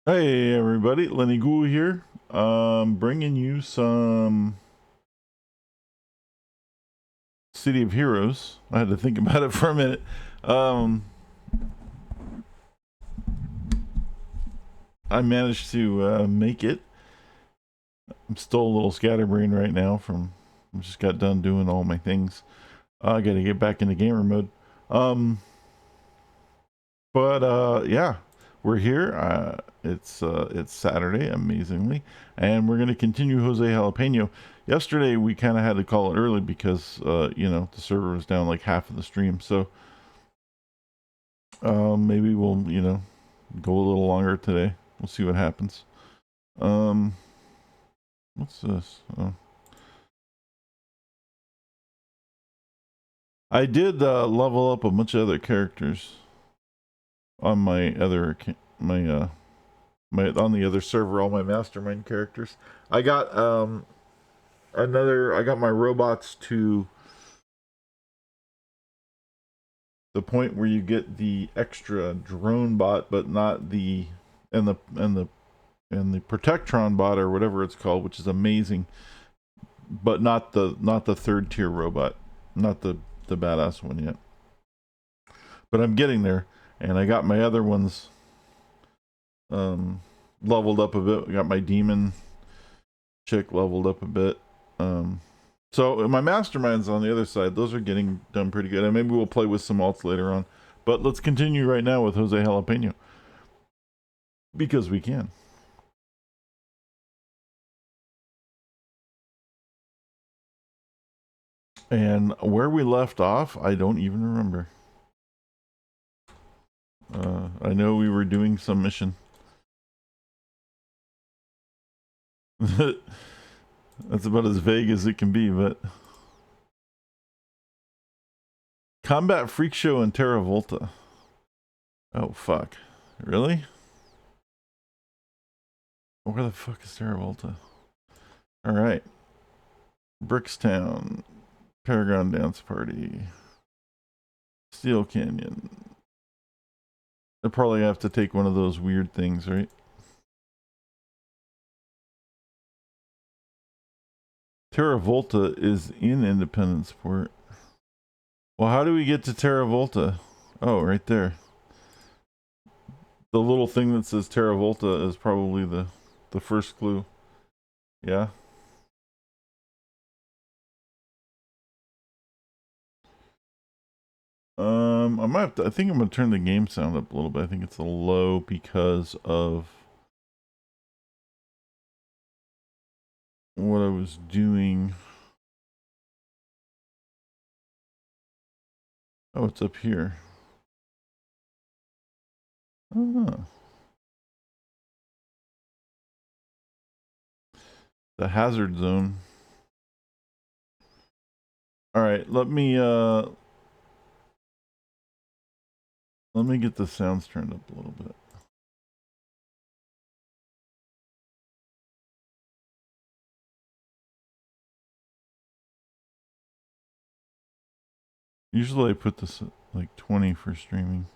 Hey everybody, Lenny Ghoul here. Bringing you some City of Heroes. I had to think about it for a minute. Um, I managed to make it. I'm still a little scatterbrained right now from I just got done doing all my things. I got to get back into gamer mode. Um, but yeah, we're here. It's Saturday, amazingly, and we're gonna continue Jose Jalapeno. Yesterday we kind of had to call it early because the server was down like half of the stream. So maybe we'll go a little longer today. We'll see what happens. Um, what's this? Oh. I did level up a bunch of other characters on my other my on the other server. All my mastermind characters. I got I got my robots to the point where you get the extra drone bot, but not the and the and the and the Protectron bot or whatever it's called, which is amazing, but not the third tier robot, not the badass one yet. But I'm getting there, and I got my other ones um, leveled up a bit. I got my demon chick leveled up a bit. Um, so my masterminds on the other side, those are getting done pretty good. And maybe we'll play with some alts later on. But let's continue right now with Jose Jalapeno because we can. And where we left off, I don't even remember. I know we were doing some mission. That's about as vague as it can be, but Combat Freak Show and Terra Volta. Oh fuck. Really? Where the fuck is Terra Volta? Alright. Brickstown. Paragon Dance Party. Steel Canyon. I probably have to take one of those weird things, right? Terra Volta is in Independence Port. Well, how do we get to Terra Volta? Oh, right there. The little thing that says Terra Volta is probably the first clue. Yeah. I might have to, I think I'm gonna turn the game sound up a little bit. I think it's a little low because of what I was doing. Oh, it's up here. Oh, the hazard zone. All right, let me get the sounds turned up a little bit. Usually I put this at like 20 for streaming.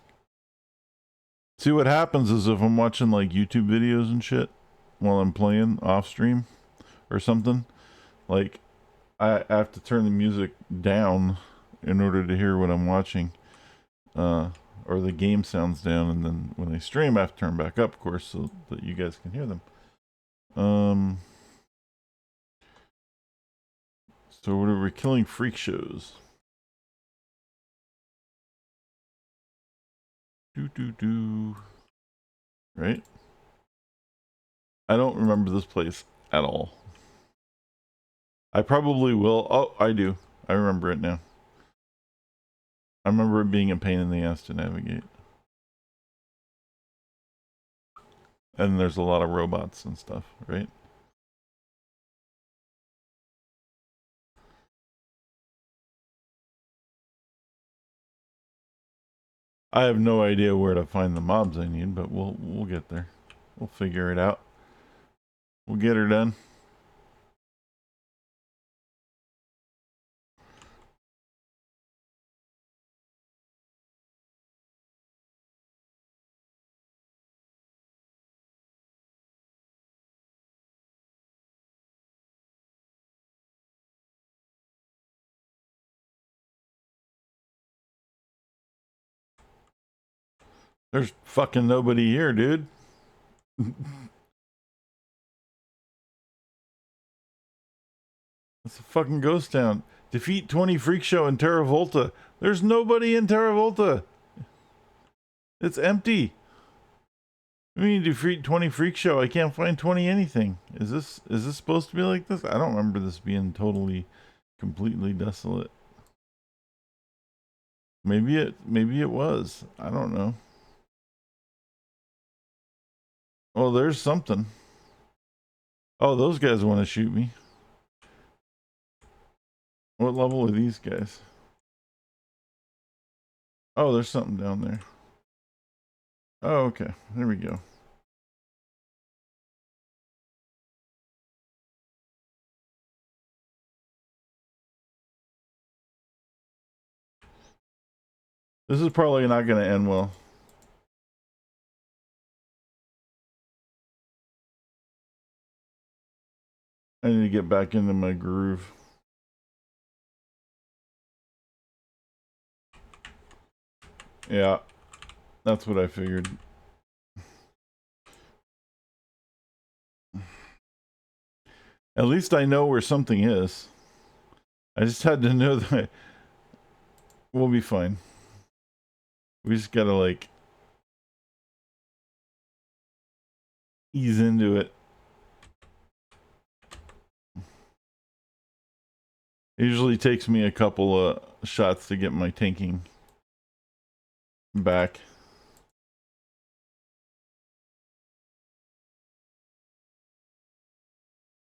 See what happens is if I'm watching like YouTube videos and shit while I'm playing off stream or something, like I have to turn the music down in order to hear what I'm watching. Or the game sounds down, and then when I stream, I have to turn back up, of course, so that you guys can hear them. So what are we killing freak shows? Do. Right? I don't remember this place at all. I probably will. Oh, I do. I remember it now. I remember it being a pain in the ass to navigate. And there's a lot of robots and stuff, right? I have no idea where to find the mobs I need, but we'll get there. We'll figure it out. We'll get her done. There's fucking nobody here, dude. It's a fucking ghost town. Defeat 20 Freak Show in Terra Volta. There's nobody in Terra Volta. It's empty. I mean, defeat 20 Freak Show. I can't find 20 anything. Is this supposed to be like this? I don't remember this being totally, completely desolate. Maybe it was. I don't know. Oh, there's something. Oh, those guys want to shoot me. What level are these guys? Oh, there's something down there. Oh, okay. There we go. This is probably not going to end well. I need to get back into my groove. Yeah, that's what I figured. At least I know where something is. I just had to know that we'll be fine. We just gotta, like, ease into it. It usually takes me a couple of shots to get my tanking back.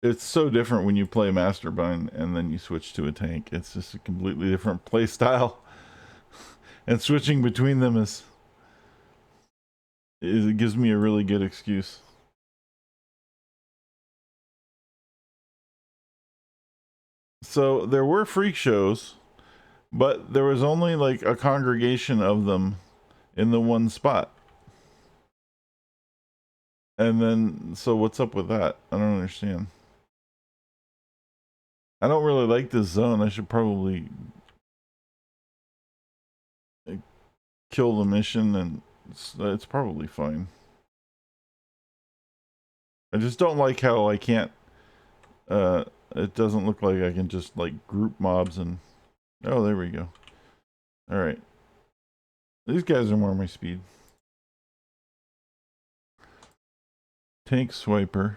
It's so different when you play Masterbind and then you switch to a tank. It's just a completely different play style. And switching between them it gives me a really good excuse. So there were freak shows, but there was only like a congregation of them in the one spot. And then, so what's up with that? I don't understand. I don't really like this zone. I should probably kill the mission, and it's probably fine. I just don't like how I can't, it doesn't look like I can just like group mobs and, oh, there we go. All right. These guys are more my speed. Tank swiper.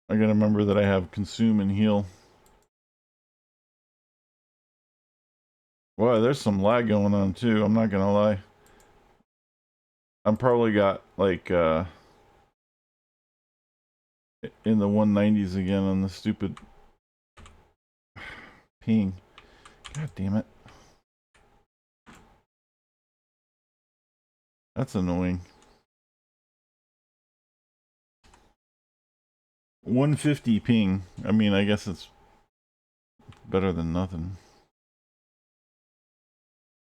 I gotta remember that I have consume and heal. Wow, there's some lag going on too. I'm not gonna lie. I'm probably got like in the 190s again on the stupid ping. God damn it. That's annoying. 150 ping. I mean, I guess it's better than nothing.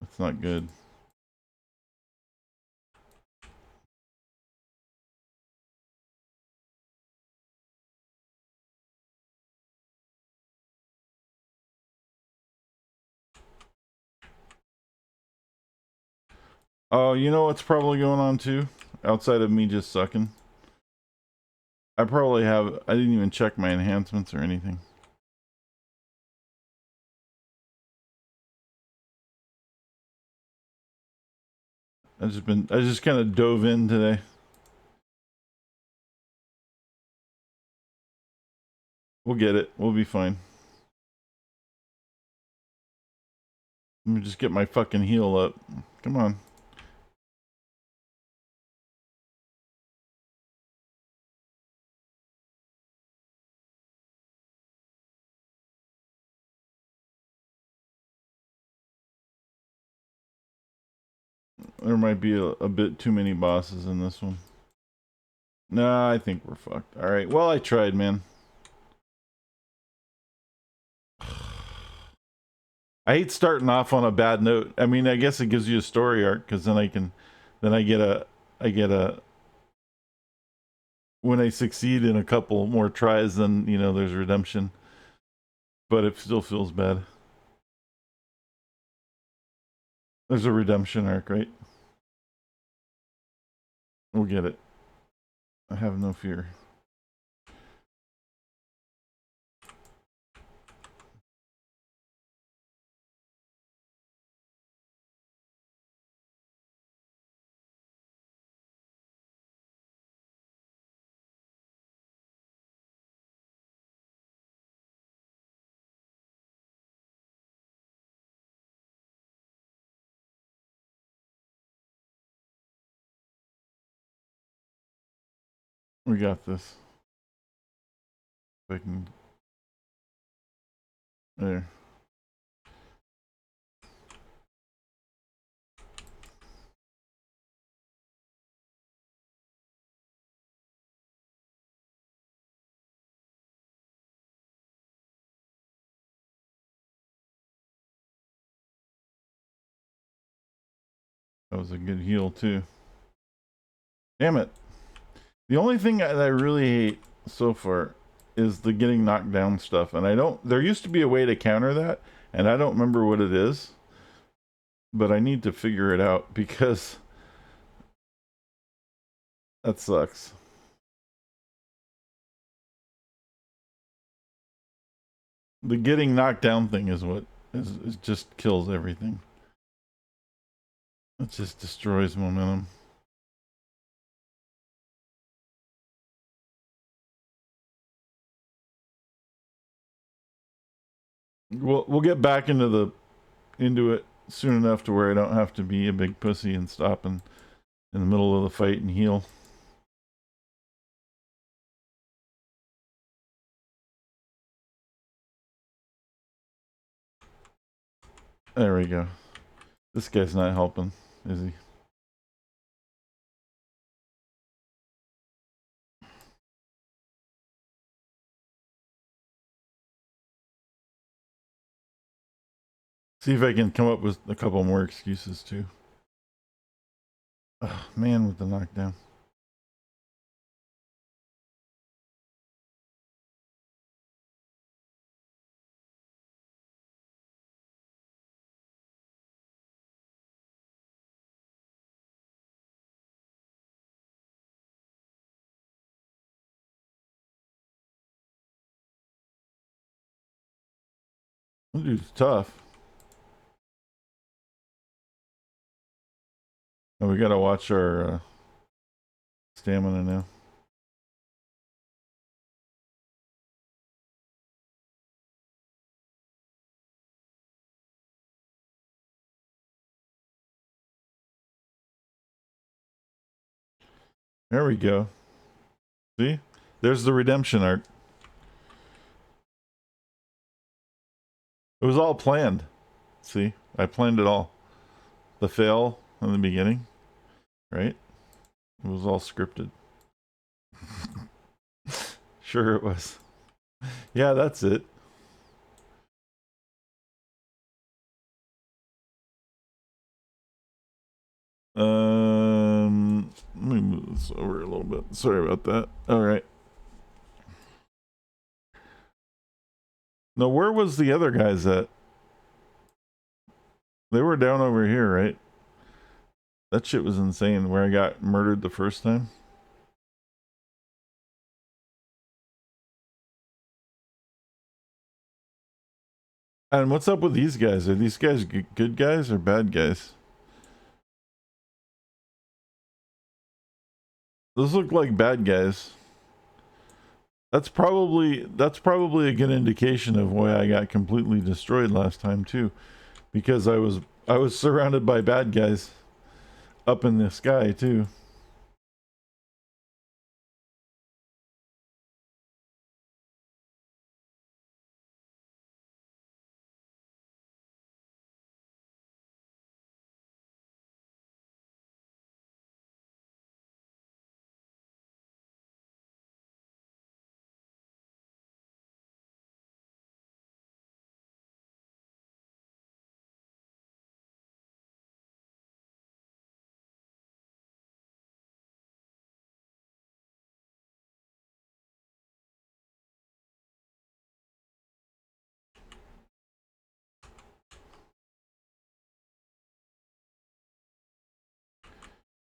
It's not good. Oh, you know what's probably going on too? Outside of me just sucking. I probably have, I didn't even check my enhancements or anything. I just kind of dove in today. We'll get it. We'll be fine. Let me just get my fucking heal up. Come on. There might be a bit too many bosses in this one. Nah, I think we're fucked. Alright, well, I tried, man. I hate starting off on a bad note. I mean, I guess it gives you a story arc because then I get a, when I succeed in a couple more tries, then there's redemption. But it still feels bad. There's a redemption arc, right? We'll get it. I have no fear. We got this. If I can. There. That was a good heal, too. Damn it. The only thing that I really hate so far is the getting knocked down stuff. And I don't. There used to be a way to counter that, and I don't remember what it is. But I need to figure it out because that sucks. The getting knocked down thing is what is just kills everything. It just destroys momentum. We'll get back into it soon enough to where I don't have to be a big pussy and stop in the middle of the fight and heal. There we go. This guy's not helping, is he? See if I can come up with a couple more excuses too. Oh, man, with the knockdown. That dude's tough. And we gotta watch our stamina now. There we go. See? There's the redemption arc. It was all planned. See? I planned it all. The fail in the beginning, right? It was all scripted. Sure it was. Yeah, that's it. Let me move this over a little bit. Sorry about that. All right. Now, where was the other guys at? They were down over here, right? That shit was insane. Where I got murdered the first time. And what's up with these guys? Are these guys good guys or bad guys? Those look like bad guys. That's probably a good indication of why I got completely destroyed last time too, because I was surrounded by bad guys up in the sky too.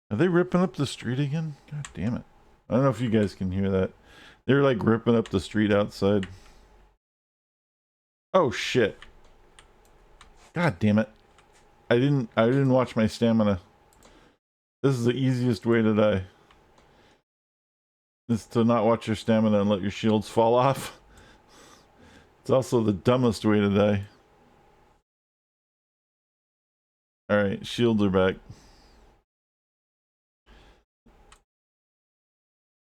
Are they ripping up the street again? God damn it. I don't know if you guys can hear that. They're like ripping up the street outside. Oh shit. God damn it. I didn't watch my stamina. This is the easiest way to die. Is to not watch your stamina and let your shields fall off. It's also the dumbest way to die. Alright, shields are back.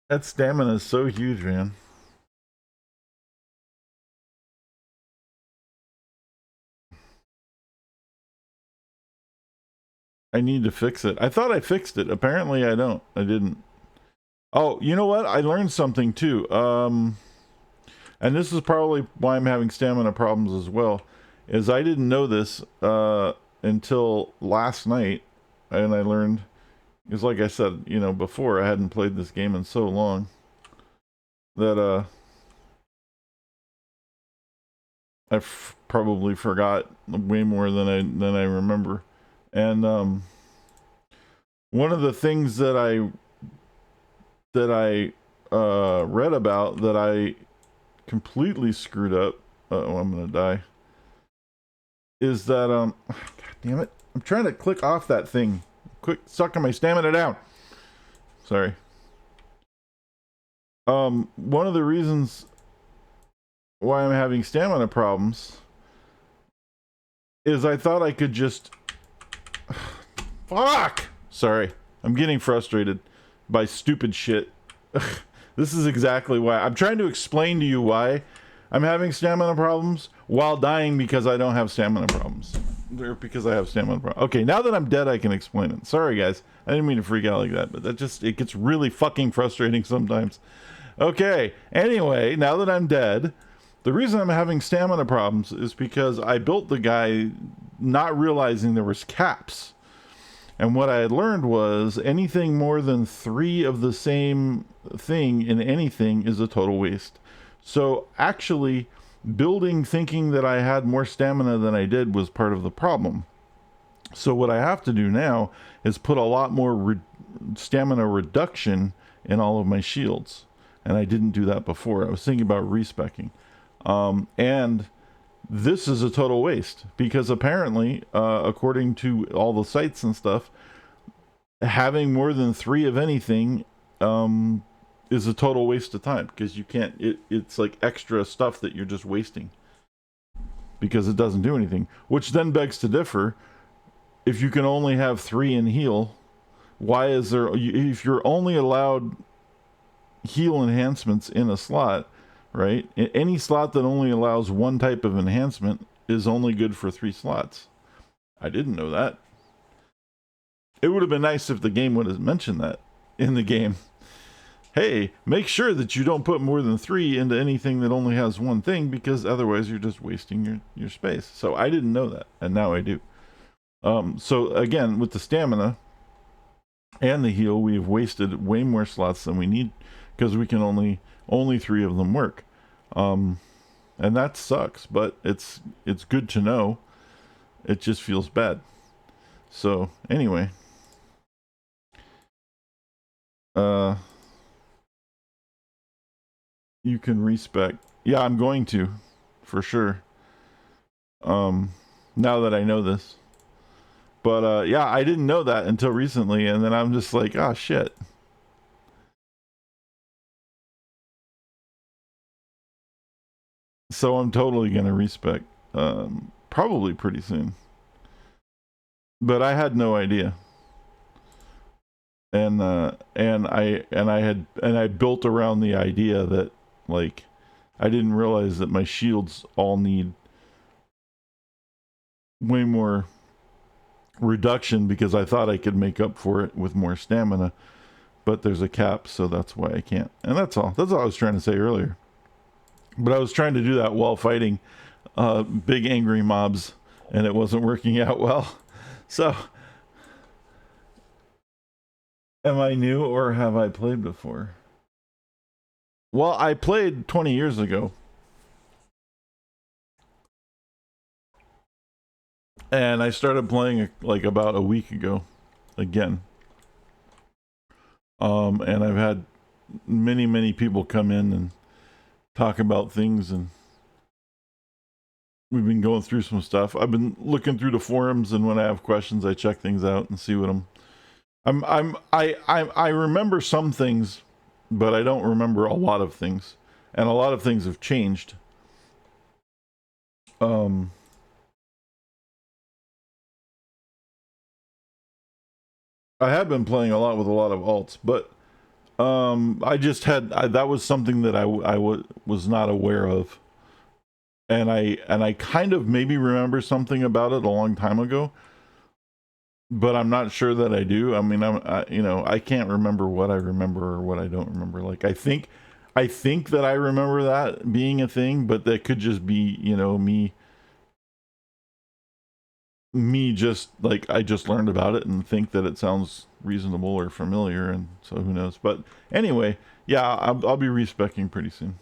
That stamina is so huge, man. I need to fix it. I thought I fixed it. Apparently I don't. I didn't. Oh, you know what? I learned something too. And this is probably why I'm having stamina problems as well, is I didn't know this until last night, and I learned, because like I said, you know, before, I hadn't played this game in so long that I've probably forgot way more than I remember. And one of the things that I read about that I completely screwed up, oh, I'm gonna die, is that God damn it, I'm trying to click off that thing. Quick, sucking my stamina down. Sorry. One of the reasons why I'm having stamina problems is I thought I could just fuck. Sorry, I'm getting frustrated by stupid shit. This is exactly why I'm trying to explain to you why I'm having stamina problems while dying because I don't have stamina problems. Or because I have stamina problems. Okay, now that I'm dead, I can explain it. Sorry, guys. I didn't mean to freak out like that, but it gets really fucking frustrating sometimes. Okay, anyway, now that I'm dead, the reason I'm having stamina problems is because I built the guy not realizing there was caps. And what I had learned was anything more than 3 of the same thing in anything is a total waste. So actually, building thinking that I had more stamina than I did was part of the problem. So what I have to do now is put a lot more stamina reduction in all of my shields. And I didn't do that before. I was thinking about respecking. And this is a total waste because apparently, according to all the sites and stuff, having more than 3 of anything is a total waste of time because you can't, it's like extra stuff that you're just wasting because it doesn't do anything, which then begs to differ. If you can only have 3 in heal, why is there, if you're only allowed heal enhancements in a slot, right? Any slot that only allows 1 type of enhancement is only good for 3 slots. I didn't know that. It would have been nice if the game would have mentioned that in the game. Hey, make sure that you don't put more than 3 into anything that only has 1 thing, because otherwise you're just wasting your space. So I didn't know that, and now I do. So again, with the stamina and the heal, we've wasted way more slots than we need because we can only 3 of them work. And that sucks, but it's good to know. It just feels bad. So anyway, you can respec. Yeah, I'm going to, for sure. Now that I know this. But yeah, I didn't know that until recently, and then I'm just like, oh shit. So I'm totally gonna respec, probably pretty soon. But I had no idea. And I built around the idea that, like, I didn't realize that my shields all need way more reduction because I thought I could make up for it with more stamina, but there's a cap, so that's why I can't. And that's all I was trying to say earlier. But I was trying to do that while fighting big angry mobs, and it wasn't working out well. So am I new, or have I played before? Well, I played 20 years ago. And I started playing like about a week ago again. And I've had many people come in and talk about things, and we've been going through some stuff. I've been looking through the forums, and when I have questions, I check things out and see what I remember some things, but I don't remember a lot of things, and a lot of things have changed. I have been playing a lot with a lot of alts, but I just had that was something that I was not aware of, and I kind of maybe remember something about it a long time ago, but I'm not sure that I do. I mean, I can't remember what I remember or what I don't remember. Like I think that I remember that being a thing, but that could just be me just like I just learned about it and think that it sounds reasonable or familiar, and so who knows. But anyway, yeah, I'll be respecing pretty soon.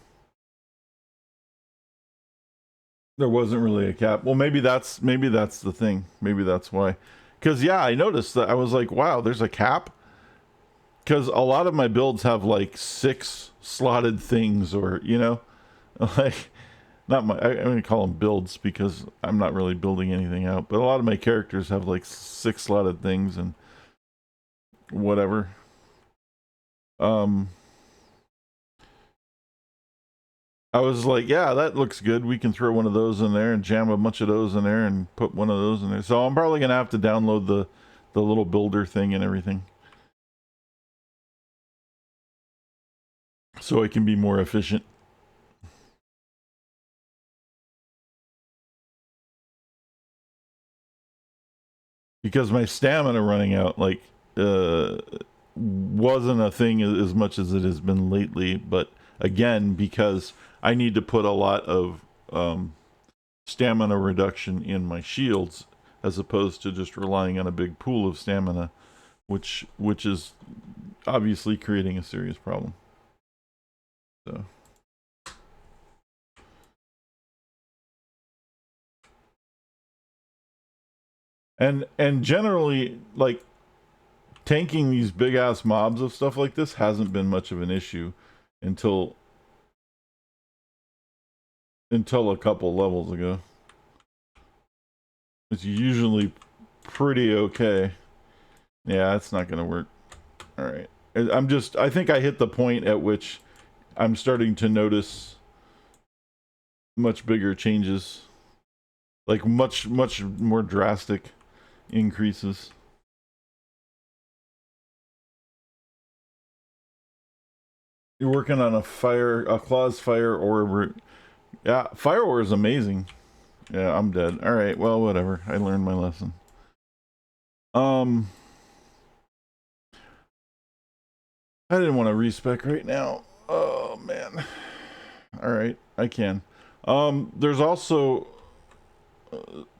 There wasn't really a cap. Well, maybe that's the thing. Maybe that's why. Because yeah, I noticed that. I was like, wow, there's a cap. Because a lot of my builds have like 6 slotted things, or like not my. I'm gonna call them builds because I'm not really building anything out. But a lot of my characters have like 6 slotted things and whatever. I was like, yeah, that looks good. We can throw one of those in there and jam a bunch of those in there and put one of those in there. So I'm probably gonna have to download the little builder thing and everything, so it can be more efficient. Because my stamina running out wasn't a thing as much as it has been lately. But again, because I need to put a lot of stamina reduction in my shields as opposed to just relying on a big pool of stamina, which is obviously creating a serious problem. So. And generally, like, tanking these big ass mobs of stuff like this hasn't been much of an issue until a couple levels ago. It's usually pretty okay. Yeah, it's not gonna work. All right. I think I hit the point at which I'm starting to notice much bigger changes, like much more drastic increases. You're working on a claws fire ore. Yeah, fire ore is amazing. Yeah, I'm dead. All right, well, whatever. I learned my lesson. I didn't want to respec right now. Oh man. All right, I can. There's also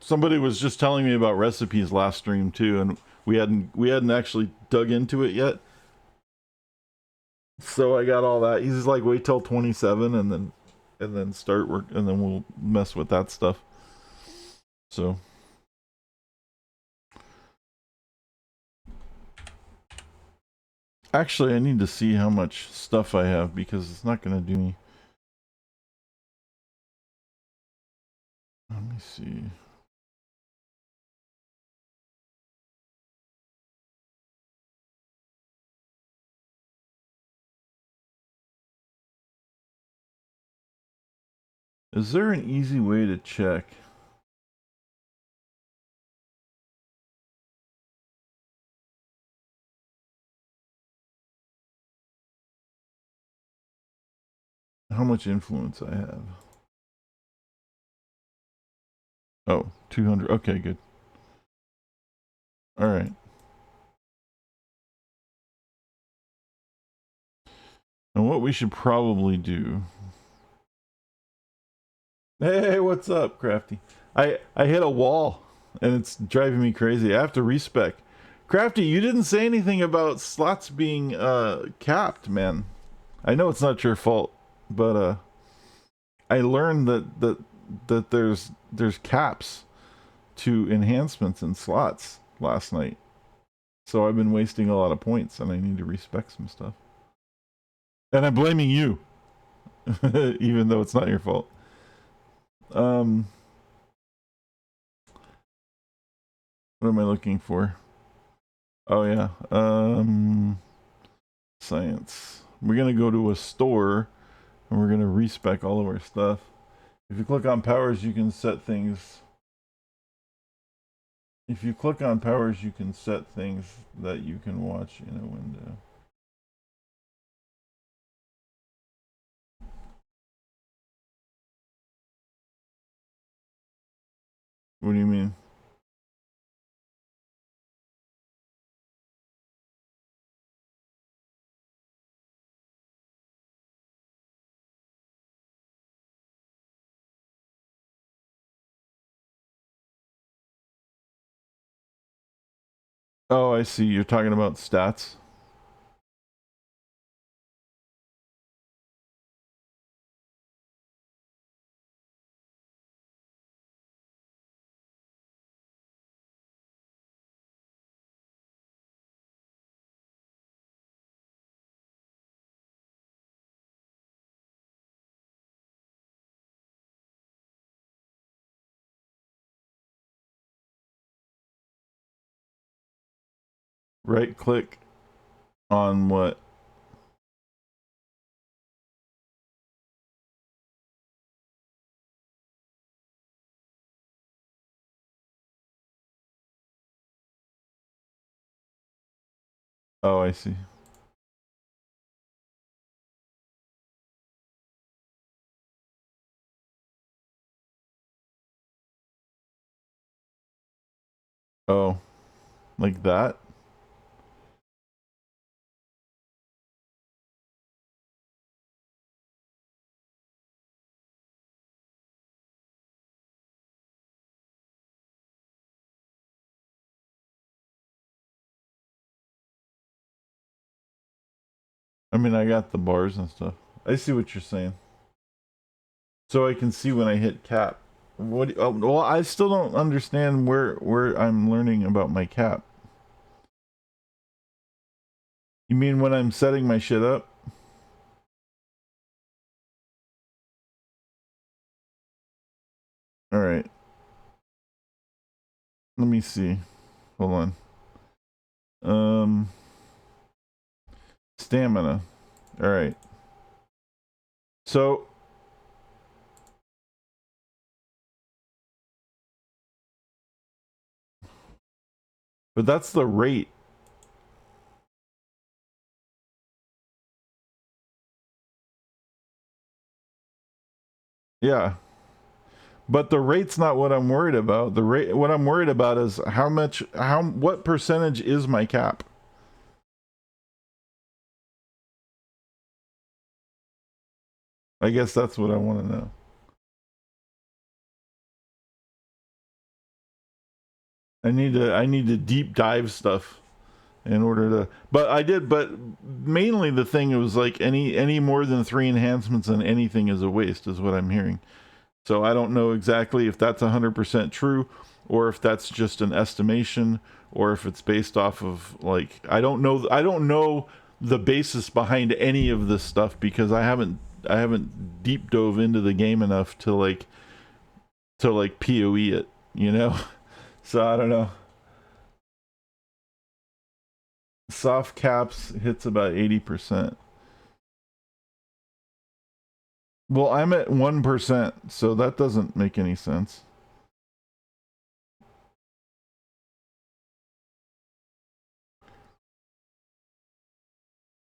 somebody was just telling me about recipes last stream too, and we hadn't actually dug into it yet. So I got all that. He's like, wait till 27, and then start work, and then we'll mess with that stuff. So. Actually, I need to see how much stuff I have because it's not going to do me. Let me see. Is there an easy way to check? How much influence I have? Oh, 200. Okay, good. All right. And what we should probably do. Hey, what's up, Crafty? I hit a wall and it's driving me crazy. I have to respec. Crafty, you didn't say anything about slots being capped, man. I know it's not your fault, but I learned that there's caps to enhancements and slots last night. So I've been wasting a lot of points, and I need to respec some stuff. And I'm blaming you, even though it's not your fault. What am I looking for? Oh yeah. Science. We're gonna go to a store, and we're gonna respec all of our stuff. If you click on powers, you can set things. If you click on powers, you can set things that you can watch in a window. What do you mean? Oh, I see. You're talking about stats. Right click on what? Oh, I see. Oh, like that? I mean, I got the bars and stuff. I see what you're saying. So I can see when I hit cap. What? Oh, well, I still don't understand where I'm learning about my cap. You mean when I'm setting my shit up? All right. Let me see. Hold on. Stamina. All right. So, but that's the rate. Yeah. But the rate's not what I'm worried about. The rate, what I'm worried about is what percentage is my cap? I guess that's what I want to know. I need to deep dive stuff in order to, but mainly the thing was like any more than 3 enhancements on anything is a waste is what I'm hearing. So I don't know exactly if that's 100% true, or if that's just an estimation, or if it's based off of like I don't know the basis behind any of this stuff because I haven't deep dove into the game enough to like PoE it, you know. So I don't know. Soft caps hits about 80%. Well, I'm at 1%, so that doesn't make any sense.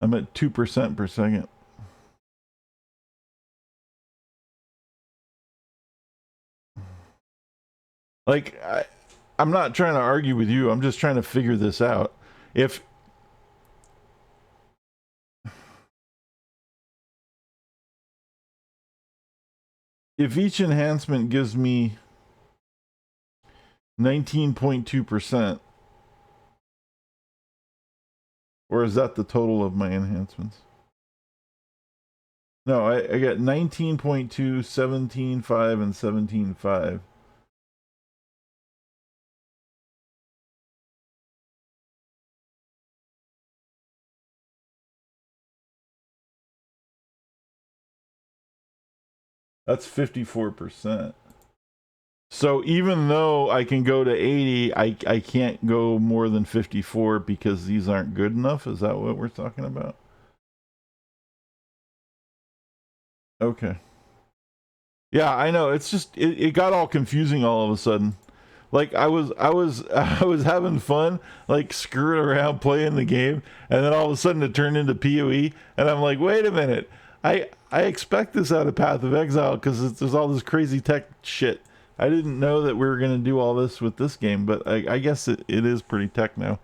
I'm at 2% per second. Like I'm not trying to argue with you. I'm just trying to figure this out. If each enhancement gives me 19.2%, or is that the total of my enhancements? No, I got 19.2, 17.5, and 17.5. That's 54%. So even though I can go to 80, I can't go more than 54 because these aren't good enough. Is that what we're talking about? Okay. Yeah, I know. It's just it got all confusing all of a sudden. Like I was having fun, like screwing around playing the game, and then all of a sudden it turned into PoE, and I'm like, wait a minute, I expect this out of Path of Exile because there's all this crazy tech shit. I didn't know that we were gonna do all this with this game, but I guess it is pretty tech now,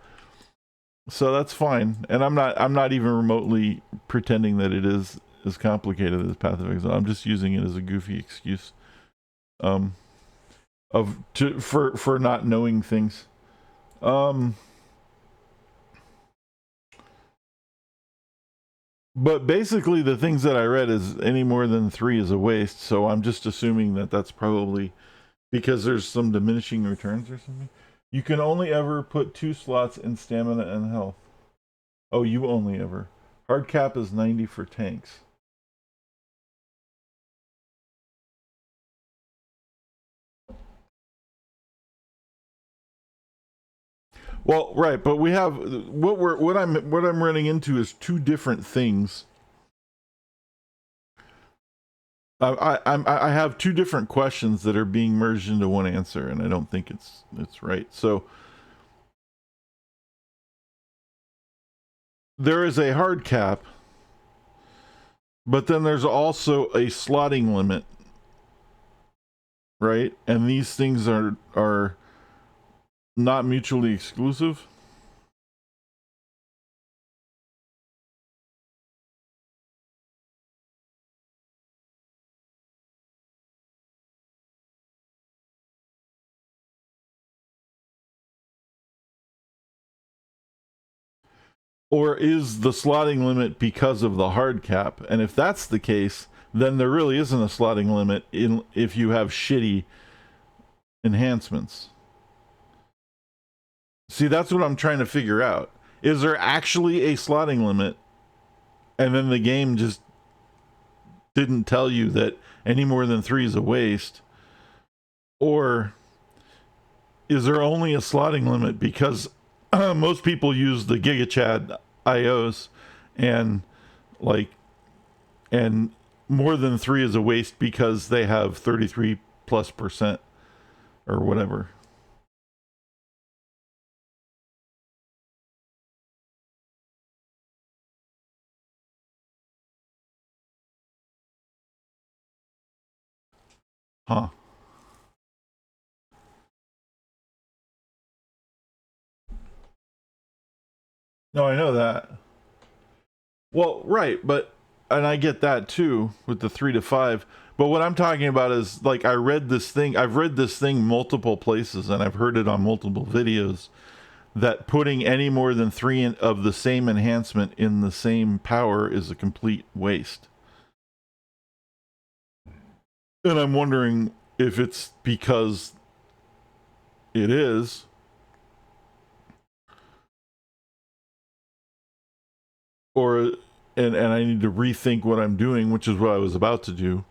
so that's fine. And I'm not even remotely pretending that it is as complicated as Path of Exile. I'm just using it as a goofy excuse. Um, for not knowing things. Um, but basically, the things that I read is any more than 3 is a waste. So I'm just assuming that that's probably because there's some diminishing returns or something. You can only ever put 2 slots in stamina and health. Oh, you only ever. Hard cap is 90 for tanks. Well, right, but we have what I'm running into is 2 different things. I have 2 different questions that are being merged into one answer, and I don't think it's right. So there is a hard cap, but then there's also a slotting limit, right? And these things are not mutually exclusive. Or is the slotting limit because of the hard cap? And if that's the case, then there really isn't a slotting limit if you have shitty enhancements. See, that's what I'm trying to figure out. Is there actually a slotting limit, and then the game just didn't tell you that any more than 3 is a waste? Or is there only a slotting limit because most people use the GigaChad IOs, and like and more than 3 is a waste because they have 33+% or whatever? Huh. No, I know that. Well, right, but and I get that too with the 3 to 5. But what I'm talking about is like I've read this thing multiple places, and I've heard it on multiple videos, that putting any more than 3 of the same enhancement in the same power is a complete waste. And I'm wondering if it's because it is, or and I need to rethink what I'm doing, which is what I was about to do,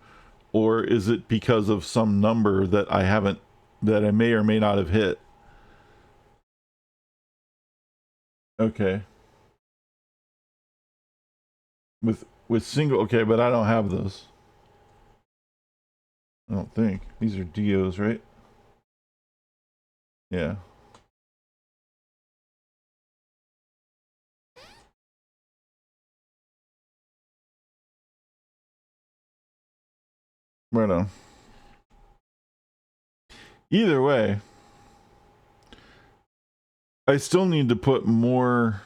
or is it because of some number that I may or may not have hit? Okay. With single, okay, but I don't have those. I don't think. These are DOs, right? Yeah. Right on. Either way, I still need to put more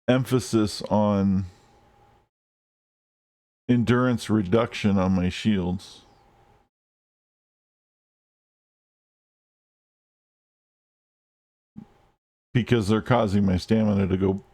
emphasis on endurance reduction on my shields. Because they're causing my stamina to go.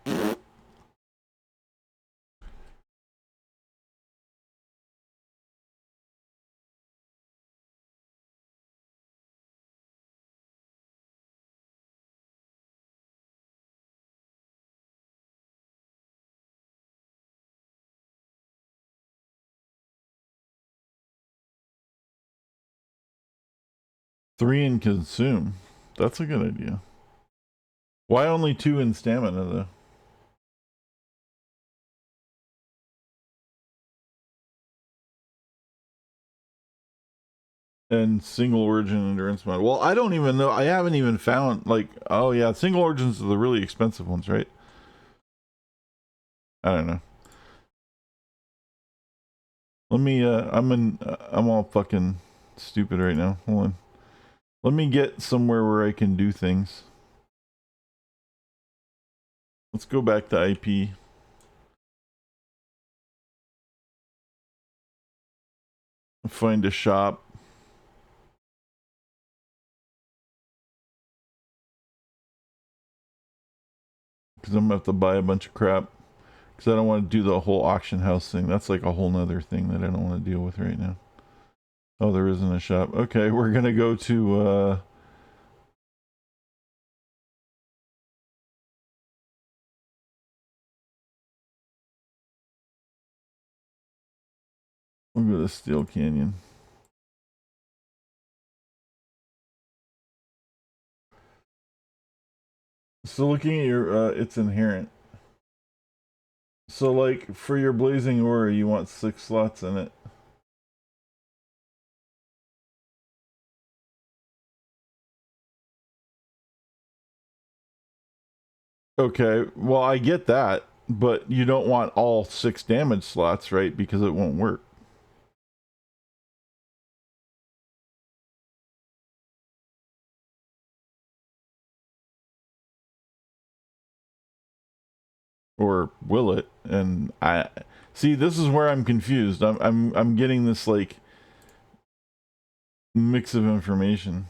3 in consume. That's a good idea. Why only 2 in stamina though? And single origin endurance mod. Well, I don't even know. I haven't even found like. Oh yeah, single origins are the really expensive ones, right? I don't know. Let me. I'm all fucking stupid right now. Hold on. Let me get somewhere where I can do things. Let's go back to IP. Find a shop. Because I'm gonna have to buy a bunch of crap. Because I don't want to do the whole auction house thing. That's like a whole nother thing that I don't want to deal with right now. Oh, there isn't a shop. Okay, we're gonna go to we'll go to Steel Canyon. So looking at your it's inherent. So like for your blazing aura you want 6 slots in it. Okay, well I get that, but you don't want all 6 damage slots, right? Because it won't work. Or will it? And I see this is where I'm confused. I'm getting this like mix of information.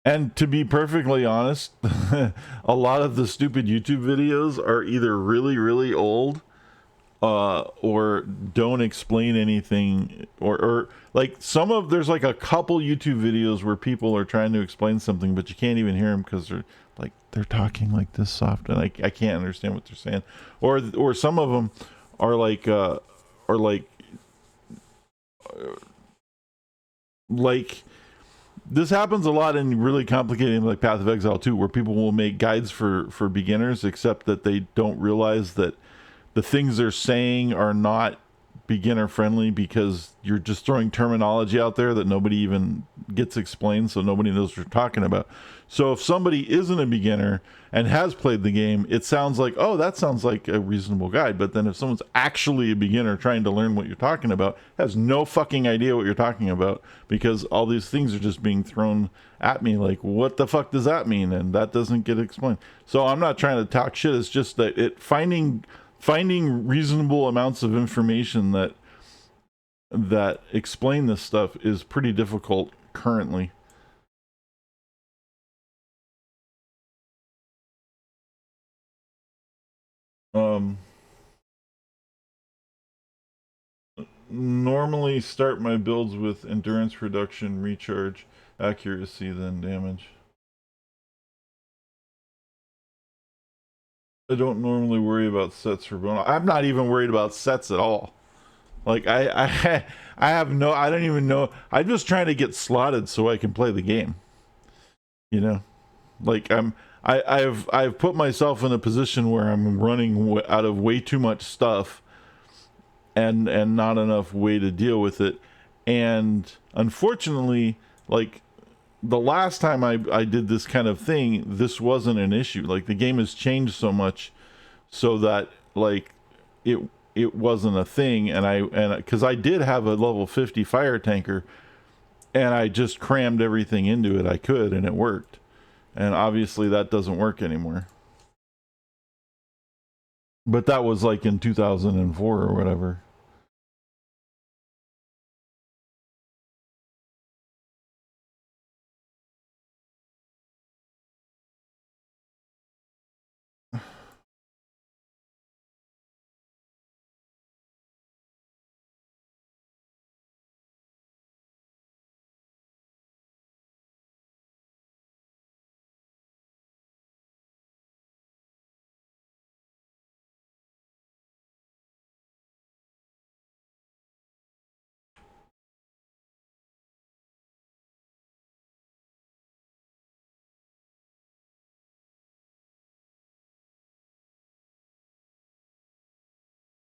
And to be perfectly honest, a lot of the stupid YouTube videos are either really, really old, or don't explain anything, or like some of there's like a couple YouTube videos where people are trying to explain something, but you can't even hear them because they're talking like this soft, and I can't understand what they're saying, or some of them are like this happens a lot in really complicated like Path of Exile too, where people will make guides for beginners, except that they don't realize that the things they're saying are not beginner friendly because you're just throwing terminology out there that nobody even gets explained, so nobody knows what you're talking about. So if somebody isn't a beginner and has played the game, it sounds like, oh, that sounds like a reasonable guide. But then if someone's actually a beginner trying to learn what you're talking about, has no fucking idea what you're talking about, because all these things are just being thrown at me like, what the fuck does that mean? And that doesn't get explained. So I'm not trying to talk shit. It's just that finding reasonable amounts of information that explain this stuff is pretty difficult currently. Um, Normally start my builds with endurance reduction, recharge, accuracy, then damage. I don't normally worry about sets for bonus. I'm not even worried about sets at all. Like I have no. I don't even know. I'm just trying to get slotted so I can play the game. You know, like I've put myself in a position where I'm running out of way too much stuff, and not enough way to deal with it. And unfortunately, like the last time I did this kind of thing, this wasn't an issue. Like the game has changed so much so that like it it wasn't a thing. And because I did have a level 50 fire tanker, and I just crammed everything into it I could, and it worked. And obviously that doesn't work anymore. But that was like in 2004 or whatever.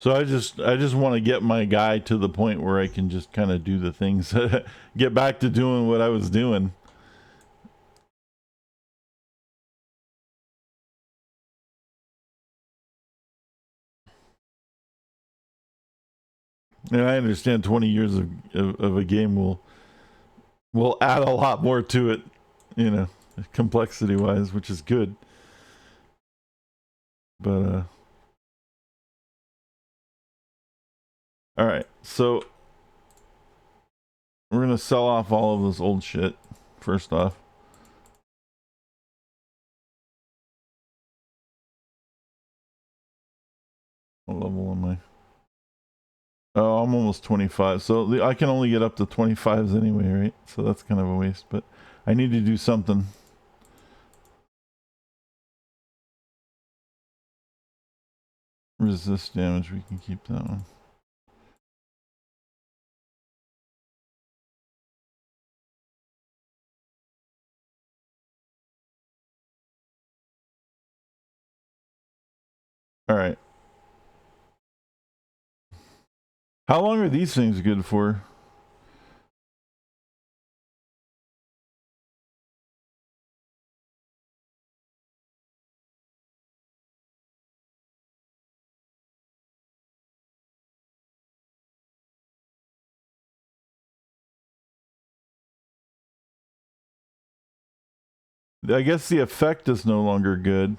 So I just want to get my guy to the point where I can just kind of do the things, get back to doing what I was doing. And I understand 20 years of a game will add a lot more to it, you know, complexity wise, which is good. But all right, so we're gonna sell off all of this old shit first off. What level am I? Oh, I'm almost 25. So I can only get up to 25s anyway, right? So that's kind of a waste, but I need to do something. Resist damage, we can keep that one. All right. How long are these things good for? I guess the effect is no longer good.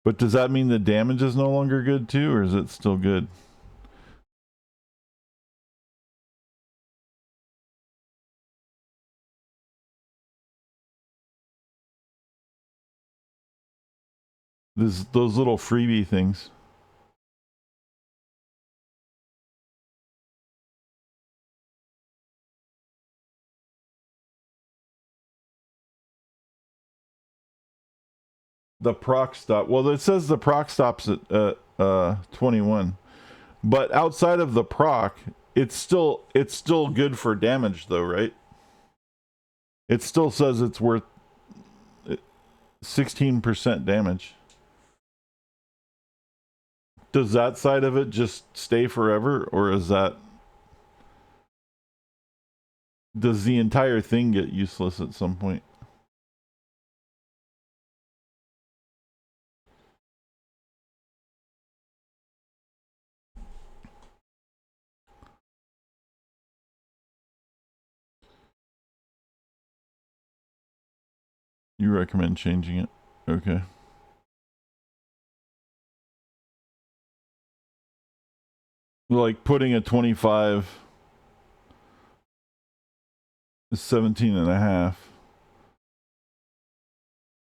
But does that mean the damage is no longer good too, or is it still good? Those little freebie things. The proc stop. Well, it says the proc stops at 21. But outside of the proc, it's still good for damage though, right? It still says it's worth 16% damage. Does that side of it just stay forever, or is that, does the entire thing get useless at some point? You recommend changing it? Okay. Like putting a 25 is 17 and a half.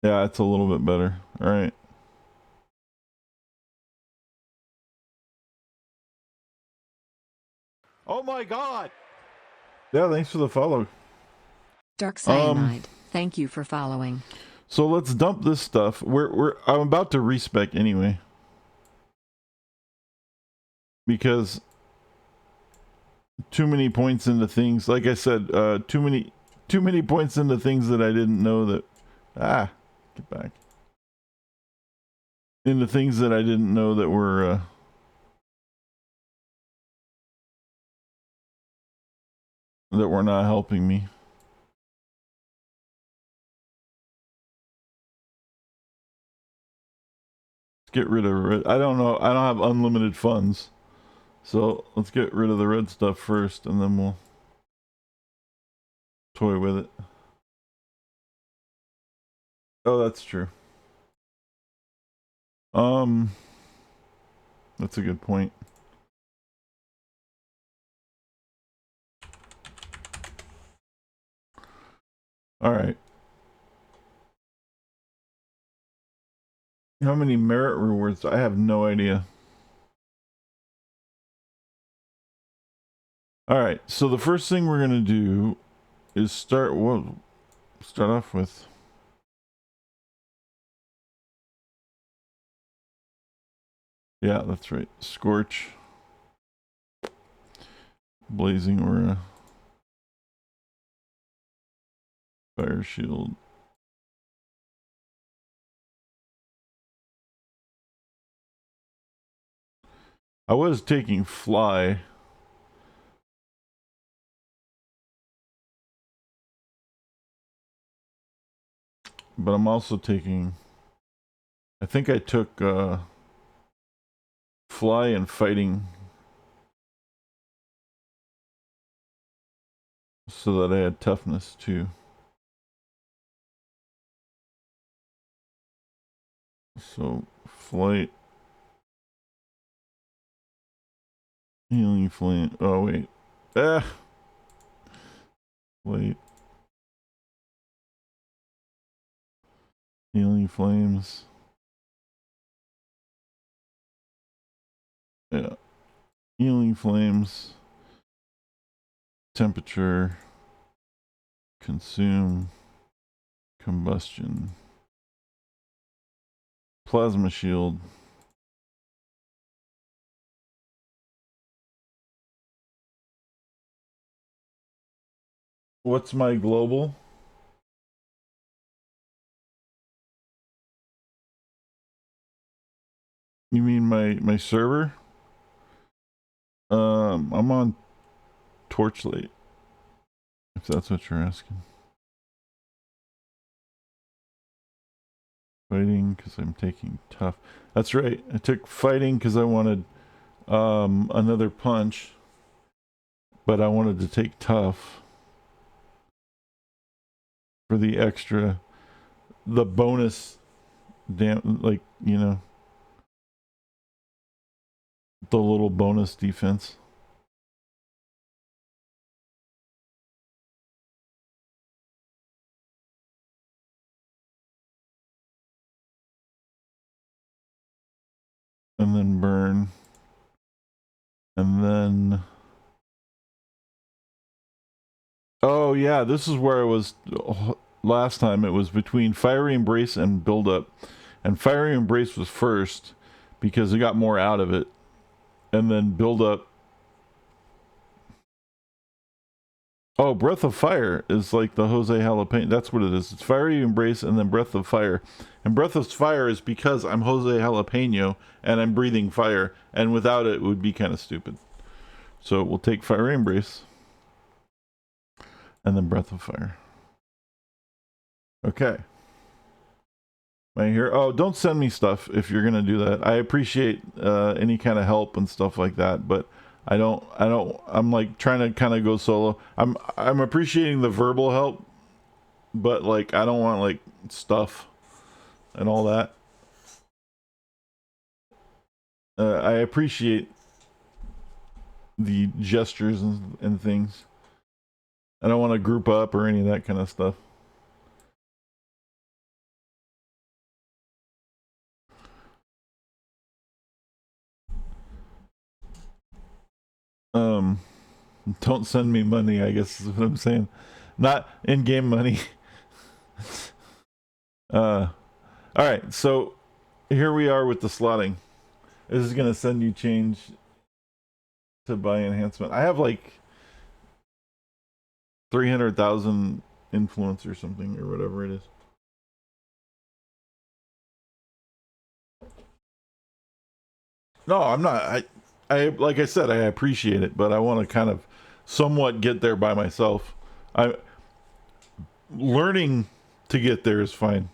Yeah, it's a little bit better. All right. Oh my god. Yeah, thanks for the follow. Dark Cyanide, thank you for following. So let's dump this stuff. I'm about to respec anyway. Because too many points into things. Like I said, too many points into things that I didn't know that get back. Into things that I didn't know that were not helping me. Let's get rid of it. I don't know. I don't have unlimited funds. So let's get rid of the red stuff first, and then we'll toy with it. Oh, that's true. That's a good point. All right. How many merit rewards? I have no idea. All right. So the first thing we're gonna do is start off with. Yeah, that's right. Scorch. Blazing Aura. Fire Shield. I was taking fly. But I'm also taking, I think I took fly and fighting so that I had toughness too. So flight, healing flame. Oh wait, flight, healing flames. Yeah, healing flames. Temperature, consume, combustion, plasma shield. What's my global? You mean my server? I'm on Torchlight, if that's what you're asking. Fighting because I'm taking tough. That's right. I took fighting because I wanted another punch, but I wanted to take tough for the extra, the bonus, like, you know, the little bonus defense. And then burn. And then, oh yeah, this is where I was last time. It was between Fiery Embrace and Build Up. And Fiery Embrace was first because it got more out of it. And then Build Up. Oh, Breath of Fire is like the Jose Jalapeno. That's what it is. It's Fiery Embrace and then Breath of Fire. And Breath of Fire is because I'm Jose Jalapeno and I'm breathing fire. And without it would be kind of stupid. So we'll take Fiery Embrace and then Breath of Fire. Okay. Right here. Oh, don't send me stuff if you're gonna do that. I appreciate any kind of help and stuff like that, but I'm like trying to kind of go solo. I'm appreciating the verbal help, but like I don't want like stuff and all that. I appreciate the gestures and things. I don't want to group up or any of that kind of stuff. Um, don't send me money, I guess is what I'm saying. Not in-game money. All right, so here we are with the slotting. This is gonna send you change to buy enhancement. I have like 300,000 influence or something or whatever it is. No, I'm not. I like I said, I appreciate it, but I want to kind of somewhat get there by myself. I learning to get there is fine,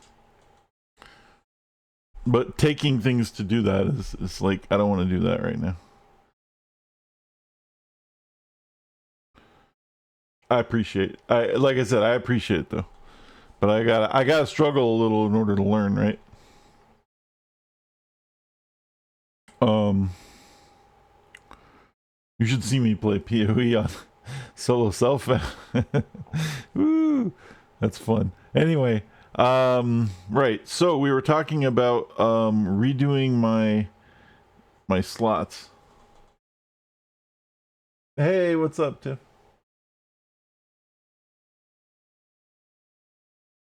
but taking things to do that is like I don't want to do that right now. I appreciate. I like I said, I appreciate it though, but I gotta struggle a little in order to learn, right? Um, you should see me play PoE on solo self. Woo, that's fun. Anyway, right. So we were talking about redoing my slots. Hey, what's up, Tiff?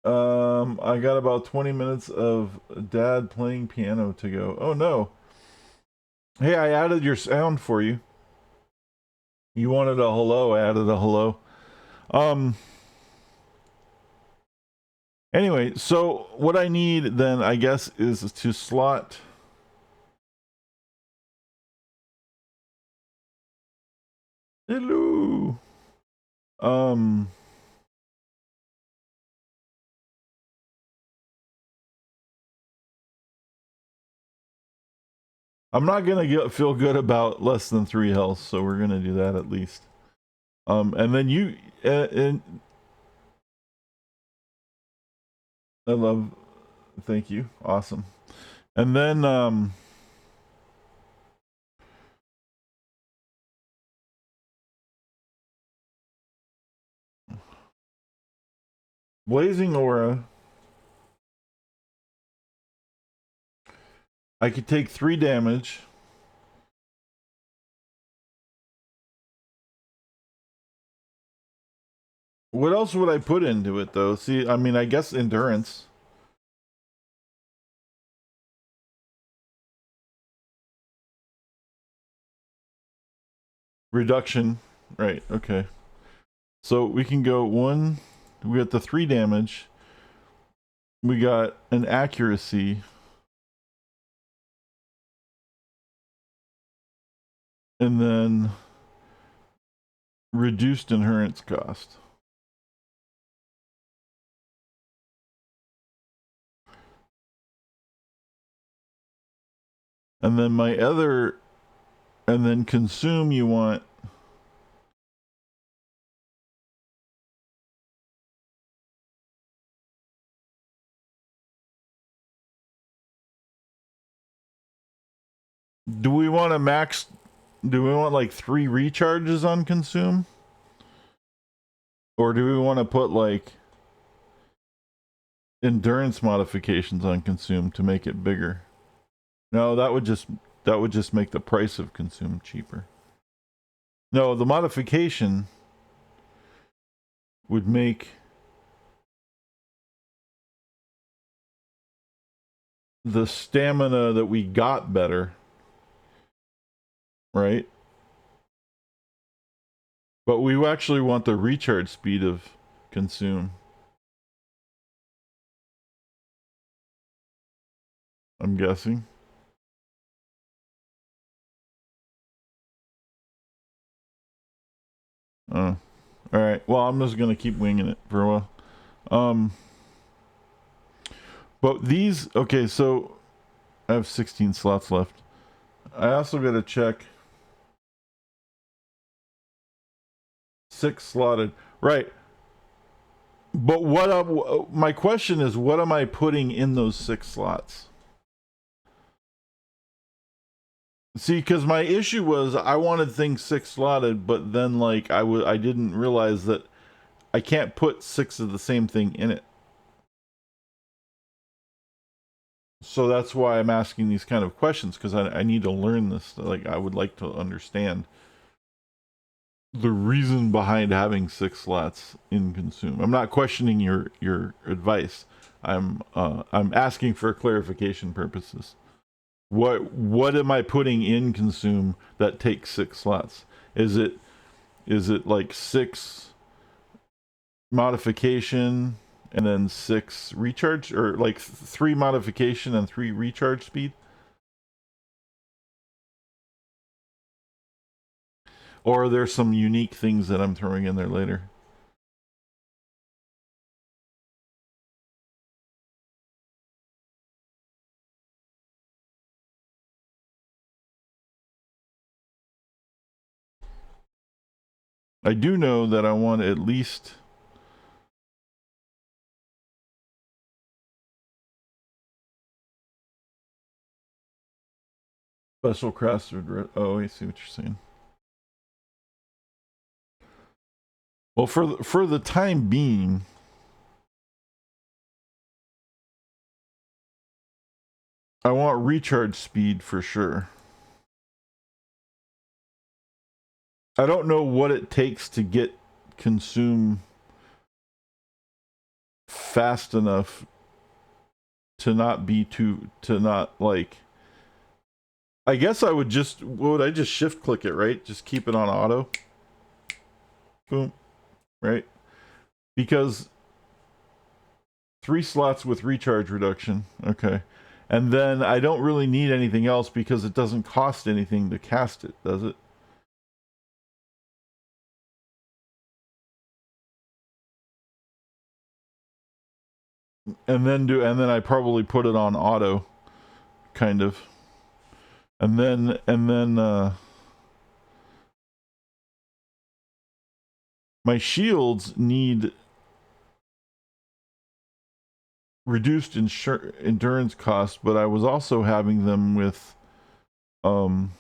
I got about 20 minutes of dad playing piano to go. Oh no. Hey, I added your sound for you. You wanted a hello, I added a hello. Anyway, so what I need then, I guess, is to slot Hello. Um, I'm not gonna feel good about less than 3 health, so we're gonna do that at least. And then you and I love. Thank you. Awesome. And then blazing aura. I could take 3 damage. What else would I put into it though? See, I mean, I guess endurance. Reduction. Right, okay. So we can go 1. We got the 3 damage. We got an accuracy. And then reduced endurance cost. And then my other, and then consume you want. Do we want to max, do we want like 3 recharges on consume? Or do we want to put like endurance modifications on consume to make it bigger? No, that would just make the price of consume cheaper. No, the modification would make the stamina that we got better, right? But we actually want the recharge speed of consume. I'm guessing. Oh, all right. Well, I'm just gonna keep winging it for a while. But these, okay, so I have 16 slots left. I also got to check 6 slotted. Right. But my question is, what am I putting in those 6 slots? See, because my issue was I wanted things 6 slotted, but then like I didn't realize that I can't put 6 of the same thing in it. So that's why I'm asking these kind of questions, because I need to learn this. Like, I would like to understand the reason behind having 6 slots in consume. I'm not questioning your advice. I'm asking for clarification purposes. What am I putting in consume that takes 6 slots? Is it like 6 modification and then 6 recharge, or like 3 modification and 3 recharge speed? Or are there some unique things that I'm throwing in there later? I do know that I want at least special crafted. Oh, I see what you're saying. Well, for the time being, I want recharge speed for sure. I don't know what it takes to get consume fast enough to not be to not like. I guess I would just, would I just shift click it, right? Just keep it on auto. Boom. Right? Because 3 slots with recharge reduction. Okay. And then I don't really need anything else because it doesn't cost anything to cast it, does it? and then I probably put it on auto, kind of, and then my shields need reduced endurance cost, but I was also having them um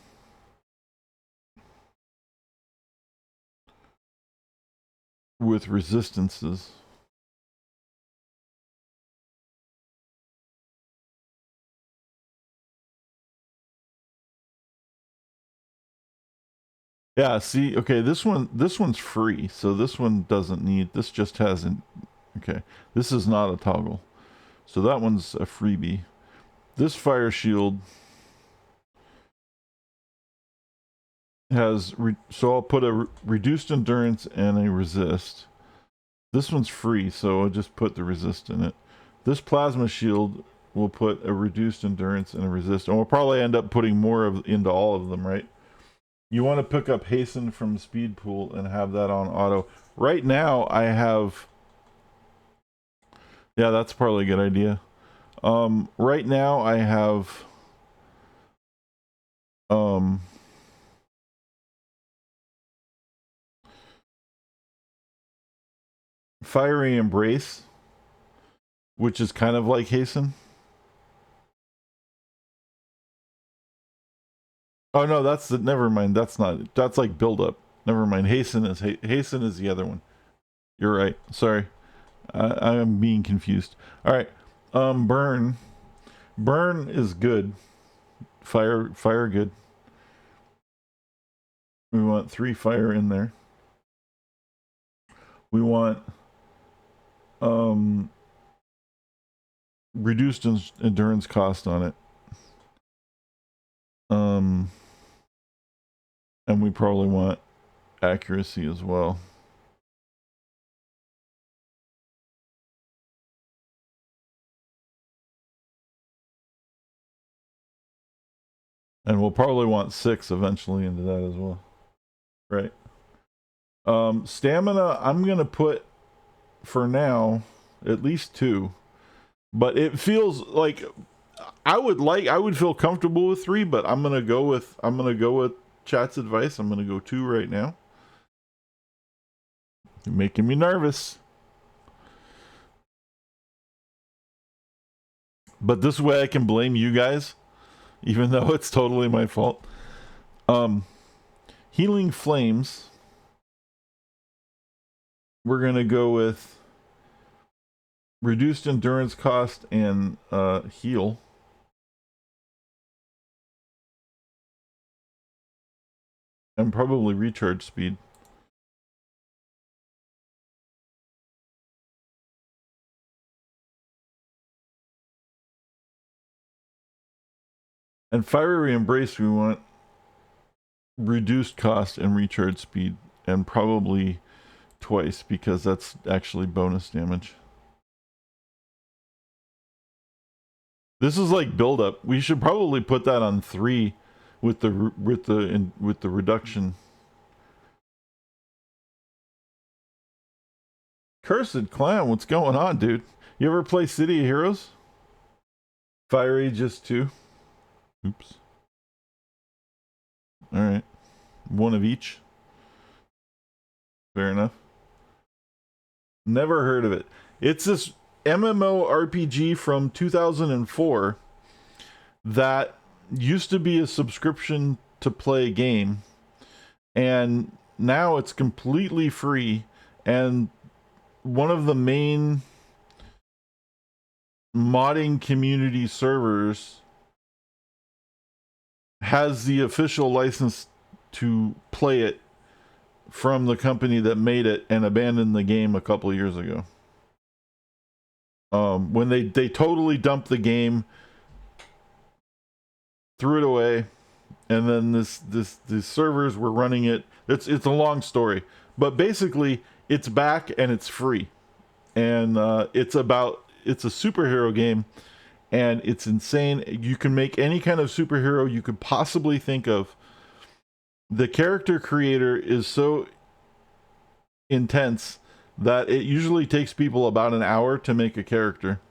with resistances. Yeah, see, okay, this one's free, so this one doesn't need, this just hasn't, okay, this is not a toggle. So that one's a freebie. This fire shield has, so I'll put a reduced endurance and a resist. This one's free, so I'll just put the resist in it. This plasma shield will put a reduced endurance and a resist, and we'll probably end up putting more into all of them, right? You want to pick up hasten from speed pool and have that on auto. Right now I have, yeah, that's probably a good idea. Right now I have fiery embrace, which is kind of like hasten. Oh no, that's the, never mind. That's not. That's like build up. Never mind. Hasten is the other one. You're right. Sorry, I am being confused. All right. Burn. Burn is good. Fire good. We want 3 fire in there. We want reduced endurance cost on it. And we probably want accuracy as well. And we'll probably want 6 eventually into that as well. Right. Stamina, I'm going to put, for now, at least 2. But it feels like I would feel comfortable with 3, but I'm going to go with chat's advice. I'm going to go 2 right now. You're making me nervous. But this way I can blame you guys, even though it's totally my fault. Healing flames. We're going to go with reduced endurance cost and heal. And probably recharge speed. And fiery embrace, we want reduced cost and recharge speed, and probably twice, because that's actually bonus damage. This is like build up. We should probably put that on 3 with the reduction. Cursed Clown, what's going on, dude? You ever play City of Heroes? Fire Aegis 2. Oops. Alright. One of each. Fair enough. Never heard of it. It's this MMORPG from 2004 that used to be a subscription to play a game, and now it's completely free, and one of the main modding community servers has the official license to play it from the company that made it and abandoned the game a couple of years ago. When they totally dumped the game, threw it away, and then the servers were running it. It's a long story, but basically it's back and it's free, and it's a superhero game, and it's insane. You can make any kind of superhero you could possibly think of. The character creator is so intense that it usually takes people about an hour to make a character.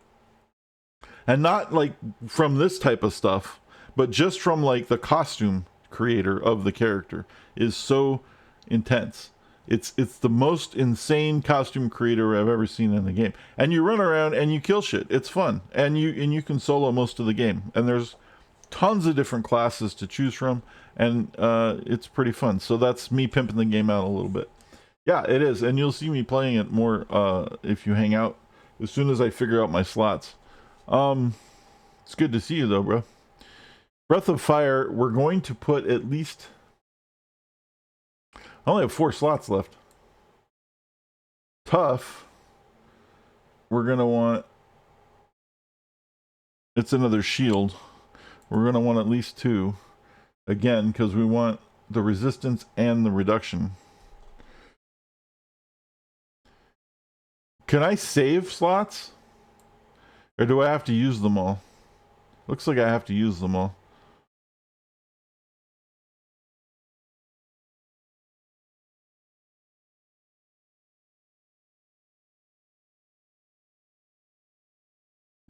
and not like from this type of stuff, but just from like the costume creator of the character is so intense. It's the most insane costume creator I've ever seen in the game. And you run around and you kill shit. It's fun, and you can solo most of the game. And there's tons of different classes to choose from, and it's pretty fun. So that's me pimping the game out a little bit. Yeah, it is, and you'll see me playing it more if you hang out as soon as I figure out my slots. It's good to see you though, bro. Breath of Fire, we're going to put at least... I only have 4 slots left. Tough. We're going to want... It's another shield. We're going to want at least 2. Again, because we want the resistance and the reduction. Can I save slots? Or do I have to use them all? Looks like I have to use them all.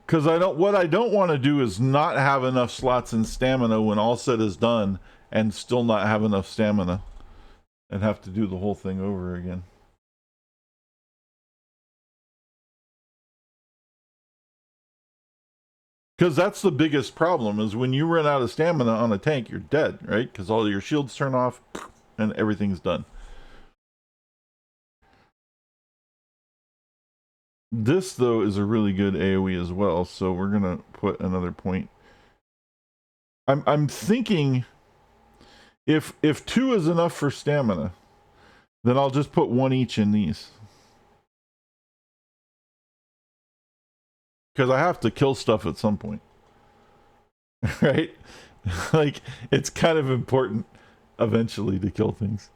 Because what I don't want to do is not have enough slots in stamina when all said is done and still not have enough stamina and have to do the whole thing over again. Because that's the biggest problem, is when you run out of stamina on a tank, you're dead, right? Because all your shields turn off and everything's done. This, though, is a really good AoE as well, so we're going to put another point. I'm thinking if 2 is enough for stamina, then I'll just put 1 each in these. Because I have to kill stuff at some point. Right? Like, it's kind of important eventually to kill things.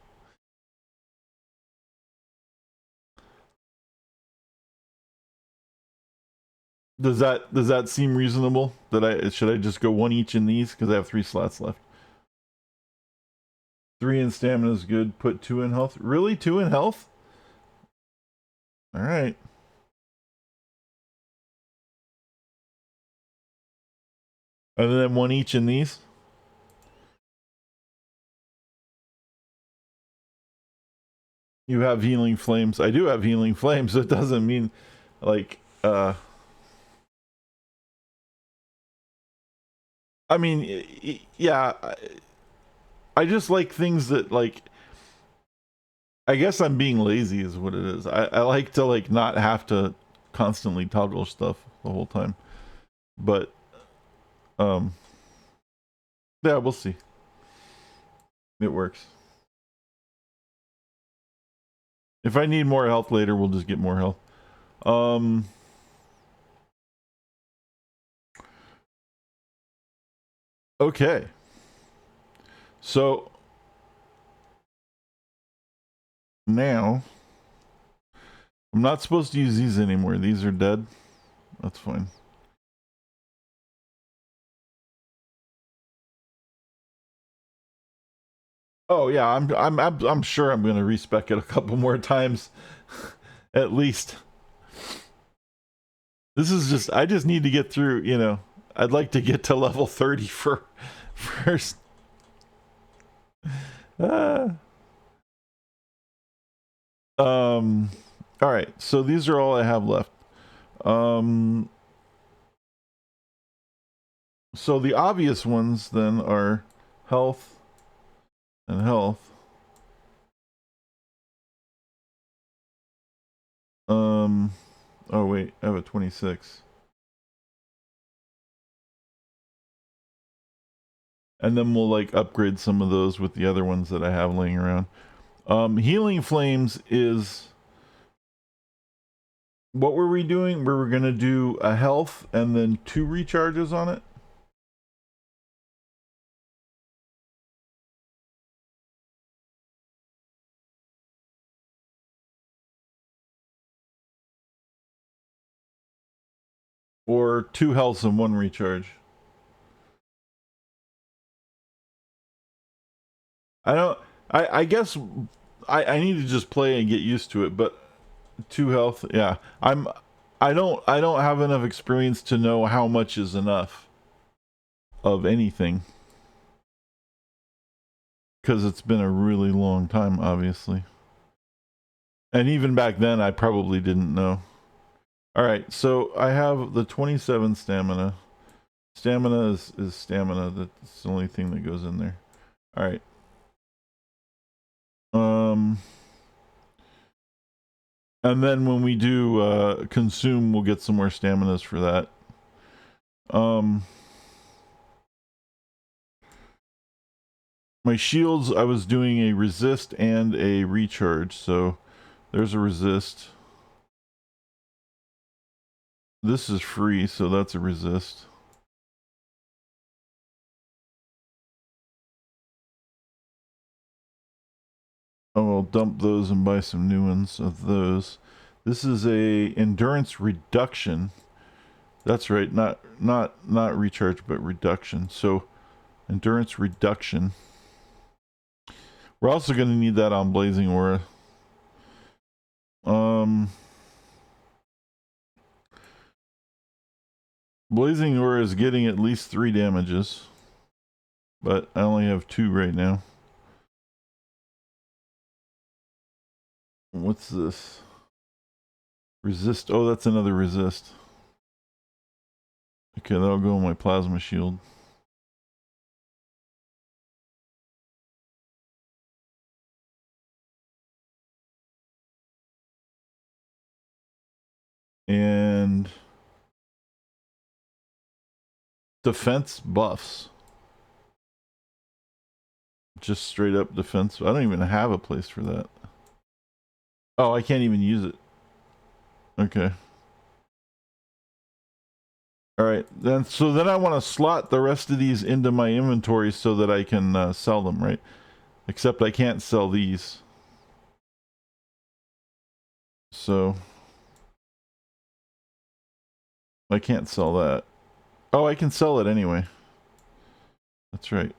Does that seem reasonable? Should I just go 1 each in these? Because I have 3 slots left. 3 in stamina is good. Put 2 in health. Really? 2 in health? Alright. And then 1 each in these. You have healing flames. I do have healing flames. It doesn't mean like I mean, yeah, I just like things that, like, I guess I'm being lazy is what it is. I like to, like, not have to constantly toggle stuff the whole time. But yeah, we'll see. It works. If I need more health later, we'll just get more health. Okay. So now I'm not supposed to use these anymore. These are dead. That's fine. Oh yeah, I'm sure I'm gonna respec it a couple more times, at least. This is just, I just need to get through. You know, I'd like to get to level 30 first. All right, so these are all I have left. So the obvious ones then are health and health. Oh wait, I have a 26. And then we'll like upgrade some of those with the other ones that I have laying around. Healing Flames is... What were we doing? We were gonna do a health and then 2 recharges on it. Or 2 healths and 1 recharge. I guess I need to just play and get used to it, but 2 health, yeah. I don't have enough experience to know how much is enough of anything. Because it's been a really long time, obviously. And even back then, I probably didn't know. Alright, so I have the 27 stamina. Stamina is stamina. That's the only thing that goes in there. Alright. And then when we do consume, we'll get some more staminas for that. My shields, I was doing a resist and a recharge, so there's a resist. This is free, so that's a resist. Oh, I'll dump those and buy some new ones of those. This is a endurance reduction. That's right, not recharge, but reduction. So endurance reduction. We're also going to need that on Blazing Aura. Blazing Aura is getting at least 3 damages, but I only have 2 right now. What's this? Resist. Oh, that's another resist. Okay, that'll go in my plasma shield. And defense buffs. Just straight up defense. I don't even have a place for that. Oh, I can't even use it. Okay. All right. Then I want to slot the rest of these into my inventory so that I can sell them, right? Except I can't sell these. So I can't sell that. Oh, I can sell it anyway. That's right.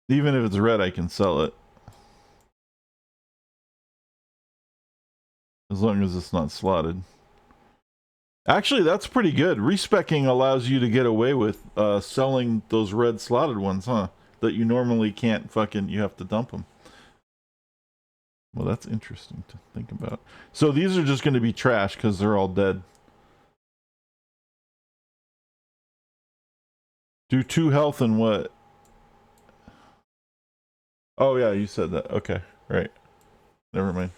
Even if it's red, I can sell it. As long as it's not slotted. Actually, that's pretty good. Respecking allows you to get away with selling those red slotted ones, huh? That you normally can't fucking, you have to dump them. Well, that's interesting to think about. So these are just going to be trash because they're all dead. Do 2 health and what? Oh, yeah, you said that. Okay, right. Never mind.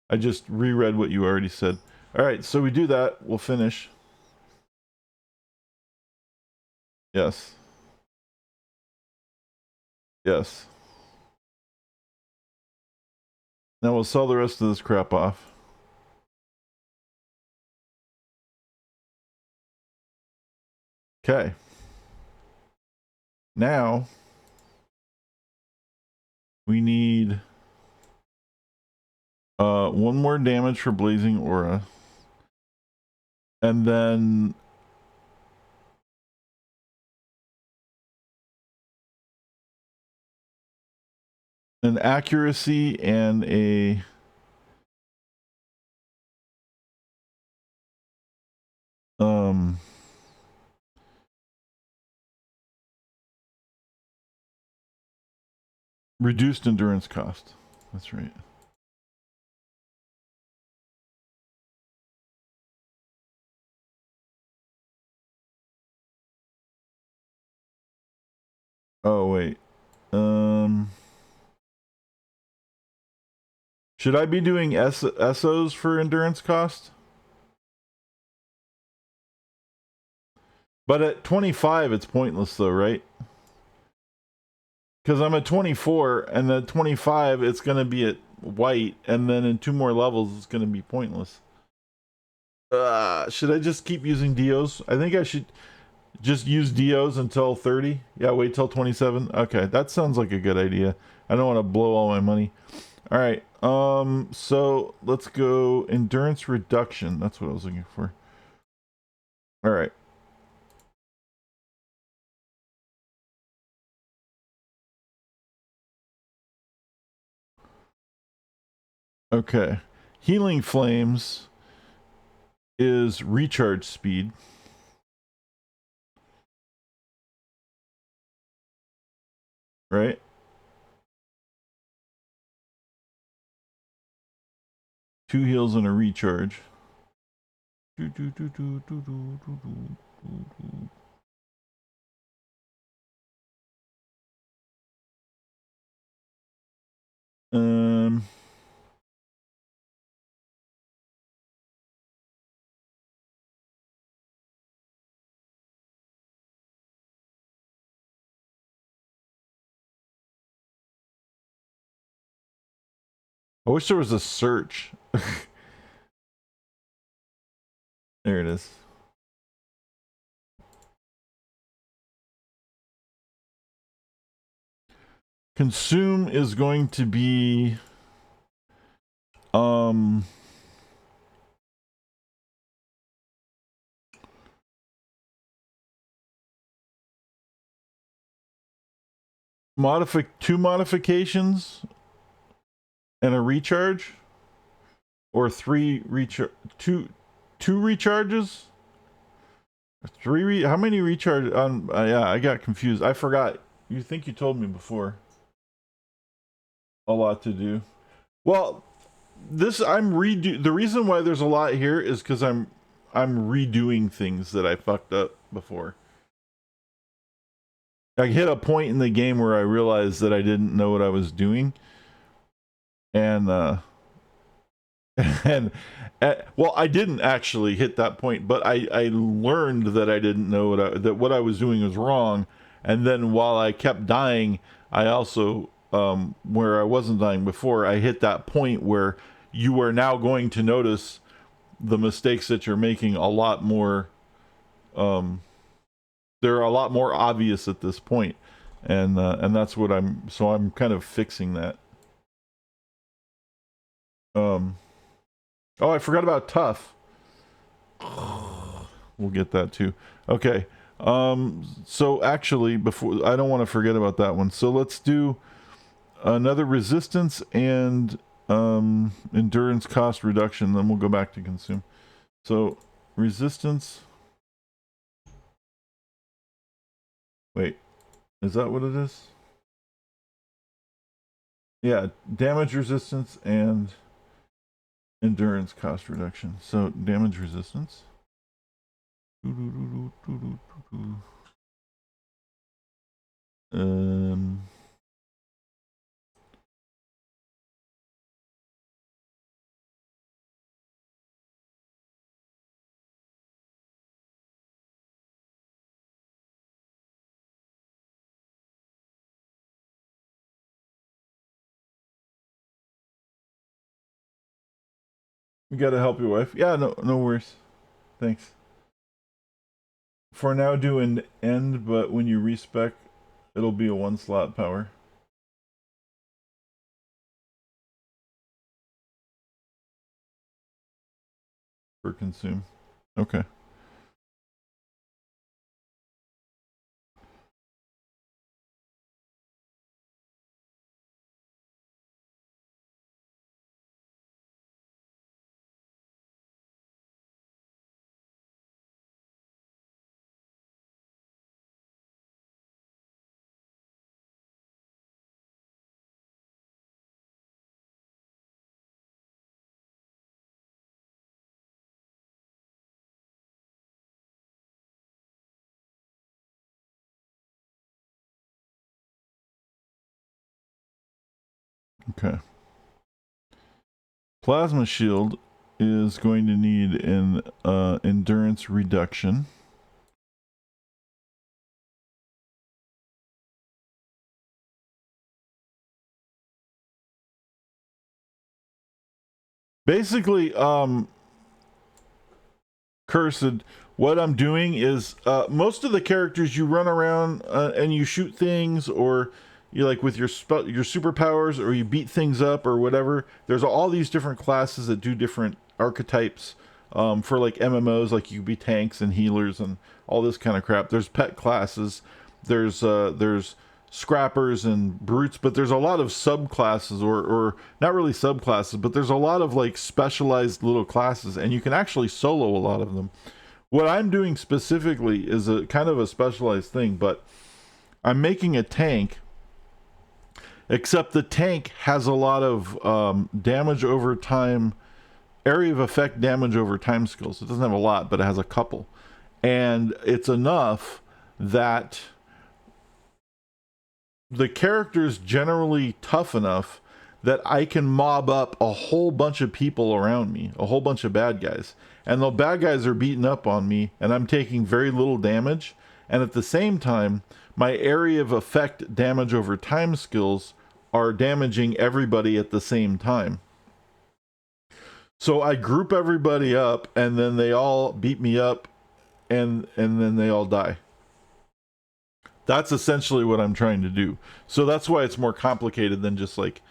I just reread what you already said. All right, so we do that. We'll finish. Yes. Yes. Now we'll sell the rest of this crap off. Okay. Now we need 1 more damage for Blazing Aura. And then an accuracy and a reduced endurance cost. That's right. Oh wait. Should I be doing SOs for endurance cost? But at 25 it's pointless though, right? Because I'm at 24, and at 25 it's going to be at white, and then in 2 more levels it's going to be pointless. Should I just keep using DOs? I think I should just use DOs until 30. Yeah, wait till 27. Okay, that sounds like a good idea. I don't want to blow all my money. All right. So let's go endurance reduction. That's what I was looking for. All right. Okay. Healing Flames is recharge speed. Right? Two heals and a recharge. I wish there was a search. There it is. Consume is going to be two modifications and a recharge, or two recharges, how many recharge on yeah, I got confused. I forgot. You think you told me before. A lot to do. Well, the reason why there's a lot here is because I'm redoing things that I fucked up before. I hit a point in the game where I realized that I didn't know what I was doing, and well, I didn't actually hit that point, but I learned that I didn't know what I was doing was wrong, and then while I kept dying, I also where I wasn't dying before, I hit that point where you are now going to notice the mistakes that you're making a lot more. They're a lot more obvious at this point, and that's what I'm kind of fixing that. Oh, I forgot about tough. We'll get that too. Okay. So actually, before, I don't want to forget about that one. So let's do another resistance and endurance cost reduction. Then we'll go back to consume. So resistance. Wait, is that what it is? Yeah, damage resistance and endurance cost reduction. So damage resistance. You gotta help your wife. Yeah, no worries. Thanks. For now, do an end, but when you respec, it'll be a 1-slot power. For consume. Okay. Okay. Plasma shield is going to need an endurance reduction. Basically, Cursed, what I'm doing is most of the characters you run around and you shoot things, or you like with your superpowers, or you beat things up or whatever. There's all these different classes that do different archetypes for like MMOs. Like you be tanks and healers and all this kind of crap. There's pet classes. There's scrappers and brutes, but there's a lot of subclasses, or not really subclasses, but there's a lot of like specialized little classes, and you can actually solo a lot of them. What I'm doing specifically is a kind of a specialized thing, but I'm making a tank, except the tank has a lot of damage over time, area of effect damage over time skills. It doesn't have a lot, but it has a couple. And it's enough that the character's generally tough enough that I can mob up a whole bunch of people around me, a whole bunch of bad guys. And the bad guys are beating up on me, and I'm taking very little damage. And at the same time, my area of effect damage over time skills are damaging everybody at the same time. So I group everybody up, and then they all beat me up, and then they all die. That's essentially what I'm trying to do. So that's why it's more complicated than just like,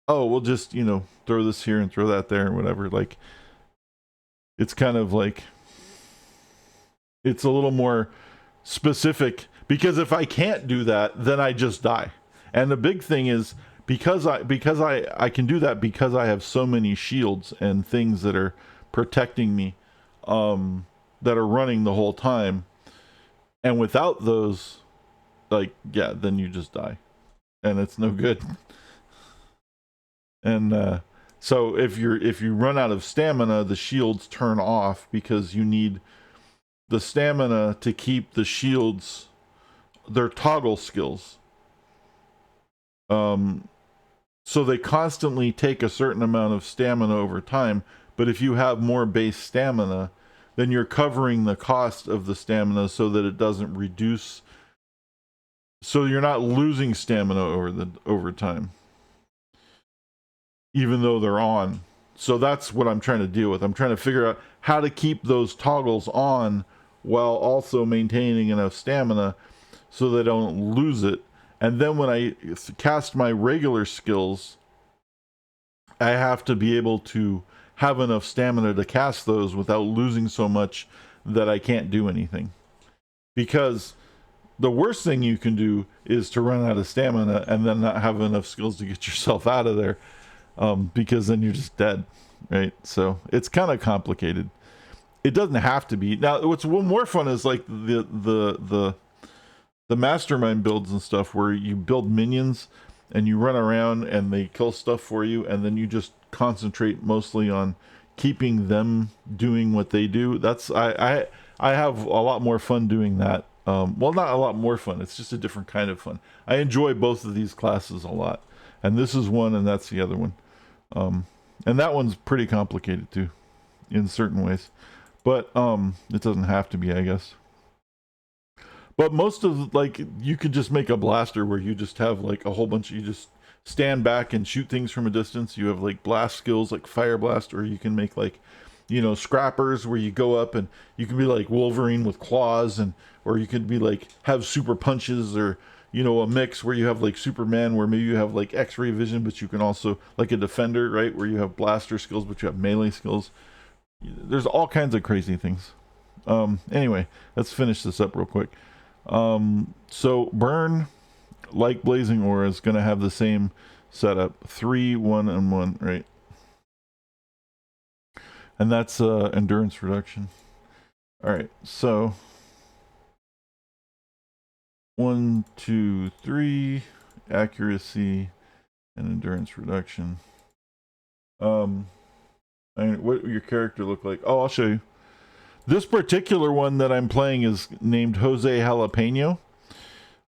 oh, we'll just, throw this here and throw that there and whatever. Like, it's kind of like, it's a little more specific, because if I can't do that, then I just die. And the big thing is, because I can do that because I have so many shields and things that are protecting me, that are running the whole time. And without those, then you just die, and it's no good. And so if you run out of stamina, the shields turn off, because you need the stamina to keep the shields, their toggle skills. So they constantly take a certain amount of stamina over time, but if you have more base stamina, then you're covering the cost of the stamina so that it doesn't reduce. So you're not losing stamina over time, even though they're on. So that's what I'm trying to deal with. I'm trying to figure out how to keep those toggles on while also maintaining enough stamina so they don't lose it. And then when I cast my regular skills, I have to be able to have enough stamina to cast those without losing so much that I can't do anything. Because the worst thing you can do is to run out of stamina and then not have enough skills to get yourself out of there, because then you're just dead, right? So it's kind of complicated. It doesn't have to be. Now, what's more fun is like the mastermind builds and stuff, where you build minions and you run around and they kill stuff for you, and then you just concentrate mostly on keeping them doing what they do. That's I have a lot more fun doing that. Well, not a lot more fun, it's just a different kind of fun. I enjoy both of these classes a lot, and this is one and that's the other one. And that one's pretty complicated too in certain ways, but it doesn't have to be, I guess. But most of, like, you could just make a blaster where you just have like a whole bunch of, you just stand back and shoot things from a distance. You have like blast skills like fire blast, or you can make like, scrappers where you go up and you can be like Wolverine with claws, and or you could be like have super punches, or a mix where you have like Superman, where maybe you have like X-ray vision, but you can also like a defender, right, where you have blaster skills but you have melee skills. There's all kinds of crazy things. Anyway, let's finish this up real quick. So burn, like blazing aura, is going to have the same setup, 3, 1, and 1, right? And that's endurance reduction. All right, so 1, 2, 3, accuracy and endurance reduction. What your character look like? Oh, I'll show you. This particular one that I'm playing is named Jose Jalapeno.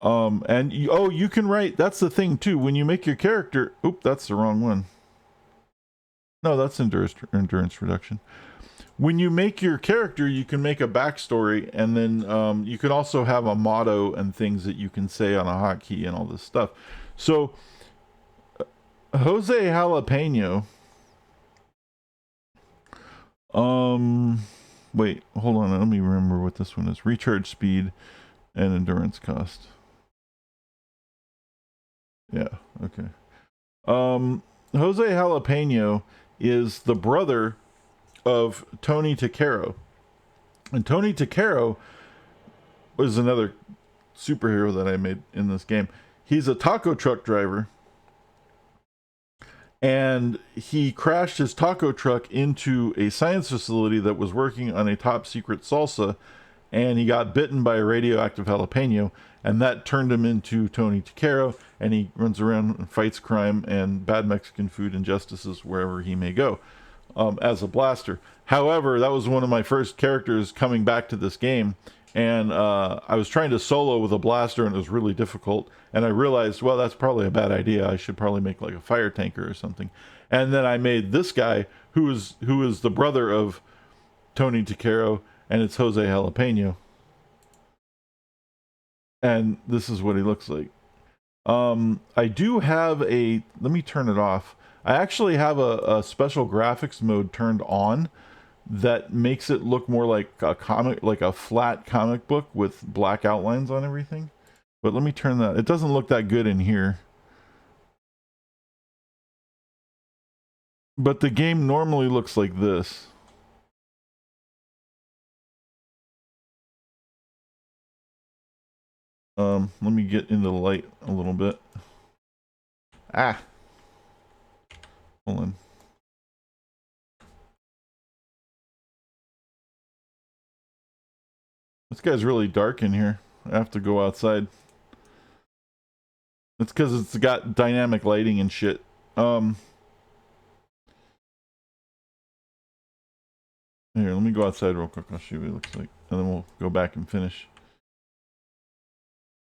And you can write, that's the thing too, when you make your character, that's the wrong one. No, that's endurance reduction. When you make your character, you can make a backstory, and then you can also have a motto and things that you can say on a hotkey and all this stuff. So Jose Jalapeno, wait, hold on, let me remember what this one is. Recharge speed and endurance cost. Yeah, okay. Jose Jalapeno is the brother of Tony Takaro. And Tony Takaro was another superhero that I made in this game. He's a taco truck driver, and he crashed his taco truck into a science facility that was working on a top secret salsa, and he got bitten by a radioactive jalapeno, and that turned him into Tony Takero, and he runs around and fights crime and bad Mexican food injustices wherever he may go, as a blaster. However, that was one of my first characters coming back to this game, and I was trying to solo with a blaster, and it was really difficult, and I realized, well, that's probably a bad idea. I should probably make like a fire tanker or something. And then I made this guy who is the brother of Tony Takero, and it's Jose Jalapeno. And this is what he looks like. I do have a, let me turn it off. I actually have a special graphics mode turned on that makes it look more like a comic, like a flat comic book with black outlines on everything. But let me turn that. It doesn't look that good in here. But the game normally looks like this. Let me get into the light a little bit. Ah. Hold on. This guy's really dark in here. I have to go outside. It's because it's got dynamic lighting and shit. Here, let me go outside real quick. I'll show you what it looks like. And then we'll go back and finish.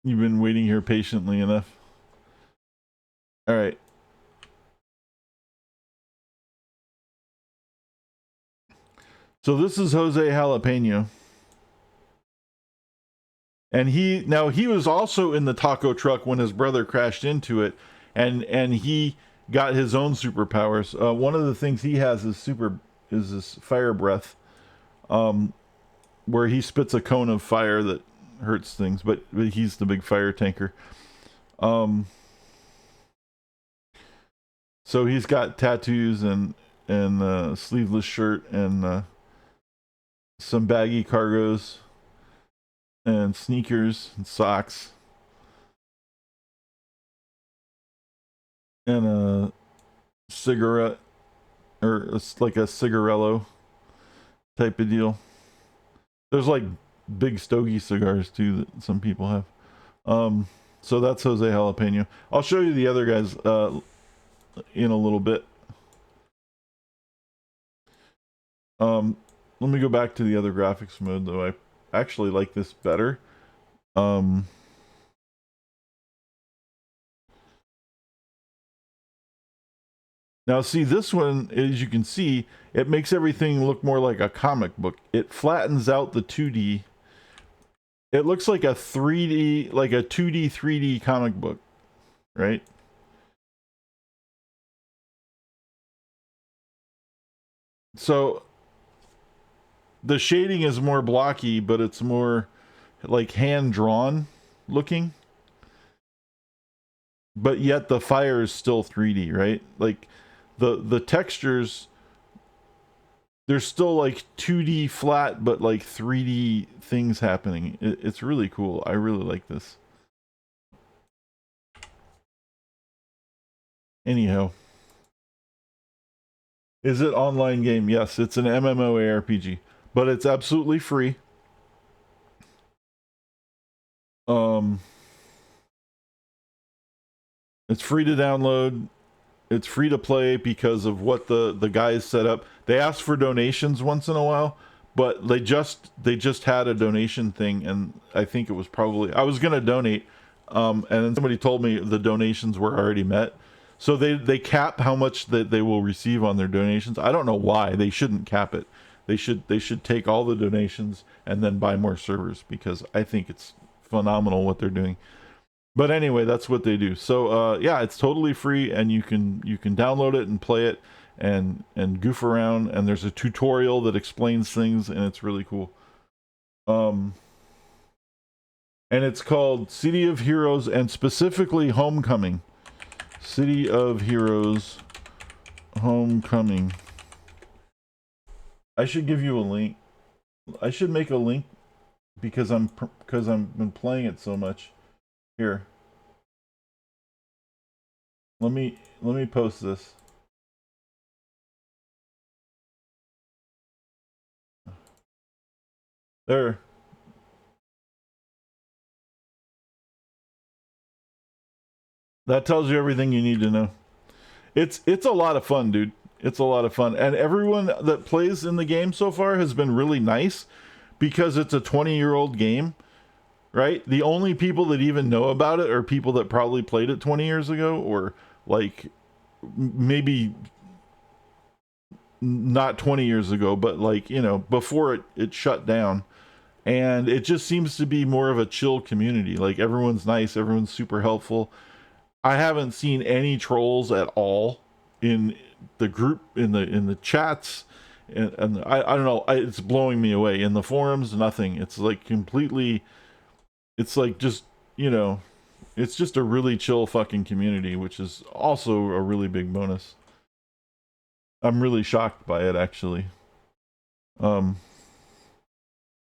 You've been waiting here patiently enough. Alright. So this is Jose Jalapeno. And he was also in the taco truck when his brother crashed into it, and he got his own superpowers. One of the things he has is this fire breath, where he spits a cone of fire that hurts things, but he's the big fire tanker. So he's got tattoos and a sleeveless shirt and some baggy cargos and sneakers and socks and a cigarette, or it's like a cigarello type of deal. There's like big stogie cigars too that some people have. So that's Jose Jalapeno. I'll show you the other guys in a little bit. Let me go back to the other graphics mode though. I actually like this better. Now see, this one, as you can see, it makes everything look more like a comic book. It flattens out the 2D. It looks like a 3D, like a 2D, 3D comic book, right? So the shading is more blocky, but it's more like hand-drawn looking. But yet the fire is still 3D, right? Like the textures, there's still like 2D flat, but like 3D things happening. It's really cool. I really like this. Anyhow. Is it online game? Yes, it's an MMORPG, but it's absolutely free. It's free to download. It's free to play because of what the guys set up. They ask for donations once in a while, but they just had a donation thing, and I think it was probably, I was gonna donate, and then somebody told me the donations were already met. So they cap how much that they will receive on their donations. I don't know why. They shouldn't cap it. They should take all the donations and then buy more servers, because I think it's phenomenal what they're doing. But anyway, that's what they do. So yeah, it's totally free, and you can download it and play it and goof around, and there's a tutorial that explains things, and it's really cool. And it's called City of Heroes, and specifically Homecoming. City of Heroes Homecoming. I should give you a link. I should make a link because I've been playing it so much. Here, let me post this. There. That tells you everything you need to know. It's a lot of fun, dude. It's a lot of fun. And everyone that plays in the game so far has been really nice because it's a 20-year-old game, right? The only people that even know about it are people that probably played it 20 years ago, or like maybe not 20 years ago, but like, before it shut down. And it just seems to be more of a chill community. Like everyone's nice, everyone's super helpful. I haven't seen any trolls at all in the group, in the chats, and I don't know. It's blowing me away. In the forums, nothing. It's like completely. It's like just you know, it's just a really chill fucking community, which is also a really big bonus. I'm really shocked by it actually. Um,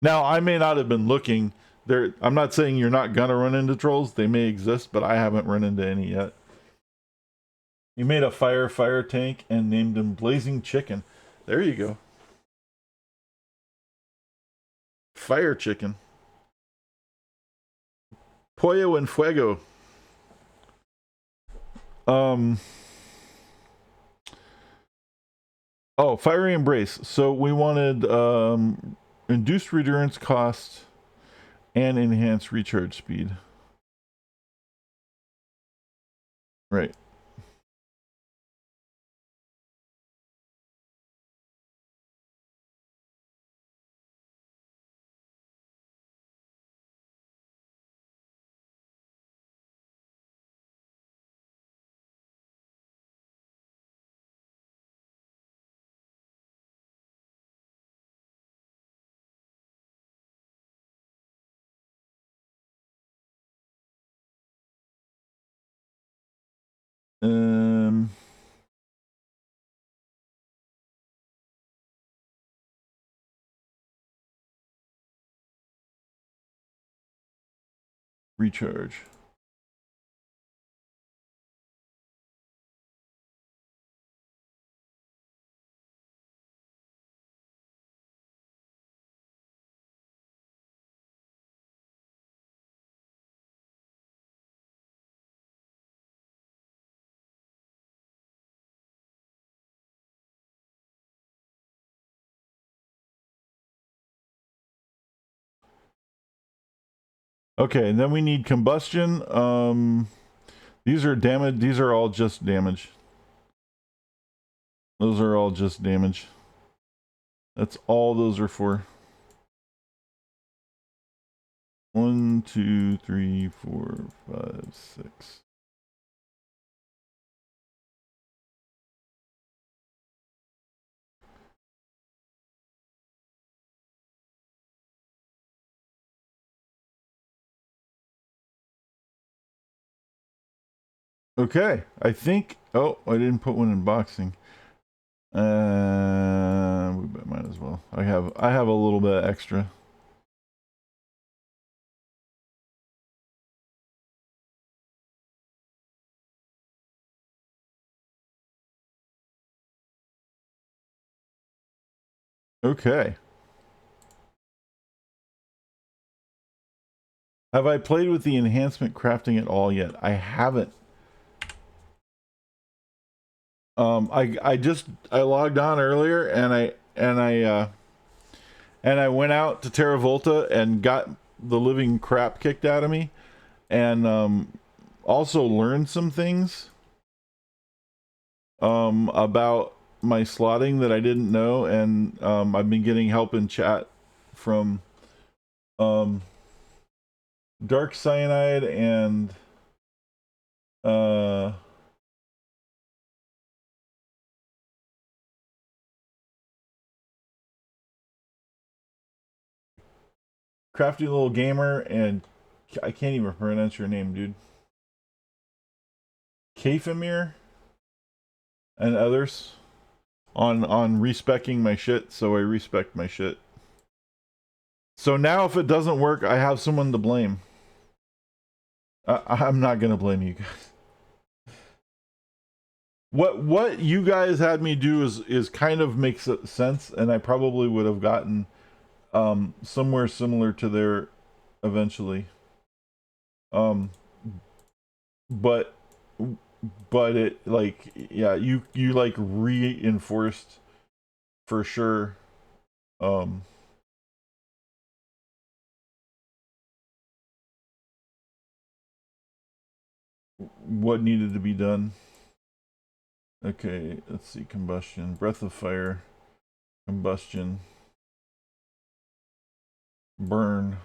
Now I may not have been looking there. I'm not saying you're not gonna run into trolls. They may exist, but I haven't run into any yet. You made a fire tank and named him Blazing Chicken. There you go. Fire Chicken. Pollo en Fuego. Um. Oh, Fiery Embrace. So we wanted induced endurance cost and enhanced recharge speed. Right. Um. Recharge. Okay, and then we need combustion. These are damage. These are all just damage. Those are all just damage. That's all those are for. 1, 2, 3, 4, 5, 6. Okay, I think. Oh, I didn't put one in boxing. We might as well. I have a little bit extra. Okay. Have I played with the enhancement crafting at all yet? I haven't. I logged on earlier and I went out to Terra Volta and got the living crap kicked out of me, and also learned some things about my slotting that I didn't know, and I've been getting help in chat from um, Dark Cyanide and uh, Crafty Little Gamer, and I can't even pronounce your name, dude. Kafamir and others on respecking my shit, so I respect my shit. So now if it doesn't work, I have someone to blame. I'm not gonna blame you guys. What you guys had me do is kind of makes sense, and I probably would have gotten somewhere similar to there eventually. Um, but it like yeah, you like reinforced for sure. Um, what needed to be done. Okay, let's see. Combustion, breath of fire, combustion, burn.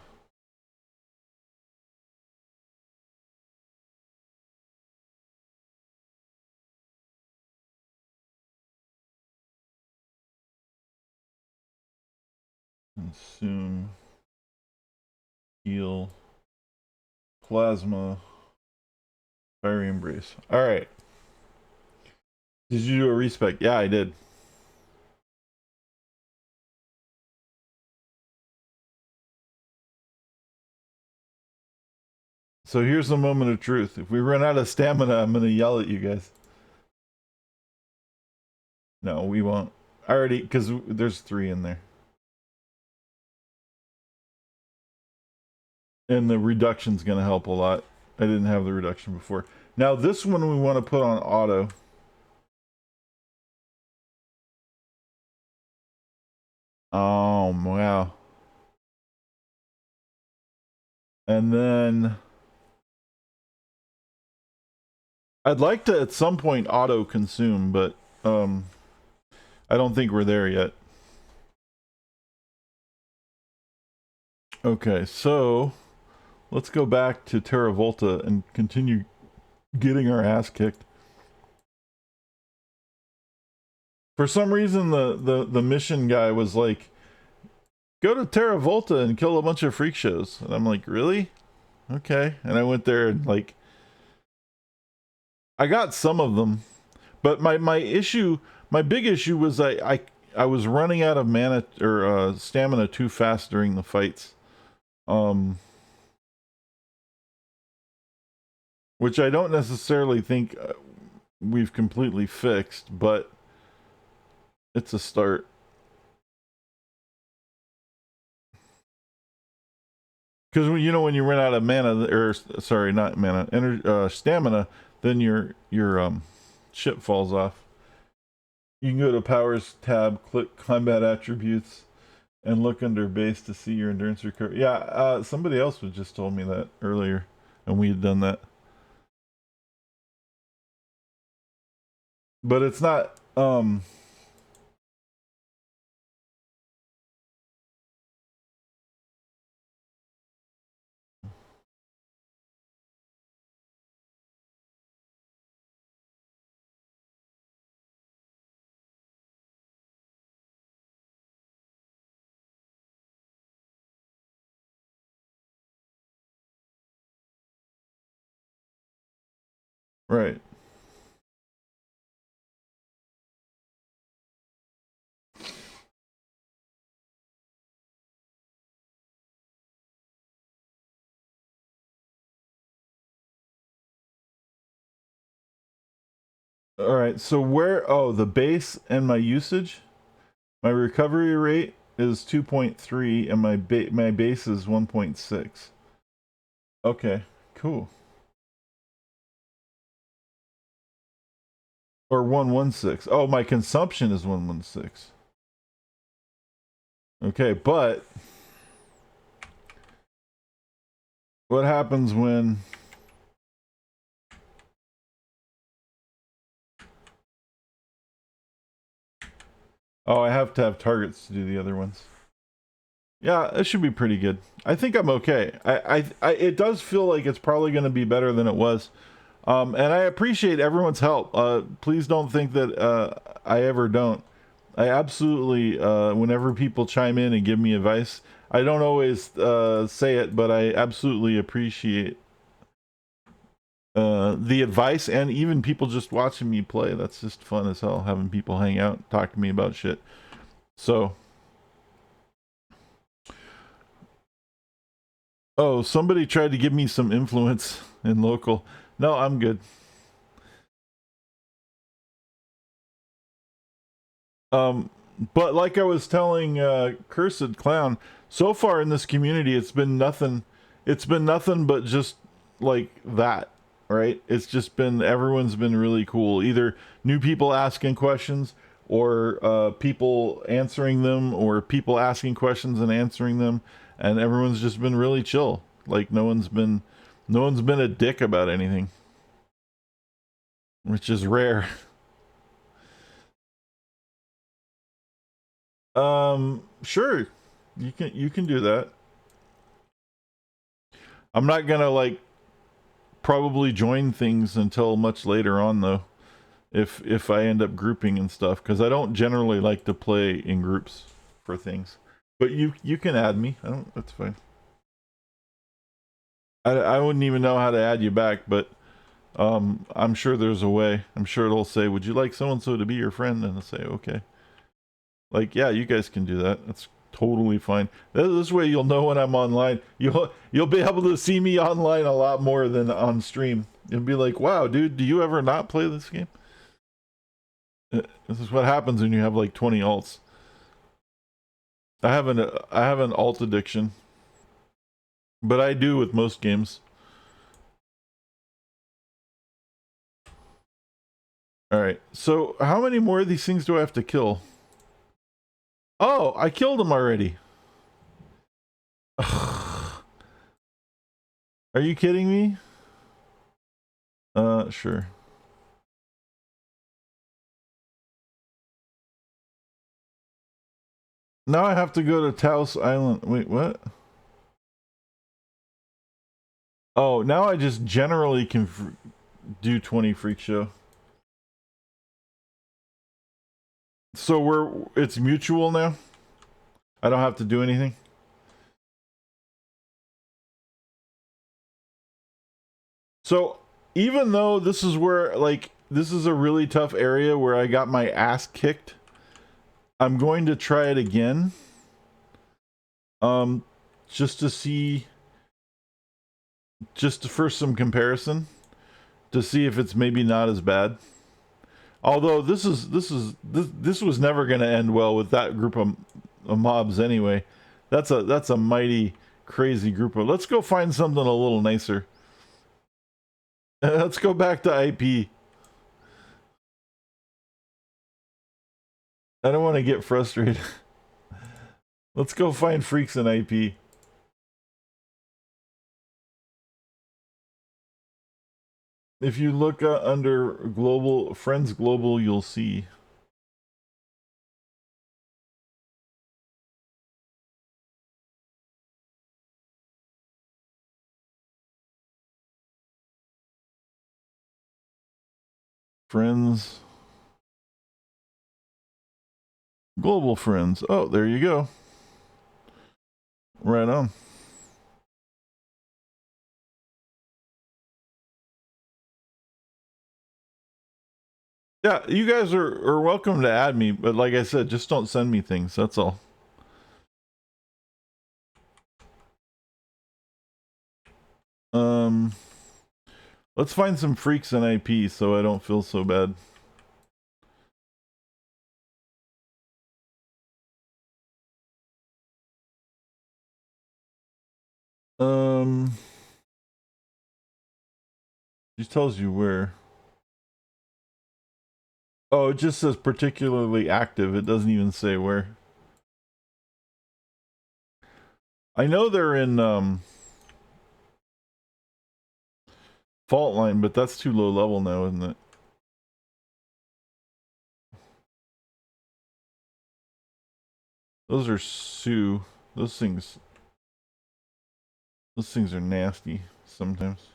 Consume, heal, plasma, fiery embrace. All right. Did you do a respec? Yeah, I did. So here's the moment of truth. If we run out of stamina, I'm gonna yell at you guys. No, we won't. I already, because there's 3 in there. And the reduction's gonna help a lot. I didn't have the reduction before. Now this one we want to put on auto. Oh, wow. And then I'd like to at some point auto consume, but I don't think we're there yet. Okay, so let's go back to Terra Volta and continue getting our ass kicked. For some reason the mission guy was like, go to Terra Volta and kill a bunch of freak shows. And I'm like, really? Okay. And I went there and like I got some of them. But my big issue was I was running out of mana or stamina too fast during the fights. Which I don't necessarily think we've completely fixed, but it's a start. Because when you run out of mana, or sorry, not mana, stamina, then your ship falls off. You can go to Powers tab, click Combat Attributes, and look under Base to see your endurance recovery. Yeah, somebody else was just told me that earlier, and we had done that. But it's not. Right. All right. So where? Oh, the base and my usage. My recovery rate is 2.3, and my base is 1.6. Okay. Cool. Or 116. Oh, my consumption is 116. Okay, but what happens when oh, I have to have targets to do the other ones. Yeah, it should be pretty good. I think I'm okay. It does feel like it's probably going to be better than it was. And I appreciate everyone's help. Please don't think that I ever don't. I absolutely, whenever people chime in and give me advice, I don't always say it, but I absolutely appreciate the advice, and even people just watching me play. That's just fun as hell, having people hang out, talk to me about shit. So, Oh, somebody tried to give me some influence in local. No, I'm good. But like I was telling Cursed Clown, so far in this community, it's been nothing. It's been nothing but just like that, right? It's just been everyone's been really cool. Either new people asking questions, or people answering them, or people asking questions and answering them, and everyone's just been really chill. Like no one's been a dick about anything, which is rare. Sure, you can do that. I'm not gonna like probably join things until much later on though, if I end up grouping and stuff, because I don't generally like to play in groups for things. But you can add me. I don't. That's fine. I wouldn't even know how to add you back, but I'm sure there's a way. I'm sure it'll say, "Would you like so and so to be your friend?" And I'll say, "Okay." Like, yeah, you guys can do that. That's totally fine. This way, you'll know when I'm online. You'll be able to see me online a lot more than on stream. You'll be like, "Wow, dude, do you ever not play this game?" This is what happens when you have like 20 alts. I have an alt addiction, but I do with most games. All right. So how many more of these things do I have to kill? Oh, I killed them already. Are you kidding me? Sure. Now I have to go to Taos Island. Wait, what? Oh, now I just generally can do 20 freak show. So it's mutual now. I don't have to do anything. So even though this is where like this is a really tough area where I got my ass kicked, I'm going to try it again. Um, just to see, just for some comparison, to see if it's maybe not as bad. Although this was never going to end well with that group of mobs anyway. That's a mighty crazy group of. Let's go find something a little nicer. Let's go back to IP. I don't want to get frustrated. Let's go find freaks in IP. If you look under global friends global, you'll see friends global friends. Oh, there you go. Right on. Yeah, you guys are welcome to add me, but like I said, just don't send me things. That's all. Um, let's find some freaks in IP so I don't feel so bad. Um, it tells you where. Oh, it just says particularly active. It doesn't even say where. I know they're in fault line, but that's too low level now, isn't it? Those are Sue. Those things Those things are nasty sometimes.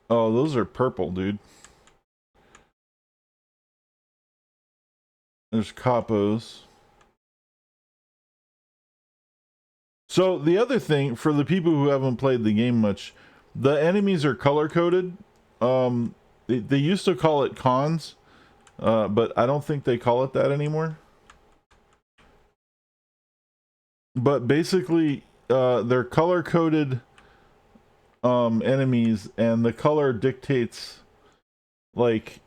Oh, those are purple, dude. There's capos. So the other thing, for the people who haven't played the game much, the enemies are color coded. They used to call it cons, but I don't think they call it that anymore. But basically, they're color coded enemies, and the color dictates like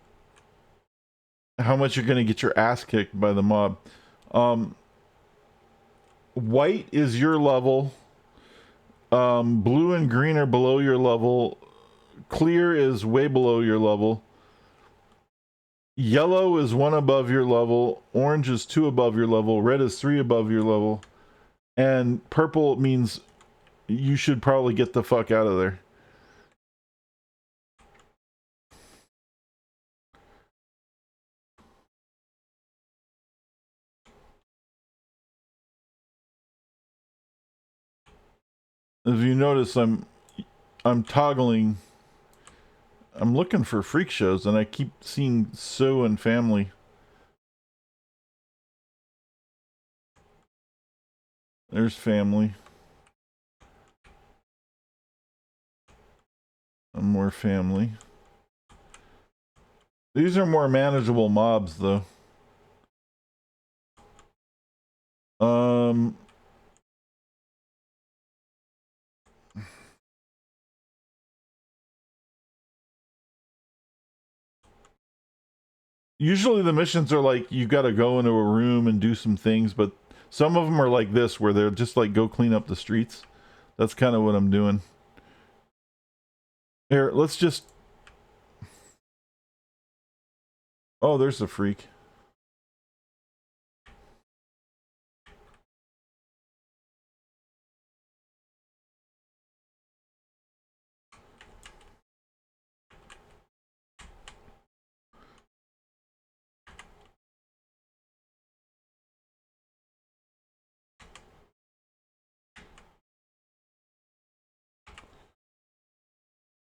how much you're gonna get your ass kicked by the mob. White is your level. Blue and green are below your level. Clear is way below your level. Yellow is 1 above your level. Orange is 2 above your level. Red is 3 above your level. And purple means you should probably get the fuck out of there. If you notice, I'm toggling. I'm looking for freak shows, and I keep seeing So and Family. There's Family. And more Family. These are more manageable mobs, though. Usually the missions are like you got to go into a room and do some things, but some of them are like this, where they're just like go clean up the streets. That's kind of what I'm doing. Here, let's just... Oh, there's a freak.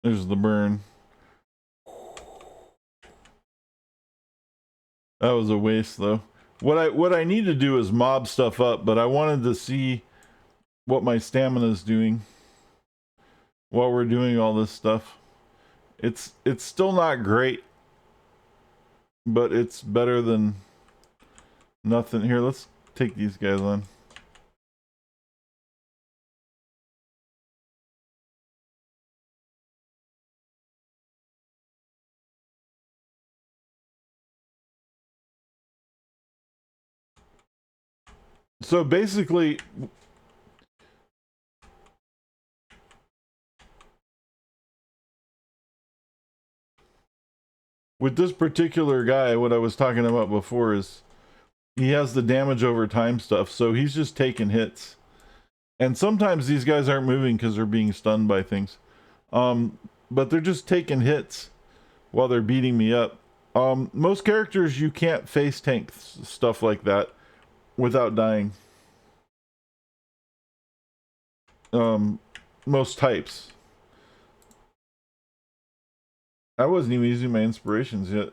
There's the burn. That was a waste, though. What I need to do is mob stuff up, but I wanted to see what my stamina is doing while we're doing all this stuff. It's still not great, but it's better than nothing. Here, let's take these guys on. So basically, with this particular guy, what I was talking about before is he has the damage over time stuff, so he's just taking hits. And sometimes these guys aren't moving because they're being stunned by things. But they're just taking hits while they're beating me up. Most characters, you can't face tank stuff like that without dying. Most types. I wasn't even using my inspirations yet.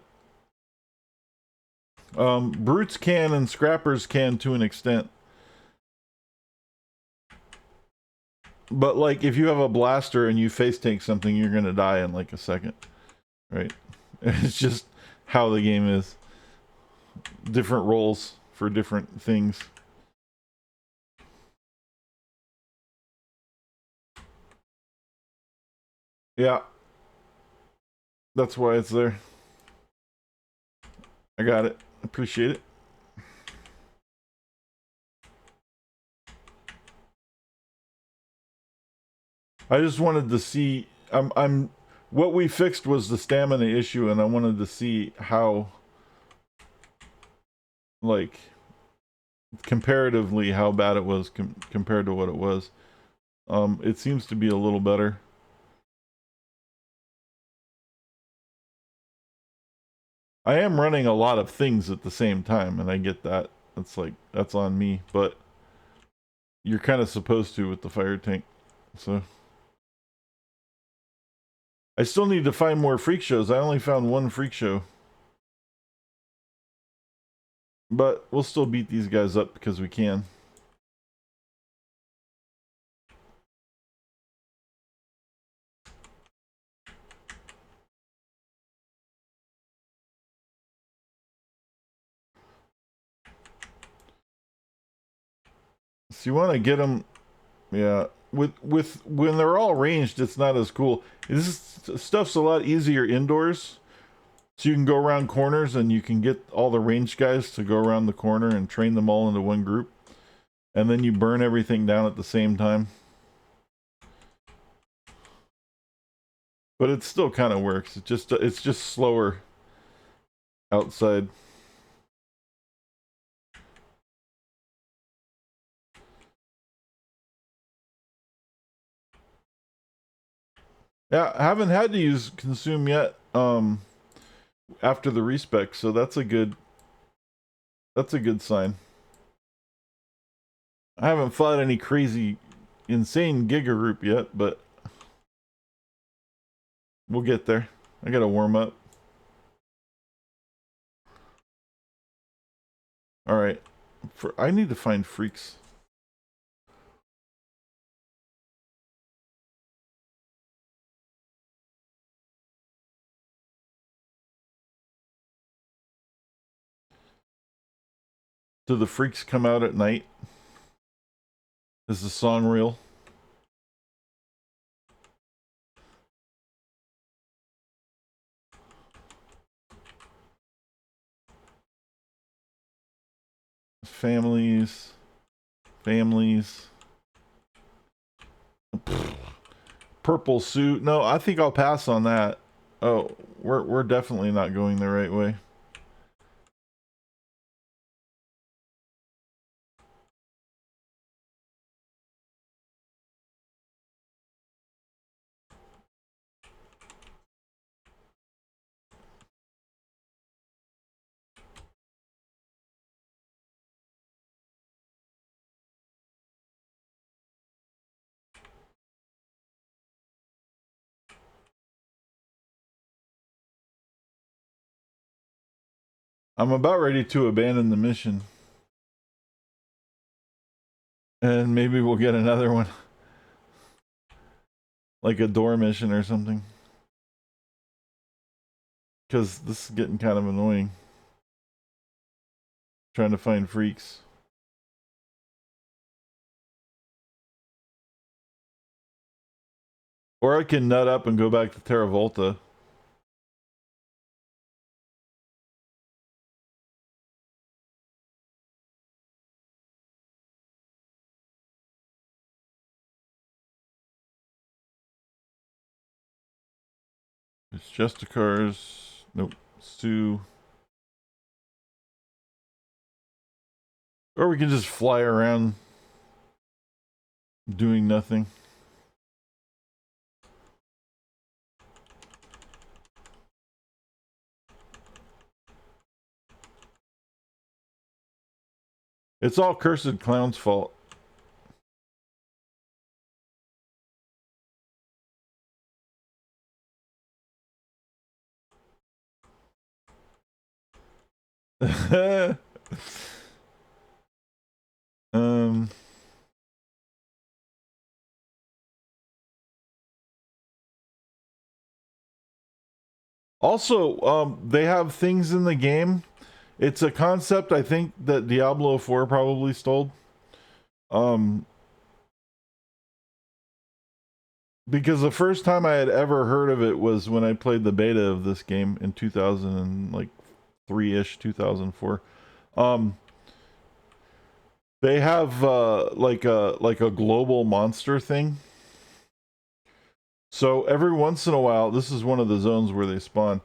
Brutes can and scrappers can to an extent. But like if you have a blaster and you face tank something, you're gonna die in like a second. Right? It's just how the game is. Different roles for different things. Yeah. That's why it's there. I got it. Appreciate it. I just wanted to see I'm what we fixed was the stamina issue, and I wanted to see how, like, comparatively how bad it was compared to what it was. It seems to be a little better. I am running a lot of things at the same time, and I get that. That's like, that's on me, but you're kind of supposed to with the fire tank. So I still need to find more freak shows. I only found one freak show. But we'll still beat these guys up because we can. So you want to get them, yeah. With when they're all ranged, it's not as cool. Stuff's a lot easier indoors. So you can go around corners and you can get all the ranged guys to go around the corner and train them all into one group. And then you burn everything down at the same time. But it still kind of works. It's just slower outside. Yeah, I haven't had to use consume yet. After the respec, so that's a good sign. I haven't fought any crazy, insane Giga group yet, but we'll get there. I gotta warm up. All right, I need to find freaks. Do the freaks come out at night? Is the song real? Families. Purple suit. No, I think I'll pass on that. Oh, we're definitely not going the right way. I'm about ready to abandon the mission. And maybe we'll get another one. Like a door mission or something. Because this is getting kind of annoying. Trying to find freaks. Or I can nut up and go back to Terra Volta. It's just the cars. Nope. Sue. Or we can just fly around doing nothing. It's all Cursed Clown's fault. um Also, they have things in the game. It's a concept I think that Diablo 4 probably stole. Because the first time I had ever heard of it was when I played the beta of this game in 2003-ish, 2004. They have like a global monster thing. So every once in a while, this is one of the zones where they spawn.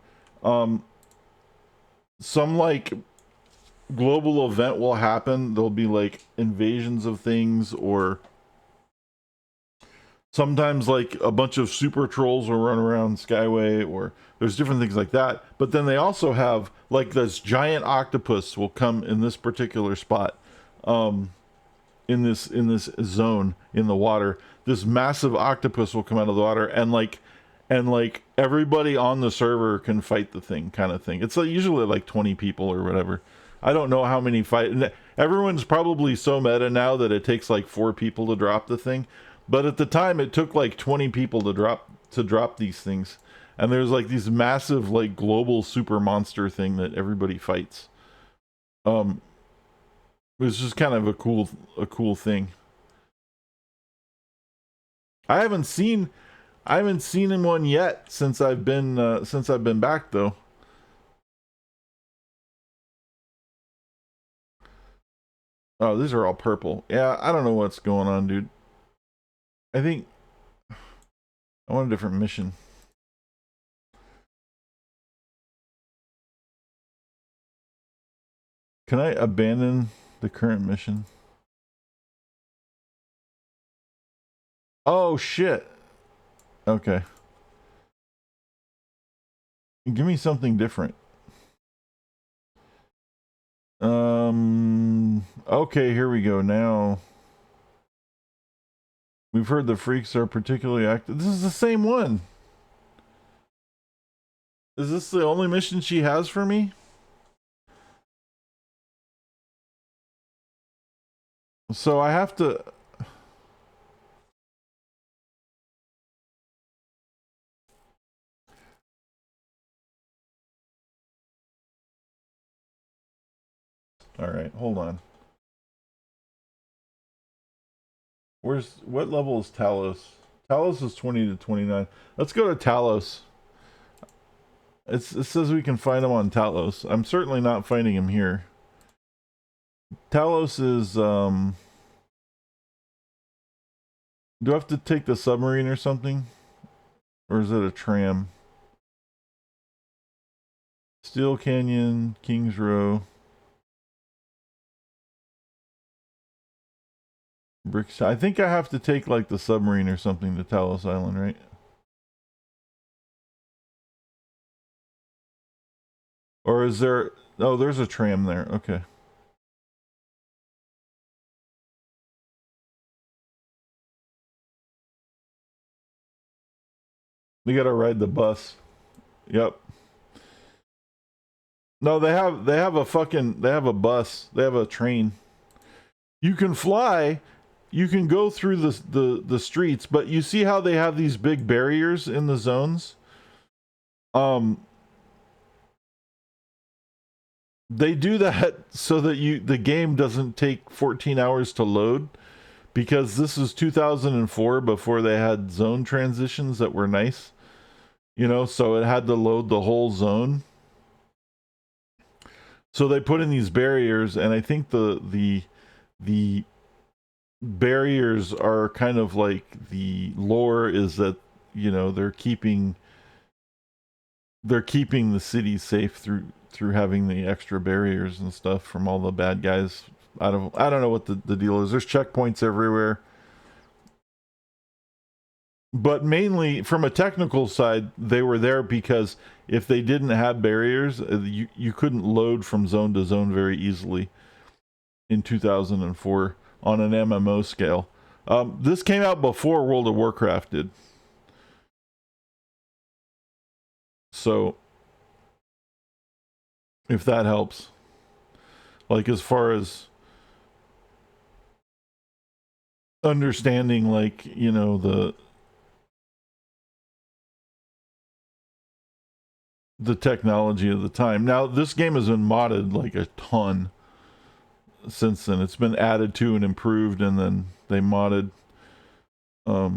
Some like global event will happen. There'll be like invasions of things, or sometimes like a bunch of super trolls will run around Skyway, or there's different things like that. But then they also have like this giant octopus will come in this particular spot. In this zone in the water, this massive octopus will come out of the water, and like everybody on the server can fight the thing, kind of thing. It's like usually like 20 people or whatever. I don't know how many fight. Everyone's probably so meta now that it takes like 4 people to drop the thing, but at the time it took like 20 people to drop these things. And there's like these massive like global super monster thing that everybody fights. It's just kind of a cool thing. I haven't seen him one yet since I've been back though. Oh, these are all purple. Yeah, I don't know what's going on, dude. I think I want a different mission. Can I abandon the current mission? Oh shit. Okay. Give me something different. Okay, here we go. Now we've heard the freaks are particularly active. This is the same one. Is this the only mission she has for me? So I have to. All right, hold on. What level is Talos? Talos is 20 to 29. Let's go to Talos. It says we can find him on Talos. I'm certainly not finding him here. Talos is do I have to take the submarine or something? Or is it a tram? Steel Canyon, Kings Row. Bricks. I think I have to take like the submarine or something to Talos Island, right? Or is there? Oh, there's a tram there. Okay. We gotta ride the bus. Yep. No, they have a bus. They have a train. You can fly. You can go through the streets, but you see how they have these big barriers in the zones? Um, they do that so that the game doesn't take 14 hours to load, because this is 2004 before they had zone transitions that were nice. You know, so it had to load the whole zone. So they put in these barriers, and I think the barriers are kind of like, the lore is that, you know, they're keeping the city safe through having the extra barriers and stuff from all the bad guys. I don't know what the deal is. There's checkpoints everywhere. But mainly from a technical side, they were there because if they didn't have barriers, you couldn't load from zone to zone very easily in 2004 on an MMO scale. This came out before World of Warcraft did. So, if that helps. Like, as far as understanding, like, you know, the technology of the time. Now, this game has been modded like a ton since then. It's been added to and improved, and then they modded a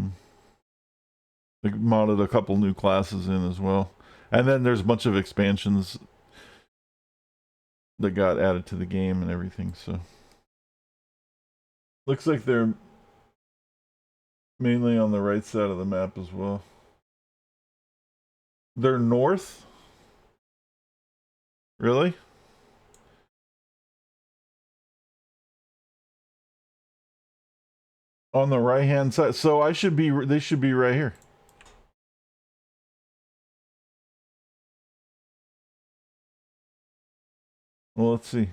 couple new classes in as well. And then there's a bunch of expansions that got added to the game and everything. So looks like they're mainly on the right side of the map as well. They're north? Really? On the right hand side. So they should be right here. Well, let's see.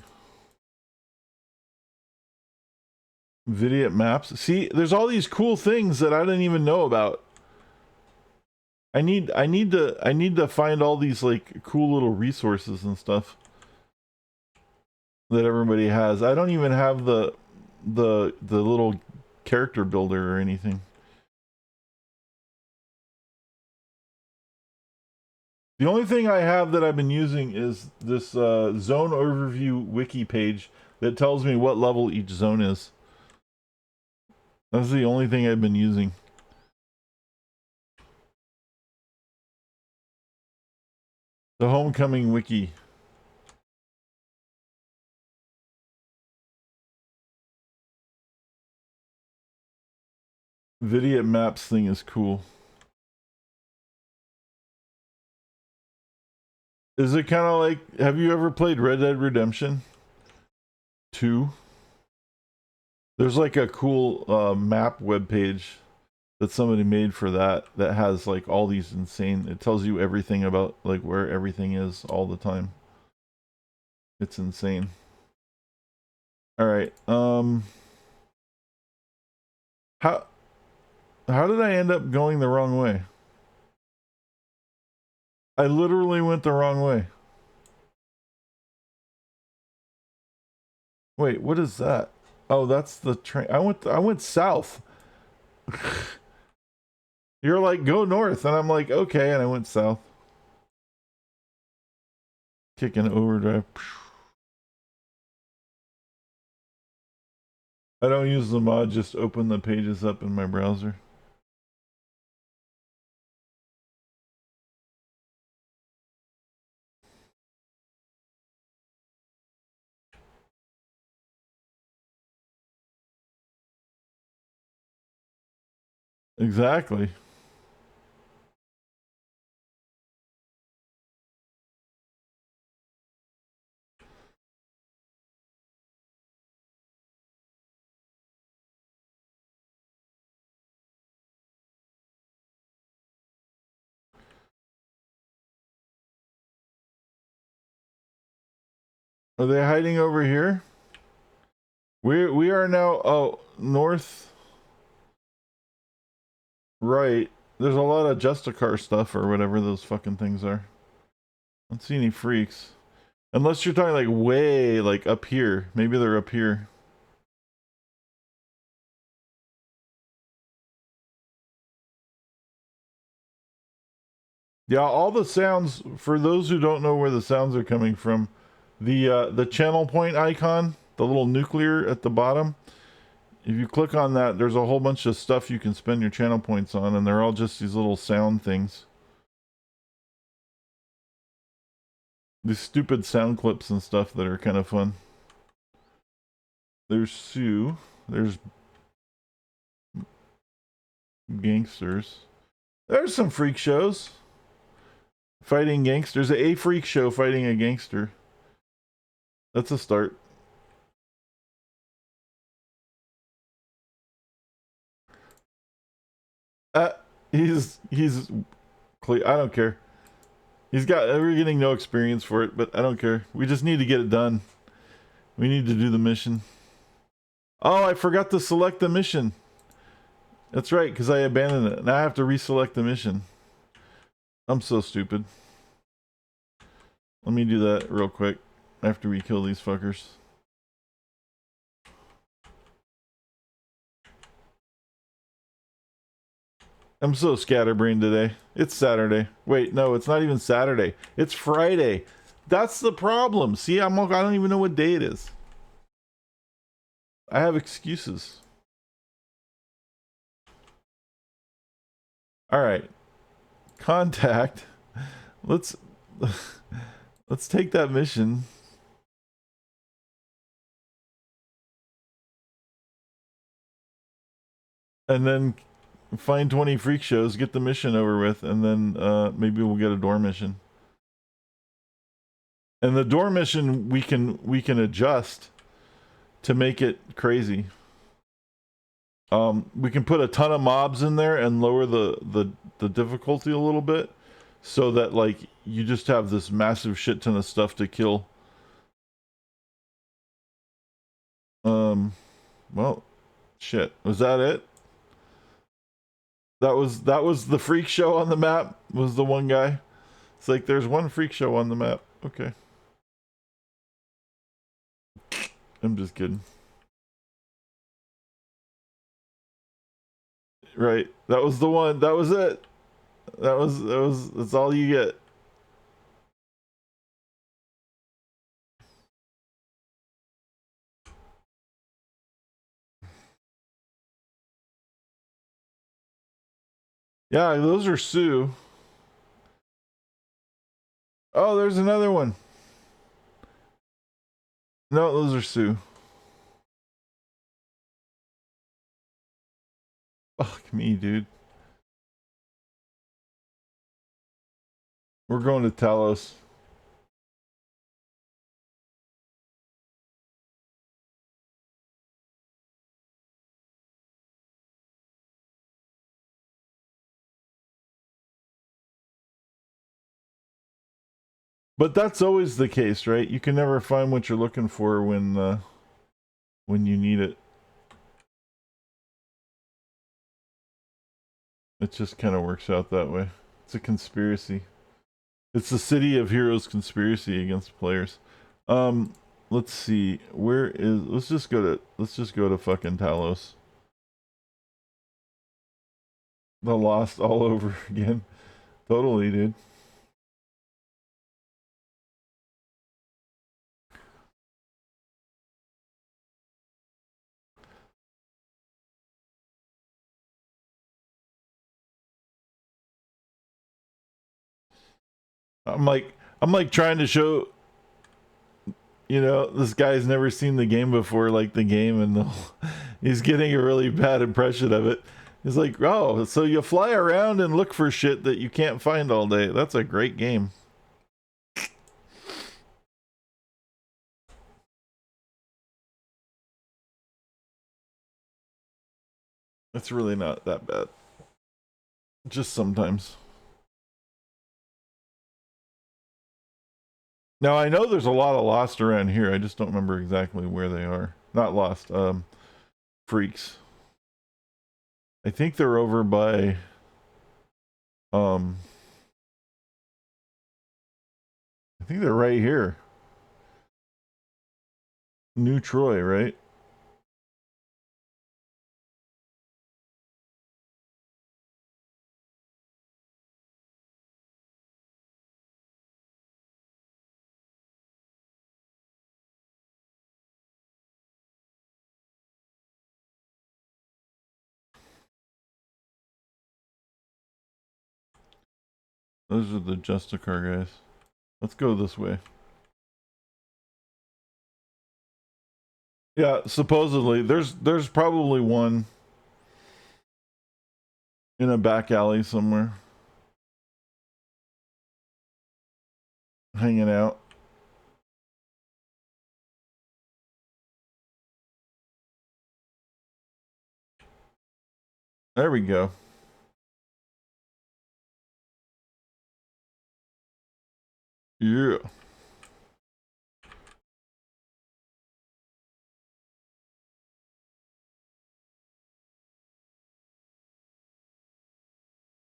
Vidiot maps. See, there's all these cool things that I didn't even know about. I need to find all these like cool little resources and stuff that everybody has. I don't even have the little character builder or anything. The only thing I have that I've been using is this zone overview wiki page that tells me what level each zone is. That's the only thing I've been using. The Homecoming Wiki. Vidiot Maps thing is cool. Is it kind of like, have you ever played Red Dead Redemption 2? There's like a cool map webpage that somebody made for that has like all these insane, it tells you everything about like where everything is all the time. It's insane. All right. How did I end up going the wrong way? I literally went the wrong way. Wait, what is that? Oh, that's the train. I went south. You're like, go north, and I'm like, okay, and I went south. Kicking overdrive. I don't use the mod, just open the pages up in my browser. Exactly. Are they hiding over here? We are now, oh, north, right. There's a lot of Justicar stuff or whatever those fucking things are. I don't see any freaks. Unless you're talking like way like up here. Maybe they're up here. Yeah, all the sounds, for those who don't know where the sounds are coming from, the channel point icon, the little nuclear at the bottom, if you click on that, there's a whole bunch of stuff you can spend your channel points on, and they're all just these little sound things. These stupid sound clips and stuff that are kind of fun. There's Sue. There's gangsters. There's some freak shows. Fighting gangsters. A freak show fighting a gangster. That's a start. Uh, he's I don't care. We're getting no experience for it, but I don't care. We just need to get it done. We need to do the mission. Oh, I forgot to select the mission. That's right, because I abandoned it. Now I have to reselect the mission. I'm so stupid. Let me do that real quick after we kill these fuckers. I'm so scatterbrained today. It's Saturday. Wait, no, it's not even Saturday. It's Friday. That's the problem. See, I don't even know what day it is. I have excuses. All right. Contact. Let's take that mission. And then find 20 freak shows, get the mission over with, and then maybe we'll get a door mission. And the door mission we can adjust to make it crazy. We can put a ton of mobs in there and lower the difficulty a little bit, so that like you just have this massive shit ton of stuff to kill. Well, shit. Was that it? That was the freak show on the map. Was the one guy? It's like there's one freak show on the map. Okay. I'm just kidding. Right. That was the one. That was it. That's all you get. Yeah, those are Sioux. Oh, there's another one. No, those are Sioux. Fuck me, dude. We're going to Talos. But that's always the case, right? You can never find what you're looking for when you need it. It just kind of works out that way. It's a conspiracy. It's the City of Heroes conspiracy against players. Um, let's see. Where is? Let's just go to fucking Talos. The Lost all over again. Totally, dude. I'm like trying to show, this guy's never seen the game before, like the game, and he's getting a really bad impression of it. He's like, oh, so you fly around and look for shit that you can't find all day. That's a great game. It's really not that bad. Just sometimes. Now I know there's a lot of Lost around here. I just don't remember exactly where they are. Not Lost, Freaks. I think they're over by um I think they're right here. New Troy, right? Those are the Justicar guys. Let's go this way. Yeah, supposedly there's probably one in a back alley somewhere hanging out. There we go. Yeah.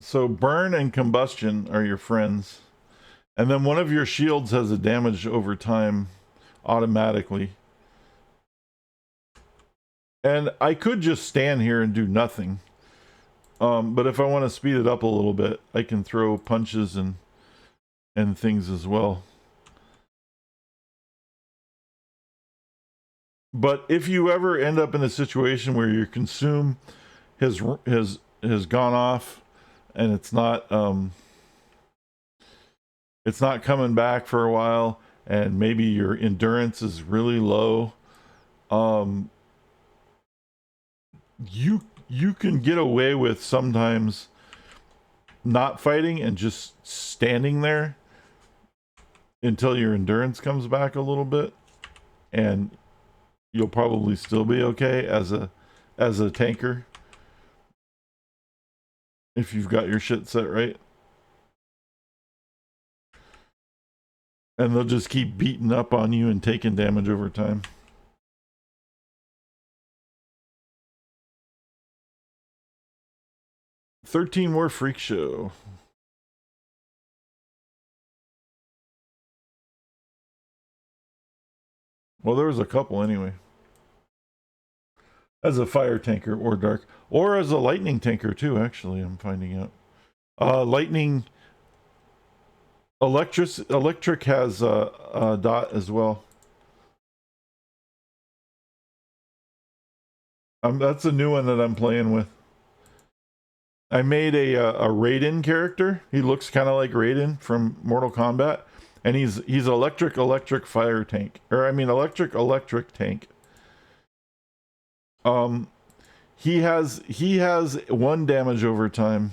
So burn and combustion are your friends. And then one of your shields has a damage over time automatically. And I could just stand here and do nothing. But if I want to speed it up a little bit, I can throw punches and things as well. But if you ever end up in a situation where your consume has gone off and it's not coming back for a while, and maybe your endurance is really low, um, you can get away with sometimes not fighting and just standing there until your endurance comes back a little bit, and you'll probably still be okay as a tanker if you've got your shit set right. And they'll just keep beating up on you and taking damage over time. $13 more Freak Show. Well, there was a couple anyway. As a fire tanker or dark, or as a lightning tanker too. Actually, I'm finding out. Lightning, electric has a dot as well. That's a new one that I'm playing with. I made a Raiden character. He looks kind of like Raiden from Mortal Kombat, and he's electric fire tank, or I mean electric tank. Um, he has 1 damage over time.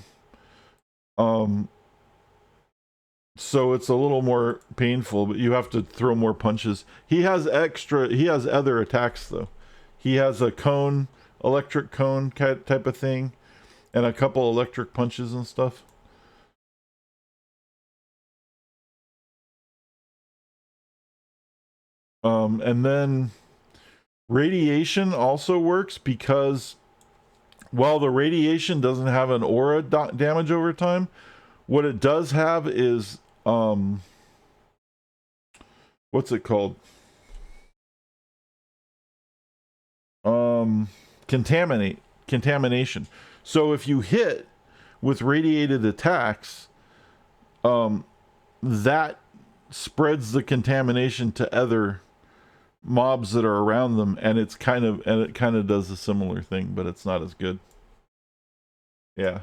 So it's a little more painful, but you have to throw more punches. He has other attacks though. He has a cone, electric cone type of thing, and a couple electric punches and stuff. And then radiation also works because while the radiation doesn't have an aura damage over time, what it does have is what's it called? Contamination. So if you hit with radiated attacks, that spreads the contamination to other mobs that are around them, and it kind of does a similar thing, but it's not as good. Yeah.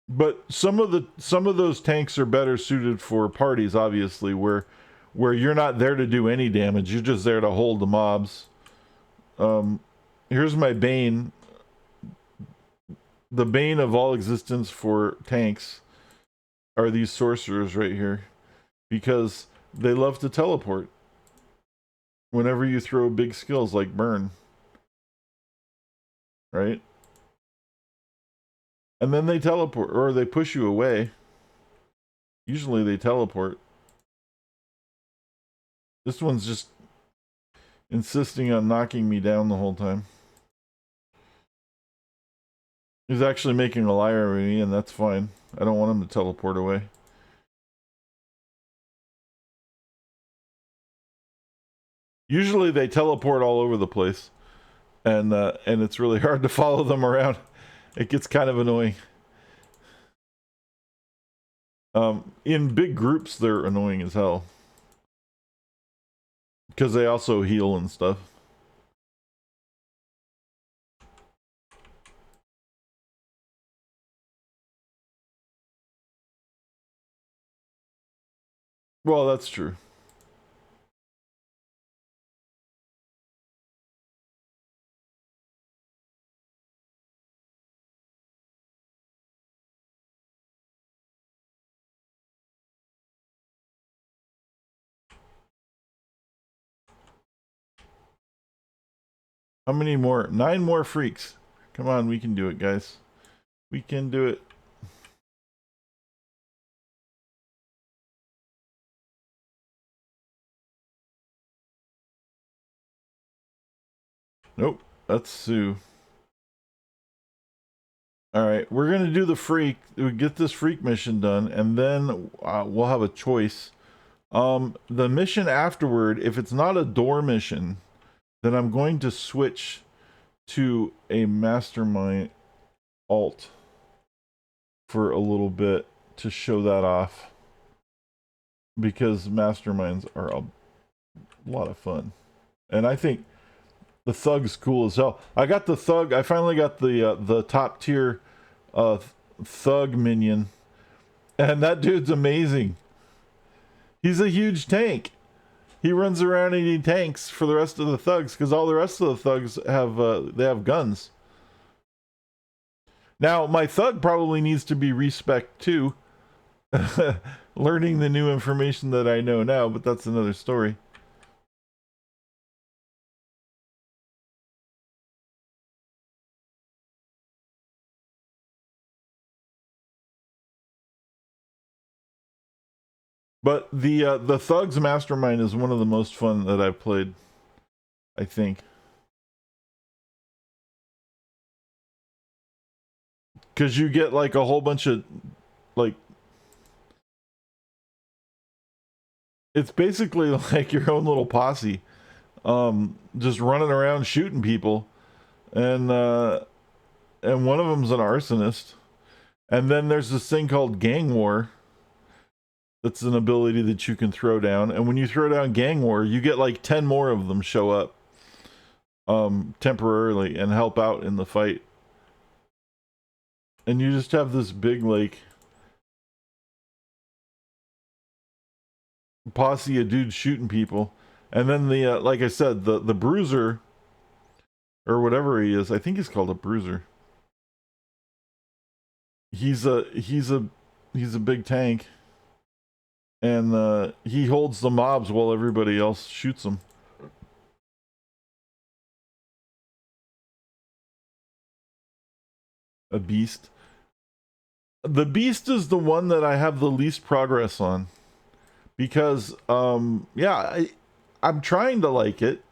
But some of those tanks are better suited for parties, obviously, where you're not there to do any damage. You're just there to hold the mobs. Here's my bane. The bane of all existence for tanks are these sorcerers right here, because they love to teleport whenever you throw big skills like burn, right? And then they teleport, or they push you away. Usually they teleport. This one's just insisting on knocking me down the whole time. He's actually making a liar of me, and that's fine. I don't want him to teleport away. Usually they teleport all over the place, and it's really hard to follow them around. It gets kind of annoying. In big groups, they're annoying as hell, because they also heal and stuff. Well, that's true. How many more? 9 more freaks. Come on, we can do it, guys. We can do it. Nope, that's Sue. Alright, we're going to do the freak. We get this freak mission done, and then we'll have a choice. The mission afterward, if it's not a door mission, then I'm going to switch to a mastermind alt for a little bit to show that off, because masterminds are a lot of fun, and I think the thug's cool as hell. I got the thug. I finally got the top tier thug minion, and that dude's amazing. He's a huge tank. He runs around and he tanks for the rest of the thugs, because all the rest of the thugs have they have guns. Now my thug probably needs to be respect too, learning the new information that I know now, but that's another story. But the Thugs Mastermind is one of the most fun that I've played, I think. Because you get like a whole bunch of, like, it's basically like your own little posse, just running around shooting people, and one of them's an arsonist, and then there's this thing called Gang War. That's an ability that you can throw down, and when you throw down Gang War, you get like 10 more of them show up. temporarily and help out in the fight. And you just have this big like posse of dudes shooting people, and then the like I said, the bruiser or whatever he is, I think he's called a bruiser. He's a big tank, and he holds the mobs while everybody else shoots them. A beast. The beast is the one that I have the least progress on because yeah, I'm trying to like it.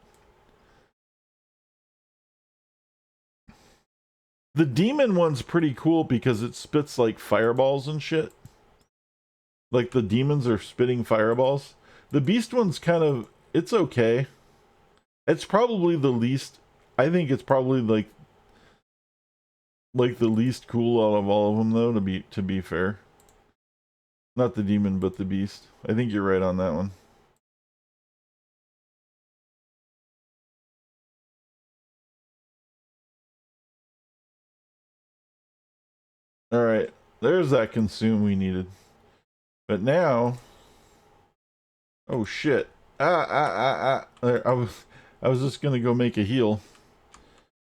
The demon one's pretty cool because it spits like fireballs and shit. Like the demons are spitting fireballs. The beast one's kind of, it's okay. It's probably the least, I think it's probably like the least cool out of all of them though, to be fair. Not the demon but the beast. I think you're right on that one. All right. There's that consume we needed. But now, oh shit. I was just going to go make a heal.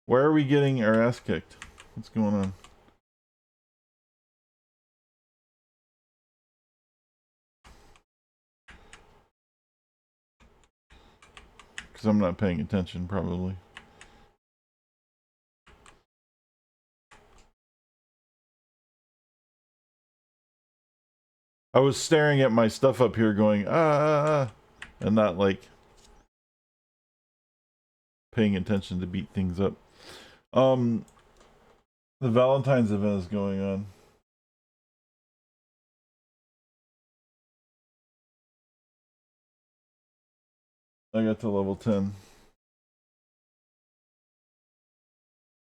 Why are we getting our ass kicked? What's going on? Because I'm not paying attention, probably. I was staring at my stuff up here going, and not like paying attention to beat things up. The Valentine's event is going on. I got to level 10.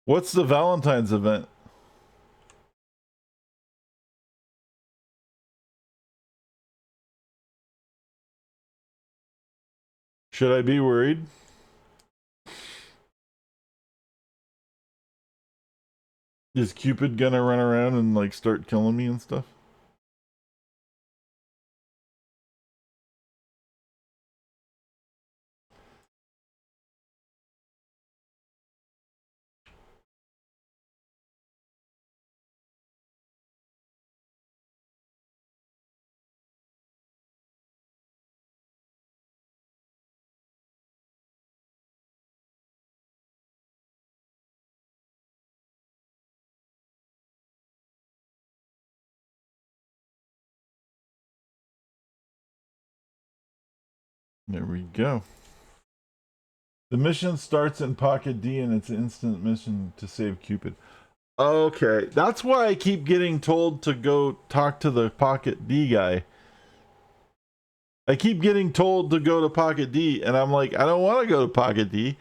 What's the Valentine's event? Should I be worried? Is Cupid gonna run around and like start killing me and stuff? There we go. The mission starts in Pocket D and it's an instant mission to save Cupid. Okay, that's why I keep getting told to go talk to the Pocket D guy. I keep getting told to go to Pocket D, and I'm like, I don't want to go to Pocket D.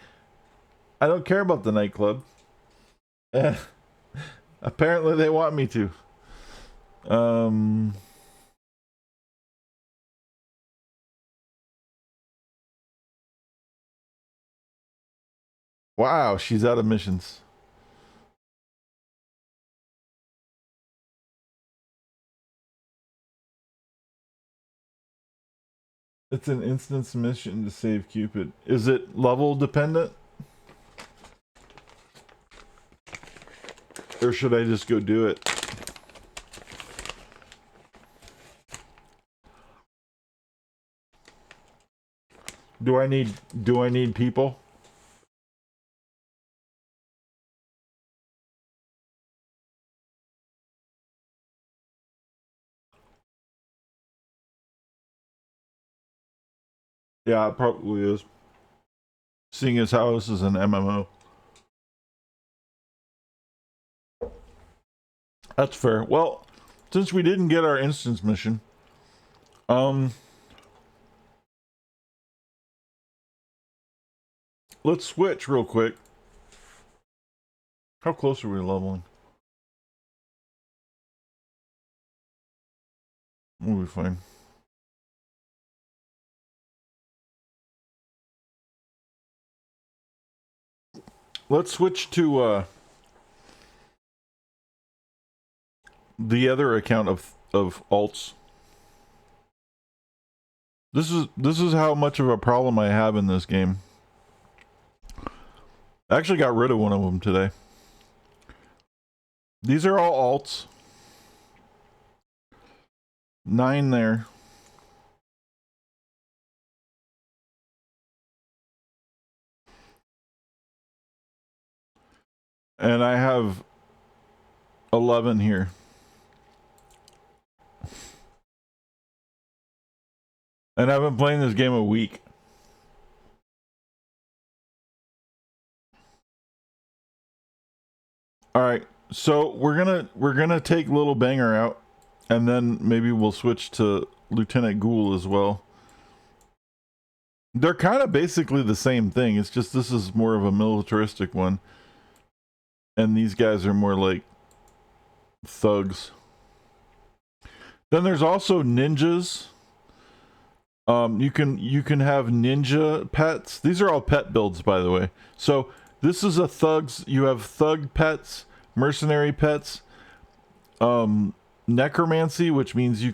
I don't care about the nightclub. Apparently, they want me to. Wow, she's out of missions. It's an instance mission to save Cupid. Is it level dependent? Or should I just go do it? Do I need people? Yeah, it probably is. Seeing as how this is an MMO. That's fair. Well, since we didn't get our instance mission, let's switch real quick. How close are we to leveling? We'll be fine. let's switch to the other account of alts. This is how much of a problem I have in this game. I actually got rid of one of them today. These are all alts. 9 there. And I have 11 here. And I've been playing this game a week. All right. So we're gonna take Little Banger out, and then maybe we'll switch to Lieutenant Ghoul as well. They're kind of basically the same thing. It's just this is more of a militaristic one. And these guys are more like thugs. Then there's also ninjas. You can have ninja pets. These are all pet builds, by the way. So this is a thugs. You have thug pets, mercenary pets, necromancy, which means you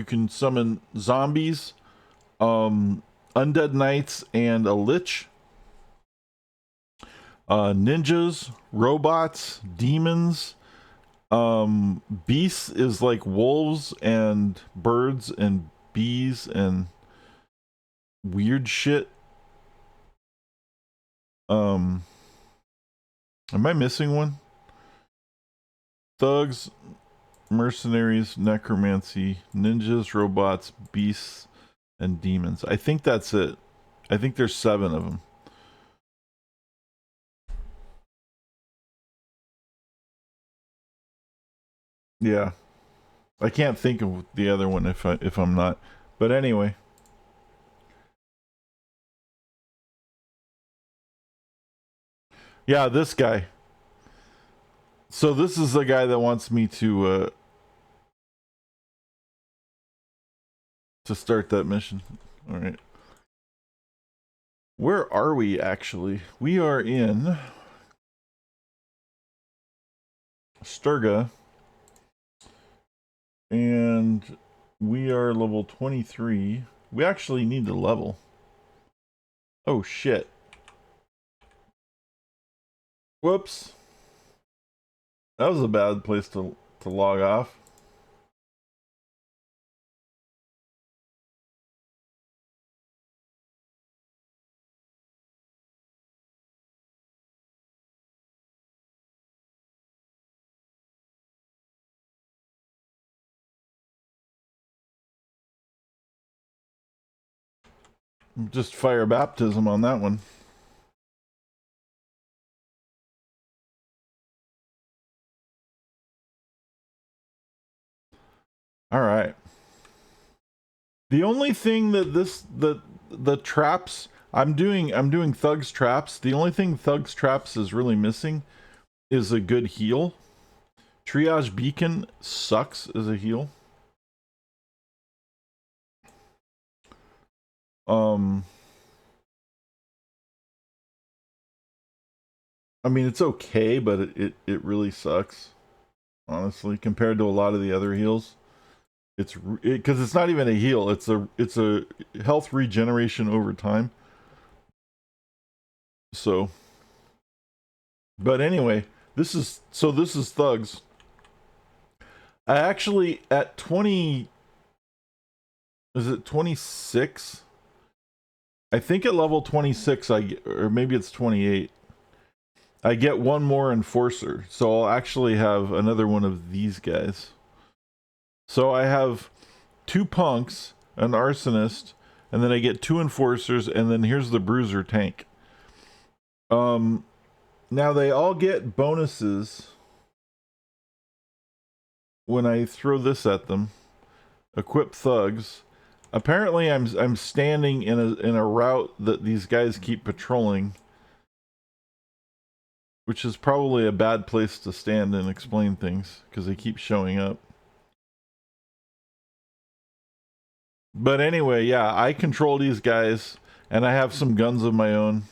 can summon zombies, undead knights, and a lich. Ninjas, robots, demons. Beasts is like wolves and birds and bees and weird shit. Am I missing one? Thugs, mercenaries, necromancy, ninjas, robots, beasts, and demons. I think that's it. I think there's 7 of them. Yeah. I can't think of the other one if I'm not. But anyway. Yeah, this guy. So this is the guy that wants me to start that mission. All right. Where are we actually? We are in Sturga. And we are level 23. We actually need to level. Oh shit. Whoops. That was a bad place to log off. Just fire baptism on that one. All right. The only thing that the traps I'm doing Thug's traps. The only thing Thug's traps is really missing is a good heal. Triage Beacon sucks as a heal. I mean, it's okay, but it really sucks, honestly, compared to a lot of the other heals. It's because it's not even a heal. It's a health regeneration over time. So, but anyway, this is Thugs. I actually at 20. Is it 26? I think at level 26, or maybe it's 28. I get one more enforcer, so I'll actually have another one of these guys. So I have 2 punks, an arsonist, and then I get 2 enforcers, and then here's the bruiser tank. Now they all get bonuses when I throw this at them. Equip thugs. Apparently I'm standing in a route that these guys keep patrolling, which is probably a bad place to stand and explain things because they keep showing up. But anyway, yeah, I control these guys and I have some guns of my own.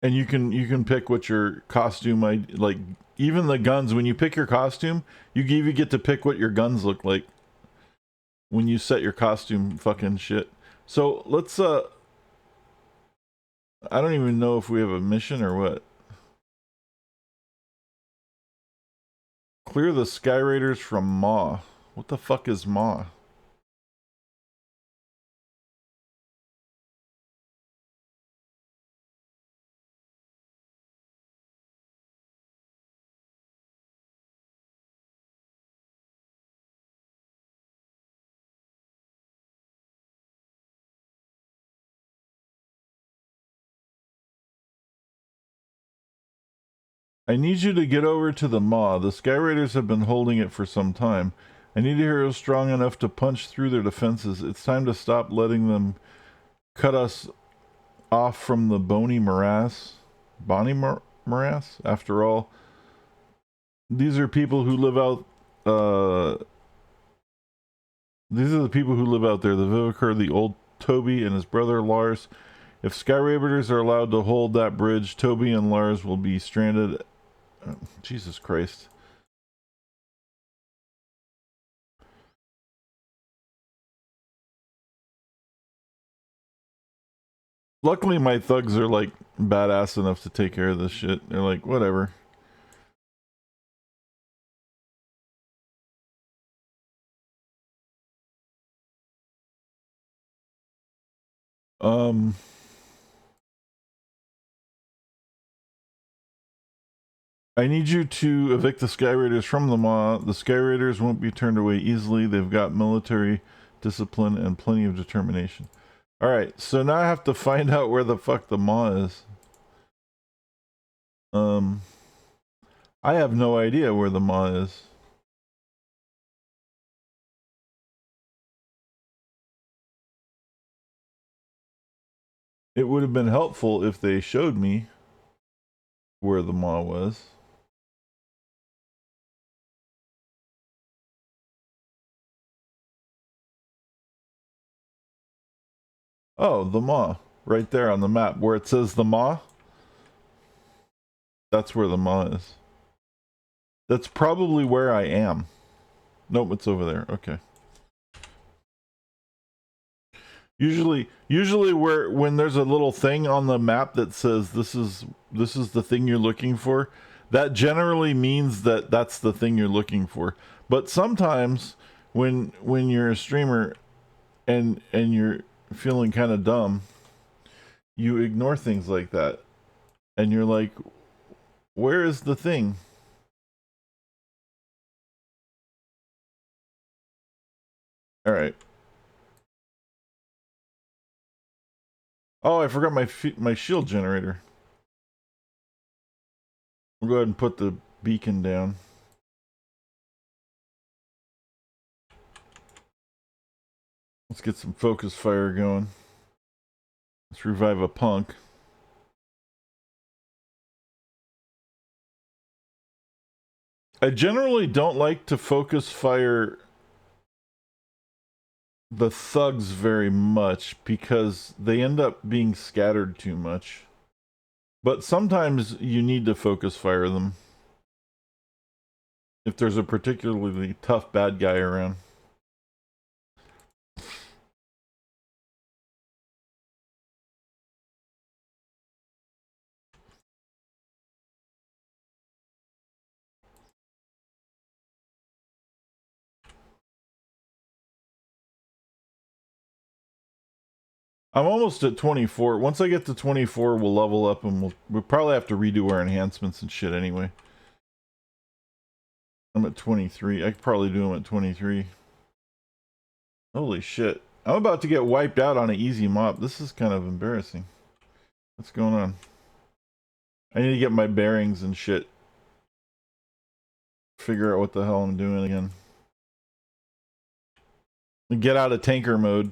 And you can pick what your costume like. Even the guns, when you pick your costume, you even get to pick what your guns look like when you set your costume fucking shit. So let's I don't even know if we have a mission or what. Clear the Sky Raiders from Maw. What the fuck is Maw? I need you to get over to the Maw. The Sky Raiders have been holding it for some time. I need a hero strong enough to punch through their defenses. It's time to stop letting them cut us off from the bony morass. Morass? After all, these are people who live out, these are the people who live out there. The Vivicar, the old Toby, and his brother Lars. If Sky Raiders are allowed to hold that bridge, Toby and Lars will be stranded. Jesus Christ. Luckily, my thugs are like badass enough to take care of this shit. They're like, whatever. Um, I need you to evict the Sky Raiders from the Maw. The Sky Raiders won't be turned away easily. They've got military discipline and plenty of determination. Alright, so now I have to find out where the fuck the Maw is. I have no idea where the Maw is. It would have been helpful if they showed me where the Maw was. Oh, the Maw. Right there on the map where it says the Maw. That's where the Maw is. That's probably where I am. Nope, it's over there. Okay. Usually when there's a little thing on the map that says this is the thing you're looking for, that generally means that that's the thing you're looking for. But sometimes when you're a streamer and you're feeling kind of dumb, you ignore things like that. And you're like, where is the thing? All right. Oh, I forgot my shield generator. We'll go ahead and put the beacon down. Let's get some focus fire going. Let's revive a punk. I generally don't like to focus fire the thugs very much because they end up being scattered too much. But sometimes you need to focus fire them if there's a particularly tough bad guy around. I'm almost at 24. Once I get to 24, we'll level up and we'll probably have to redo our enhancements and shit anyway. I'm at 23. I could probably do them at 23. Holy shit. I'm about to get wiped out on an easy mop. This is kind of embarrassing. What's going on? I need to get my bearings and shit. Figure out what the hell I'm doing again. Get out of tanker mode.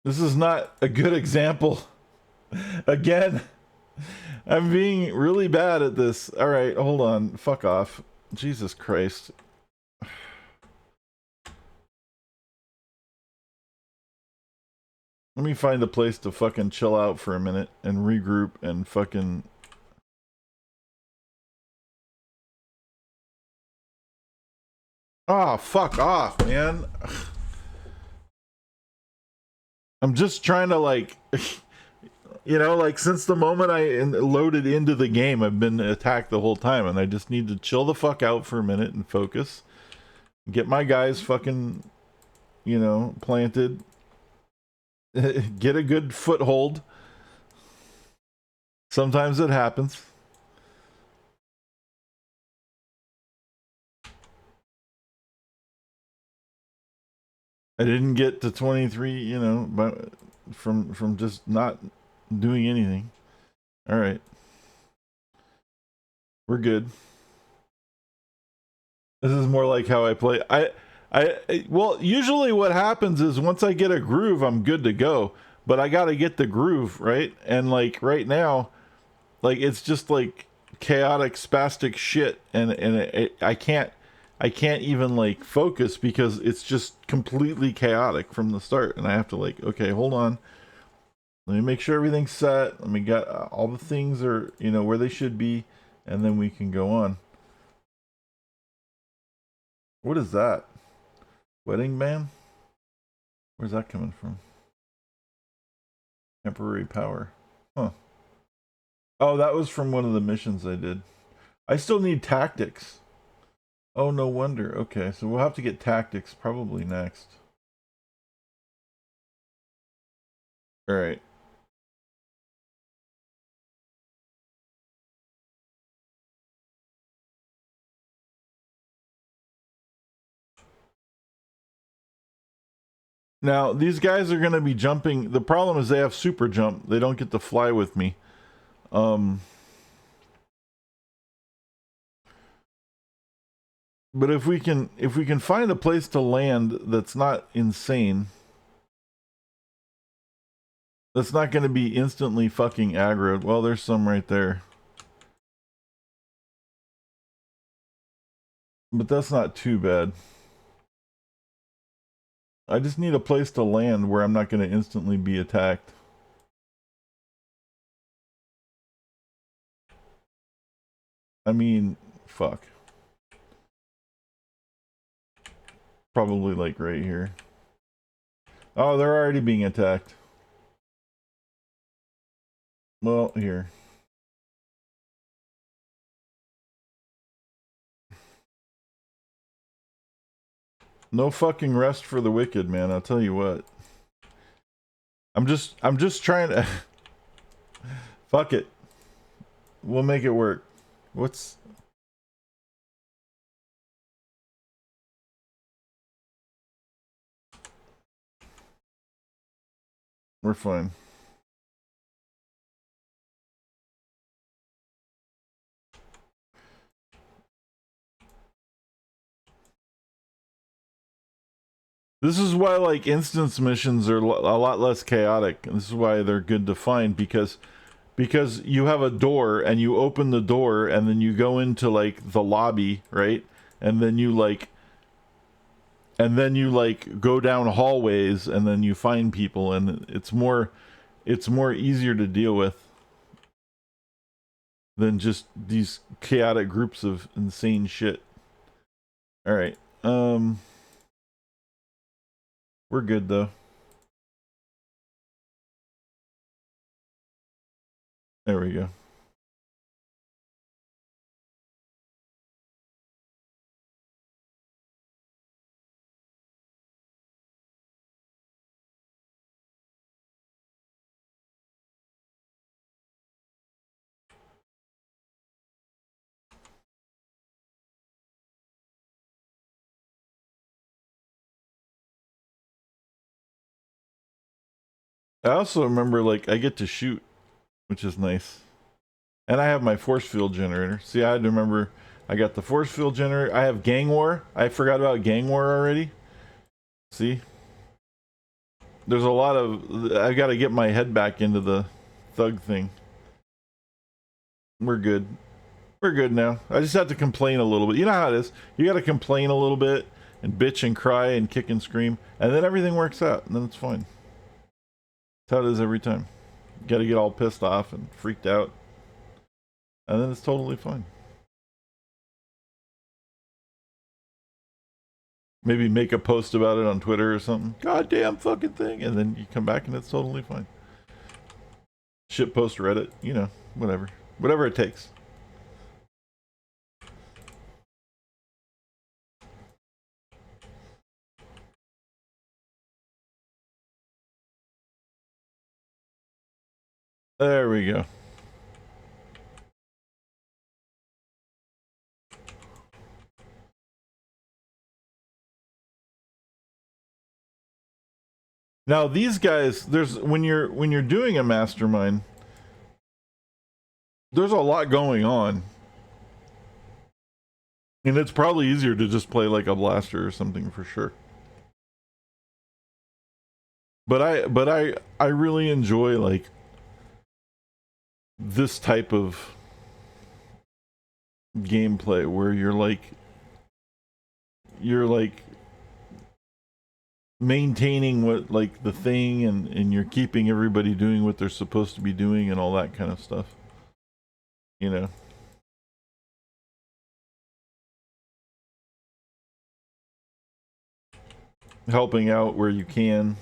This is not a good example. Again, I'm being really bad at this. All right, hold on. Fuck off. Jesus Christ. Let me find a place to fucking chill out for a minute and regroup and fucking... Ah, fuck off, man. I'm just trying to, like... You know, like, since the moment I loaded into the game, I've been attacked the whole time, and I just need to chill the fuck out for a minute and focus. Get my guys fucking, you know, planted. Get a good foothold. Sometimes it happens. I didn't get to 23, you know, but from just not doing anything. All right. We're good. This is more like how I play. Well, usually what happens is once I get a groove, I'm good to go. But I got to get the groove, right? And like right now, like it's just like chaotic, spastic shit, and I can't even like focus because it's just completely chaotic from the start, and I have to like, okay, hold on. Let me make sure everything's set. Let me get all the things are, you know, where they should be, and then we can go on. What is that? Wedding band? Where's that coming from? Temporary power. Huh. Oh, that was from one of the missions I did. I still need tactics. Oh, no wonder. Okay, so we'll have to get tactics probably next. Alright. Now, these guys are going to be jumping. The problem is they have super jump. They don't get to fly with me. But if we can find a place to land that's not insane, that's not going to be instantly fucking aggroed. Well, there's some right there. But that's not too bad. I just need a place to land where I'm not going to instantly be attacked. I mean, fuck. Probably like right here. Oh, they're already being attacked. Well, here. No fucking rest for the wicked, man. I'll tell you what. I'm just trying to fuck it. We'll make it work. What's We're fine. This is why like instance missions are a lot less chaotic. And this is why they're good to find because you have a door and you open the door and then you go into like the lobby, right? And then you like go down hallways and then you find people and it's more easier to deal with than just these chaotic groups of insane shit. All right. We're good though. There we go. I also remember like I get to shoot, which is nice. And I have my force field generator. See, I had to remember I got the force field generator. I have gang war. I forgot about gang war already. See? There's a lot of. I got to get my head back into the thug thing. We're good. We're good now. I just have to complain a little bit. You know how it is. You got to complain a little bit and bitch and cry and kick and scream, and then everything works out, and then it's fine. That's how it is every time. You got to get all pissed off and freaked out, and then it's totally fine. Maybe make a post about it on Twitter or something. Goddamn fucking thing, and then you come back and it's totally fine. Shit post Reddit, you know, whatever it takes. There we go. Now these guys, there's when you're doing a mastermind, there's a lot going on. And it's probably easier to just play like a blaster or something for sure. But I really enjoy like this type of gameplay where you're like maintaining what like the thing and you're keeping everybody doing what they're supposed to be doing and all that kind of stuff. You know. Helping out where you can.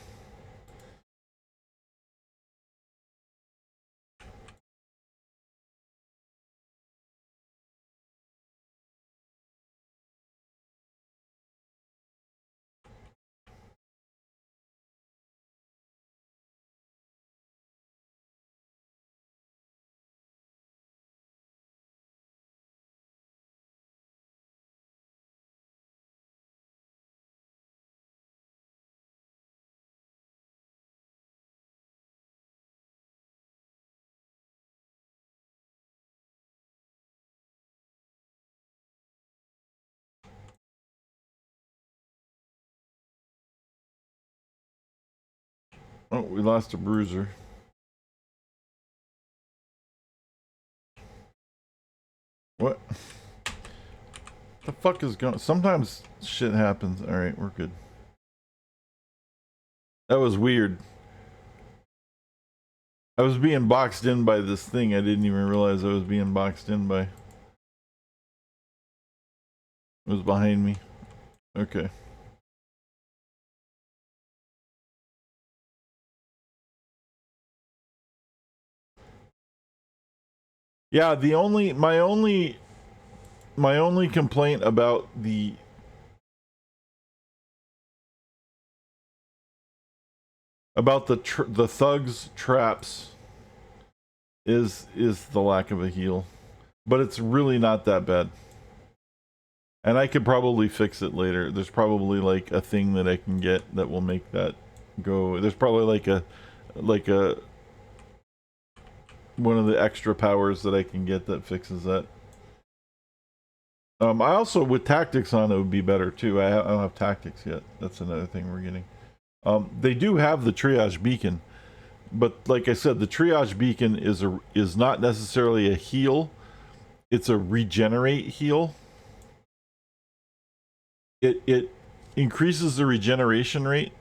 Oh, we lost a bruiser. What? The fuck is going? Sometimes shit happens. All right, we're good. That was weird. I was being boxed in by this thing. I didn't even realize I was being boxed in by. It was behind me. Okay. Yeah, my only complaint about the thugs traps is the lack of a heal. But it's really not that bad. And I could probably fix it later. There's probably like a thing that I can get that will make that go. There's probably like a one of the extra powers that I can get that fixes that. I also with tactics on it would be better too. I don't have tactics yet. That's another thing we're getting. They do have the triage beacon, but like I said, the triage beacon is not necessarily a heal. It's a regenerate heal. It increases the regeneration rate.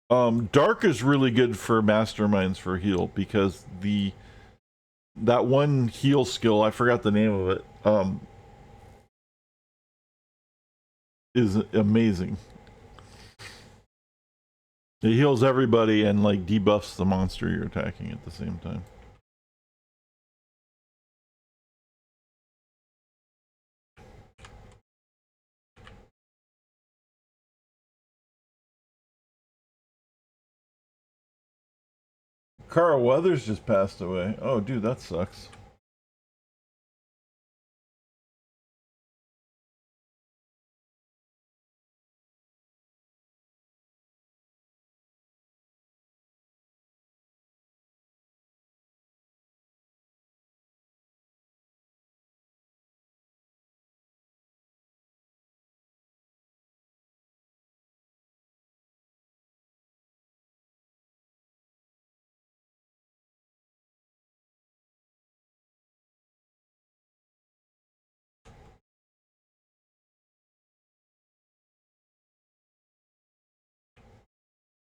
Dark is really good for masterminds for heal because that one heal skill, I forgot the name of it, is amazing. It heals everybody and like debuffs the monster you're attacking at the same time. Carl Weathers just passed away. Oh, dude, that sucks.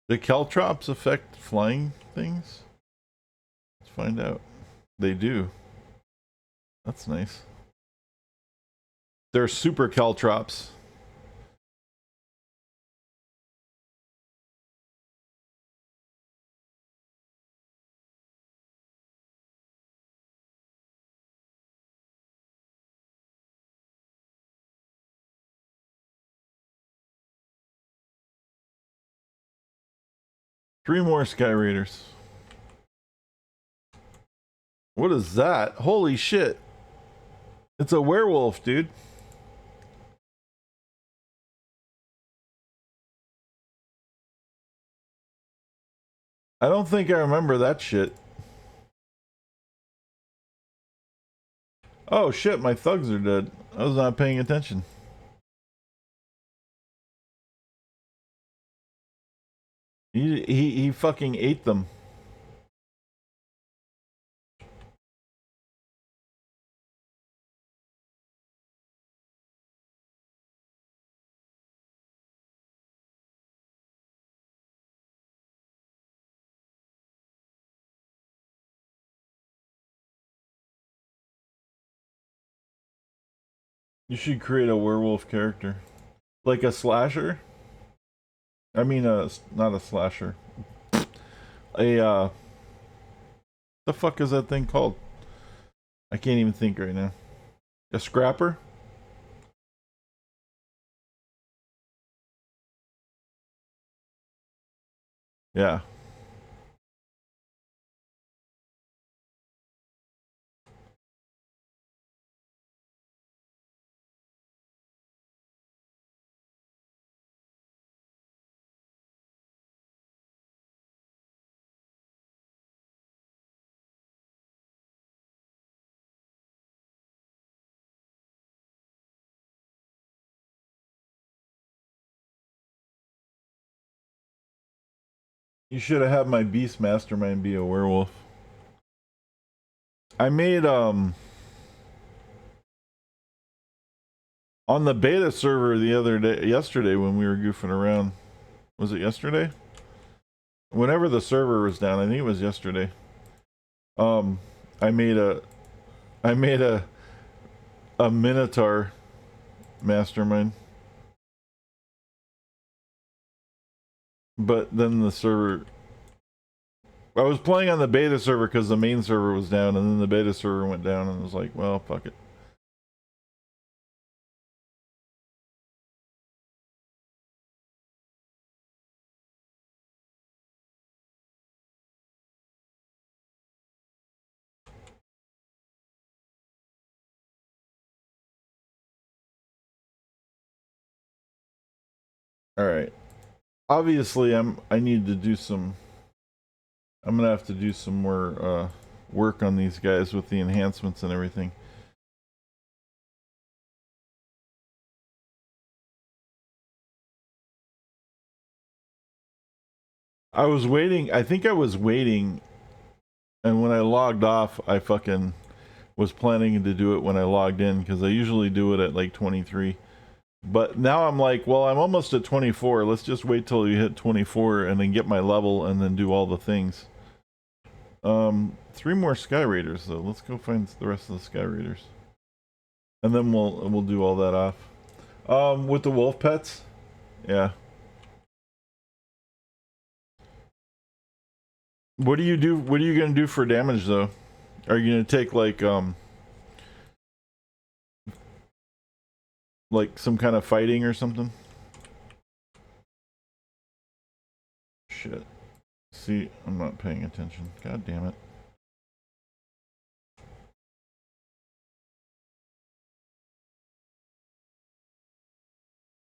Do caltrops affect flying things? Let's find out. They do. That's nice. They're super caltrops. Three more Sky Raiders. What is that? Holy shit. It's a werewolf, dude. I don't think I remember that shit. Oh shit, my thugs are dead. I was not paying attention. He fucking ate them. You should create a werewolf character. Like a slasher? I mean, not a slasher. The fuck is that thing called? I can't even think right now. A scrapper? Yeah. You should have had my beast mastermind be a werewolf. I made on the beta server the other day, yesterday when we were goofing around. Was it yesterday? Whenever the server was down, I think it was yesterday. Um, I made a minotaur mastermind, but then the server. I was playing on the beta server because the main server was down, and then the beta server went down, and I was like, well, fuck it. All right. Obviously, I need to do some. I'm gonna have to do some more work on these guys with the enhancements and everything. I was waiting. I think I was waiting, and when I logged off, I fucking was planning to do it when I logged in because I usually do it at like 23. But now I'm like, well, I'm almost at 24. Let's just wait till you hit 24 and then get my level and then do all the things. Three more Sky Raiders though. Let's go find the rest of the Sky Raiders, and then we'll do all that off. With the wolf pets, yeah. What do you do? What are you gonna do for damage though? Are you gonna take like some kind of fighting or something? Shit. See, I'm not paying attention. God damn it.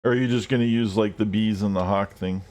Or are you just gonna use like the bees and the hawk thing?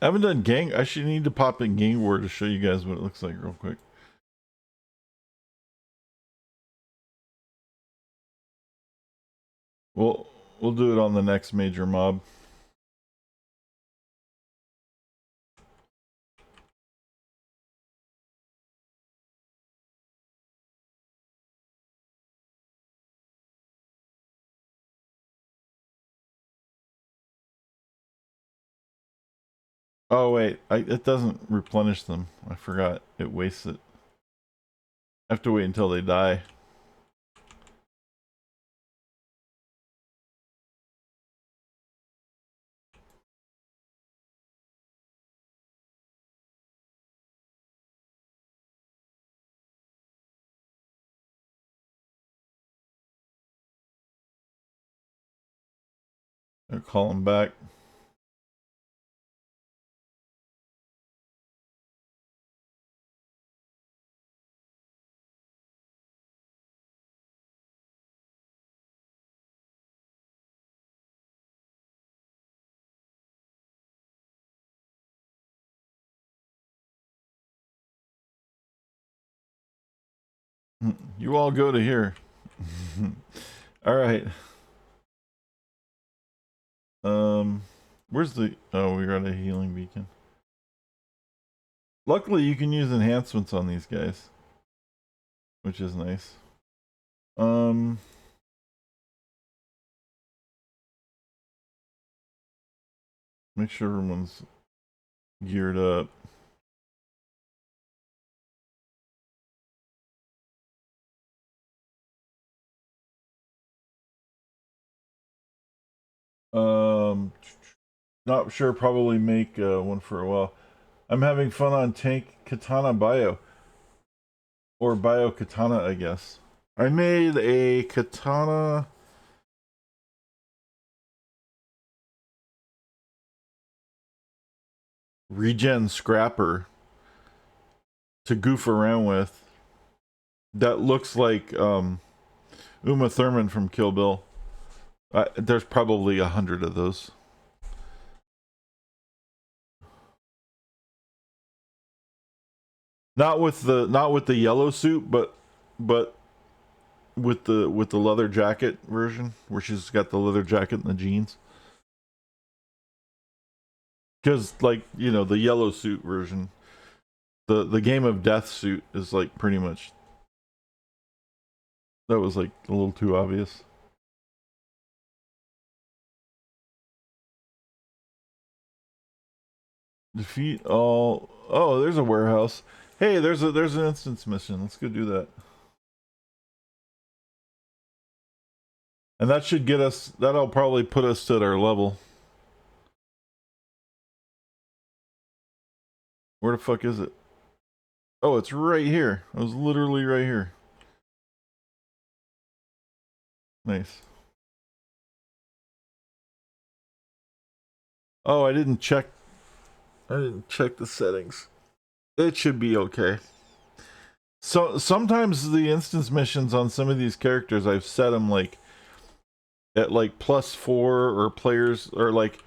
I haven't done gang. I should need to pop in gang war to show you guys what it looks like real quick. We'll do it on the next major mob. Oh wait, it doesn't replenish them. I forgot. It wastes it. I have to wait until they die. I'll call them back. You all go to here. All right. Where's the? Oh, we got a healing beacon. Luckily, you can use enhancements on these guys, which is nice. Make sure everyone's geared up. Not sure. Probably make one for a while. I'm having fun on tank katana bio or bio katana, I guess. I made a katana regen scrapper to goof around with. That looks like Uma Thurman from Kill Bill. There's probably 100 of those. Not with the yellow suit, but with the leather jacket version, where she's got the leather jacket and the jeans. Because like the yellow suit version, the Game of Death suit is like pretty much. That was like a little too obvious. Defeat all. Oh, there's a warehouse. Hey, there's an instance mission. Let's go do that. And that should get us. That'll probably put us at our level. Where the fuck is it? Oh, it's right here. I was literally right here. Nice. Oh, I didn't check the settings. It should be okay. So sometimes the instance missions on some of these characters, I've set them like at like +4 or players, or like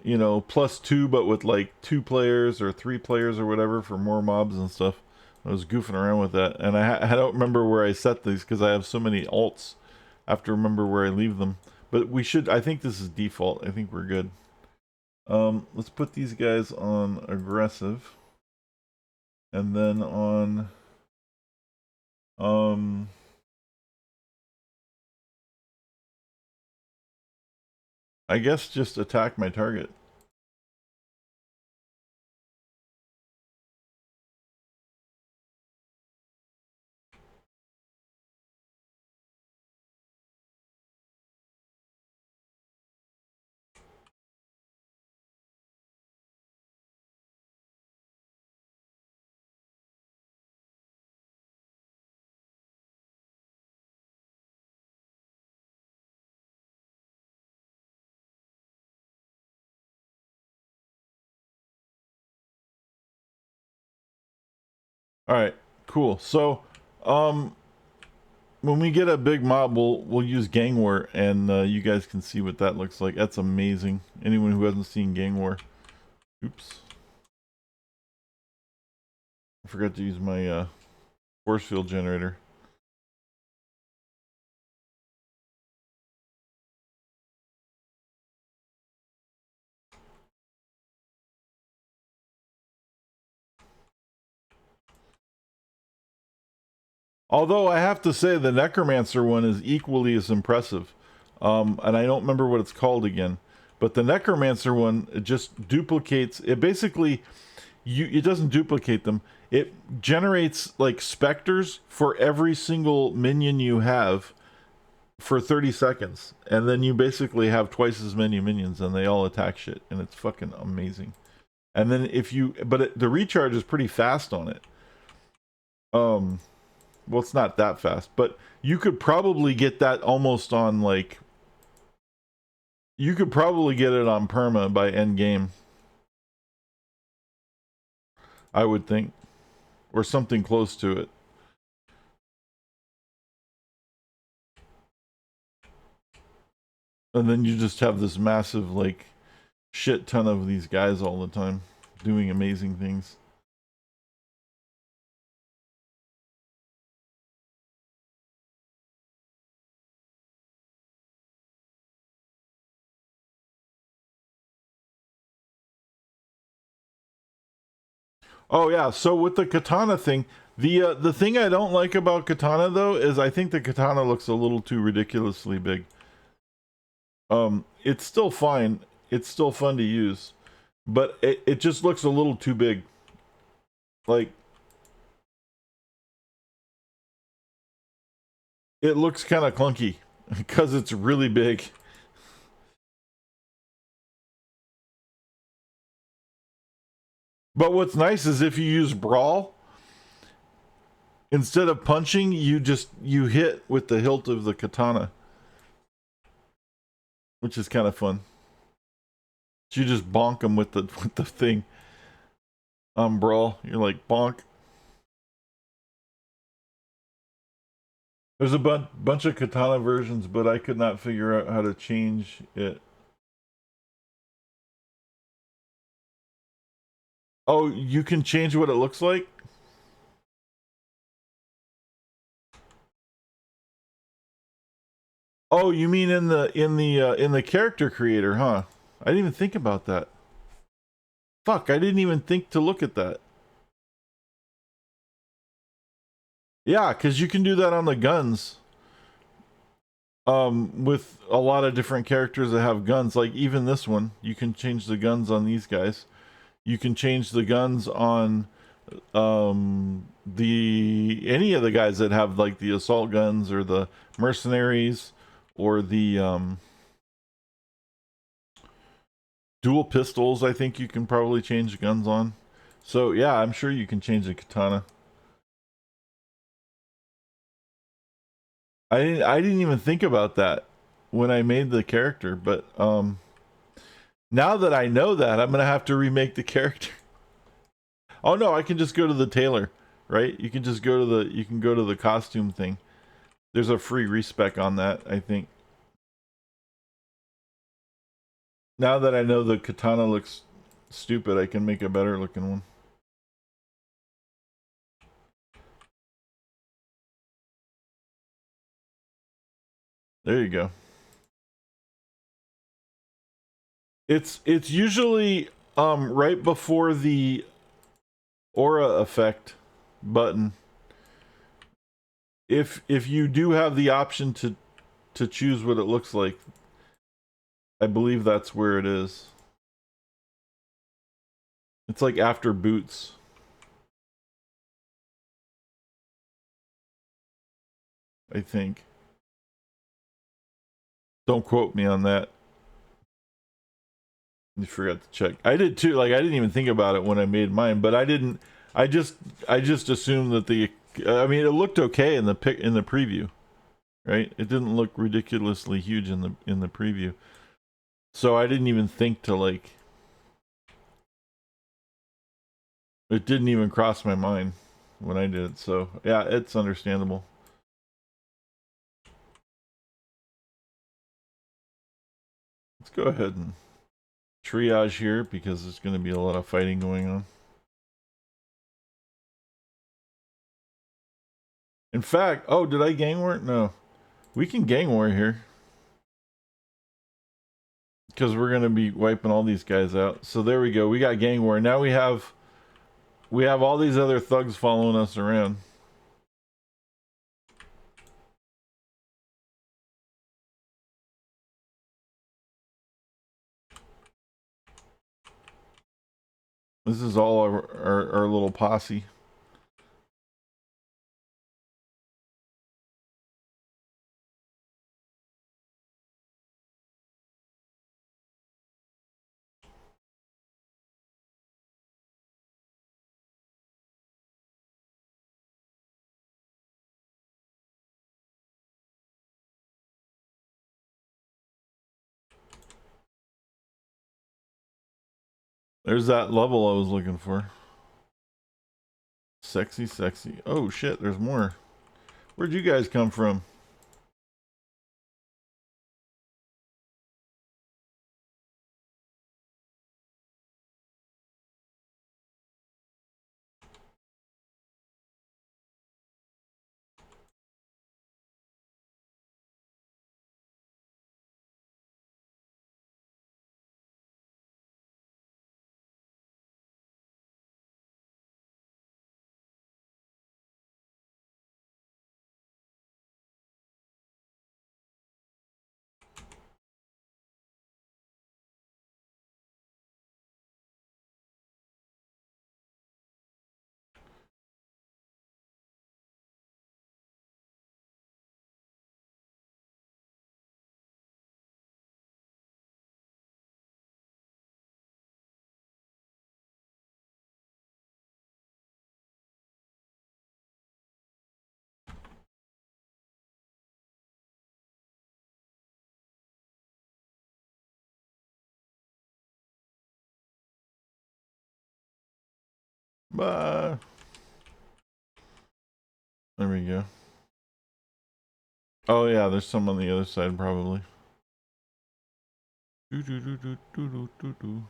+2, but with like 2 players or 3 players or whatever for more mobs and stuff. I was goofing around with that, and I don't remember where I set these because I have so many alts. I have to remember where I leave them. But we should. I think this is default. I think we're good. Let's put these guys on aggressive, and then on I guess just attack my target. All right, cool. So, when we get a big mob, we'll use gang war, and you guys can see what that looks like. That's amazing. Anyone who hasn't seen gang war, Oops. I forgot to use my force field generator. Although I have to say the Necromancer one is equally as impressive. And I don't remember what it's called again. But the Necromancer one, it just duplicates, it basically, it doesn't duplicate them. It generates like specters for every single minion you have for 30 seconds. And then you basically have twice as many minions and they all attack shit. And it's fucking amazing. And then the recharge is pretty fast on it. Well, it's not that fast, but you could probably get that almost on like, you could probably get it on perma by end game. I would think. Or something close to it. And then you just have this massive, like, shit ton of these guys all the time doing amazing things. Oh yeah, so with the katana thing, the thing I don't like about katana though is I think the katana looks a little too ridiculously big. It's still fine. It's still fun to use, but it just looks a little too big. Like, it looks kind of clunky because it's really big. But what's nice is if you use brawl, instead of punching, you hit with the hilt of the katana, which is kind of fun. You just bonk them with the thing. Brawl, you're like bonk. There's a bunch of katana versions, but I could not figure out how to change it. Oh, you can change what it looks like? Oh, you mean in the character creator, huh? I didn't even think about that. Fuck, I didn't even think to look at that. Yeah, because you can do that on the guns. With a lot of different characters that have guns, like even this one, you can change the guns on these guys. You can change the guns on the any of the guys that have like the assault guns or the mercenaries or the dual pistols. I think you can probably change guns on. So yeah, I'm sure you can change the katana. I didn't even think about that when I made the character, but now that I know that, I'm gonna have to remake the character. Oh no, I can just go to the tailor, right? You can just go to the costume thing. There's a free respec on that, I think. Now that I know the katana looks stupid, I can make a better looking one. There you go. It's usually right before the aura effect button. If you do have the option to choose what it looks like, I believe that's where it is. It's like after boots. I think. Don't quote me on that. You forgot to check. I did too. Like I didn't even think about it when I made mine, but I didn't. I just assumed that the. I mean, it looked okay in the preview, right? It didn't look ridiculously huge in the preview, so I didn't even think to like. It didn't even cross my mind when I did it. So yeah, it's understandable. Let's go ahead and triage here because there's going to be a lot of fighting going on. In fact, oh, did I gang war? No. We can gang war here. Because we're going to be wiping all these guys out. So there we go. We got gang war. Now we have all these other thugs following us around. This is all our little posse. There's that level I was looking for. Sexy, sexy. Oh shit, there's more. Where'd you guys come from? Bye. There we go. Oh yeah, there's some on the other side probably. Do do do do do do do do.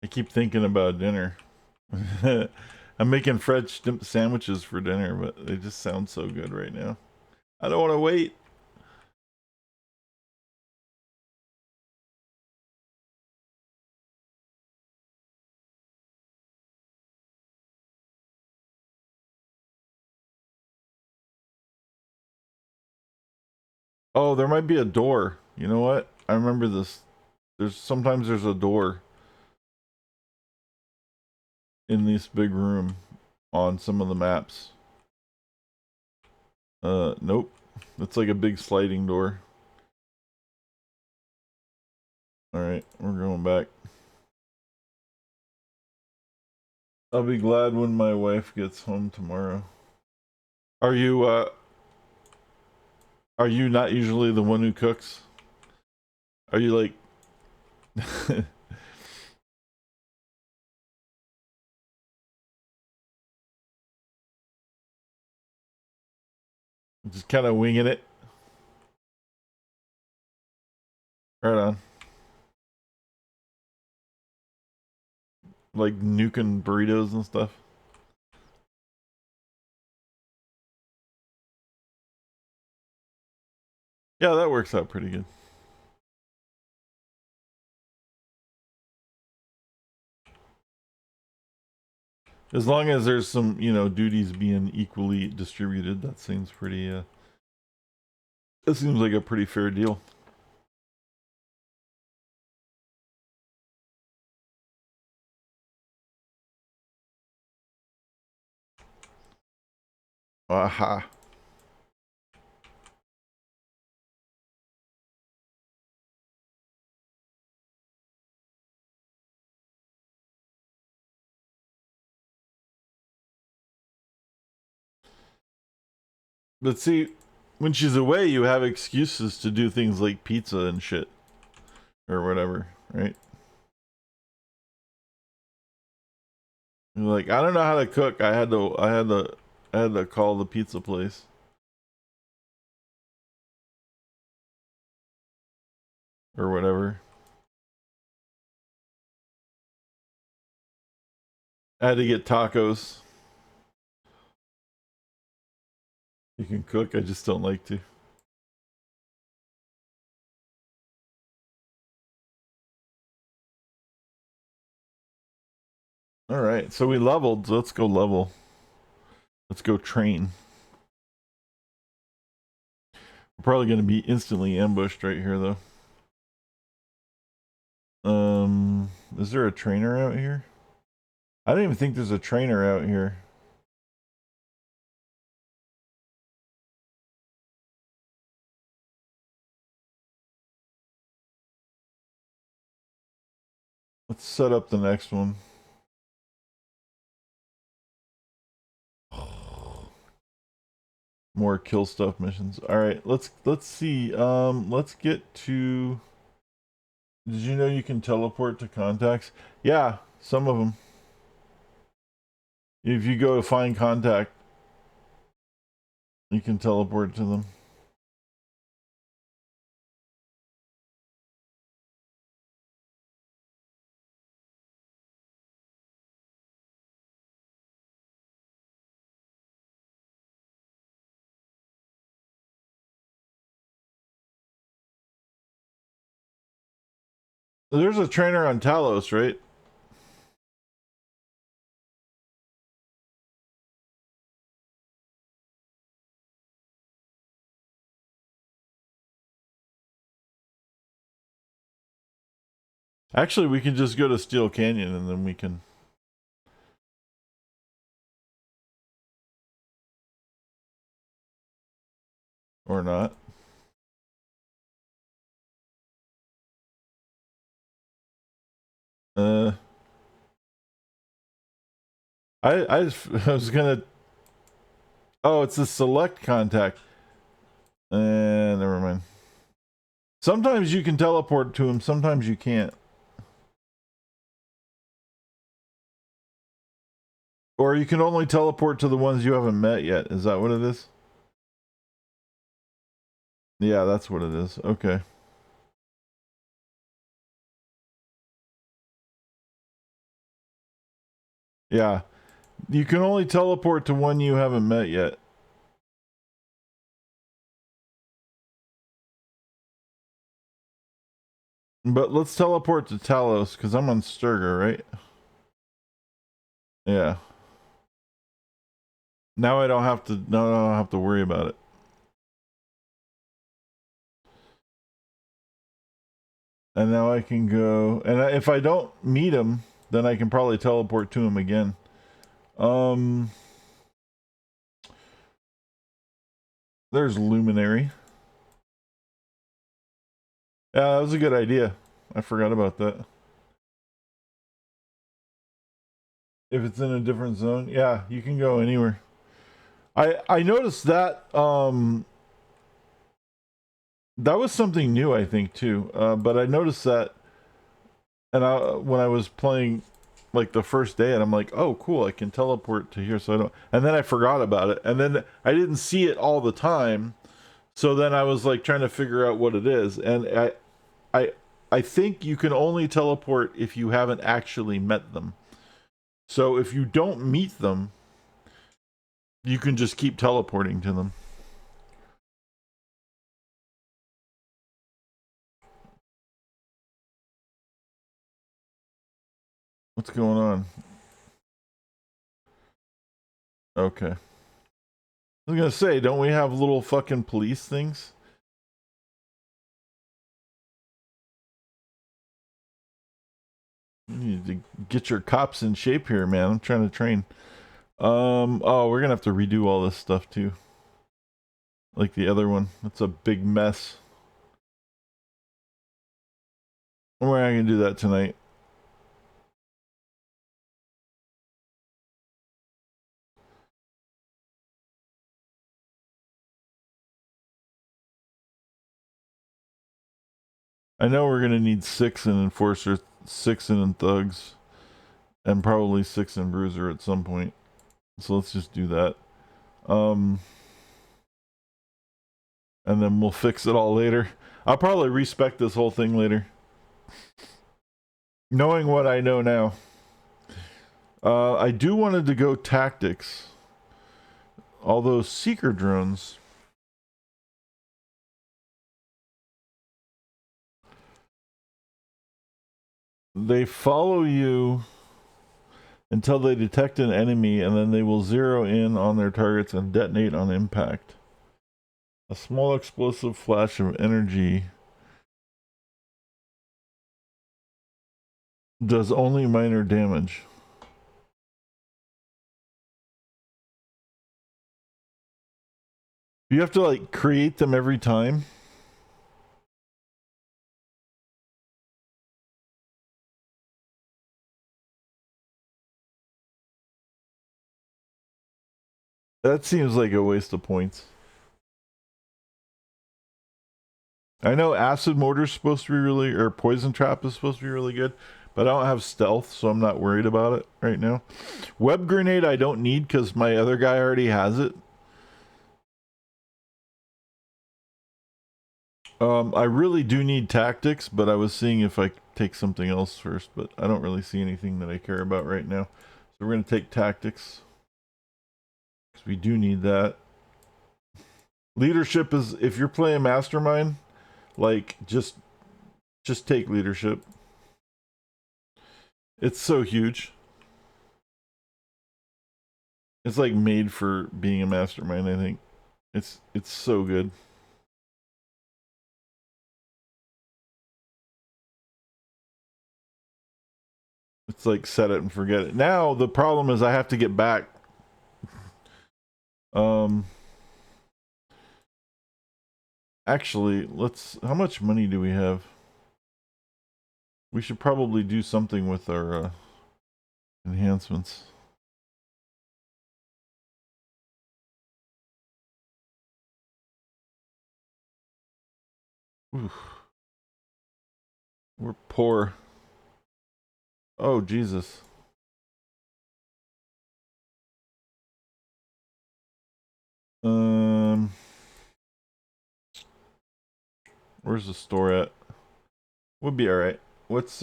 I keep thinking about dinner. I'm making French sandwiches for dinner, but they just sound so good right now. I don't want to wait. Oh, there might be a door. You know what? I remember this. Sometimes there's a door in this big room on some of the maps. Nope. It's like a big sliding door. Alright, we're going back. I'll be glad when my wife gets home tomorrow. Are you not usually the one who cooks? Are you like just kind of winging it? Right on. Like nuking burritos and stuff. Yeah, that works out pretty good. As long as there's some, duties being equally distributed, that seems pretty that seems like a pretty fair deal. Aha. But see, when she's away, you have excuses to do things like pizza and shit. Or whatever, right? You're like, I don't know how to cook. I had to call the pizza place. Or whatever. I had to get tacos. You can cook, I just don't like to. Alright, so we leveled, so let's go level. Let's go train. We're probably gonna be instantly ambushed right here though. Is there a trainer out here? I don't even think there's a trainer out here. Let's set up the next one. More kill stuff missions. Alright, let's see. Let's get to... Did you know you can teleport to contacts? Yeah, some of them. If you go to find contact, you can teleport to them. There's a trainer on Talos, right? Actually, we can just go to Steel Canyon and then we can... Or not. I was gonna... Oh, it's a select contact. Never mind. Sometimes you can teleport to him, sometimes you can't. Or you can only teleport to the ones you haven't met yet. Is that what it is? Yeah, that's what it is. Okay. Yeah. You can only teleport to one you haven't met yet. But let's teleport to Talos, because I'm on Sturger, right? Yeah. Now I don't have to worry about it. And now I can go, and if I don't meet him, then I can probably teleport to him again. There's Luminary. Yeah, that was a good idea. I forgot about that. If it's in a different zone, yeah, you can go anywhere. I noticed that that was something new, I think, too. But I noticed that, and when I was playing like the first day, and I'm like, oh, cool, I can teleport to here, so I don't. And then I forgot about it, and then I didn't see it all the time. So then I was like trying to figure out what it is, and I think you can only teleport if you haven't actually met them. So if you don't meet them, you can just keep teleporting to them. What's going on? Okay. I was gonna say, don't we have little fucking police things? You need to get your cops in shape here, man. I'm trying to train. Oh, we're gonna have to redo all this stuff too. Like the other one. It's a big mess. We're not gonna do that tonight. I know we're gonna need 6 in Enforcer, 6 in Thugs, and probably 6 in Bruiser at some point. So let's just do that. And then we'll fix it all later. I'll probably respec this whole thing later. Knowing what I know now. I do wanted to go tactics. All those seeker drones. They follow you until they detect an enemy, and then they will zero in on their targets and detonate on impact. A small explosive flash of energy does only minor damage. You have to like create them every time. That seems like a waste of points. I know acid mortar is supposed to be really, or poison trap is supposed to be really good, but I don't have stealth, so I'm not worried about it right now. Web grenade I don't need because my other guy already has it. I really do need tactics, but I was seeing if I take something else first, but I don't really see anything that I care about right now. So we're going to take tactics because we do need that. Leadership is, if you're playing mastermind, like just take leadership. It's so huge. It's like made for being a mastermind, I think. It's so good. It's like set it and forget it. Now the problem is I have to get back. Actually, let's. How much money do we have? We should probably do something with our enhancements. Oof. We're poor. Oh Jesus. Where's the store at? We'll be all right. What's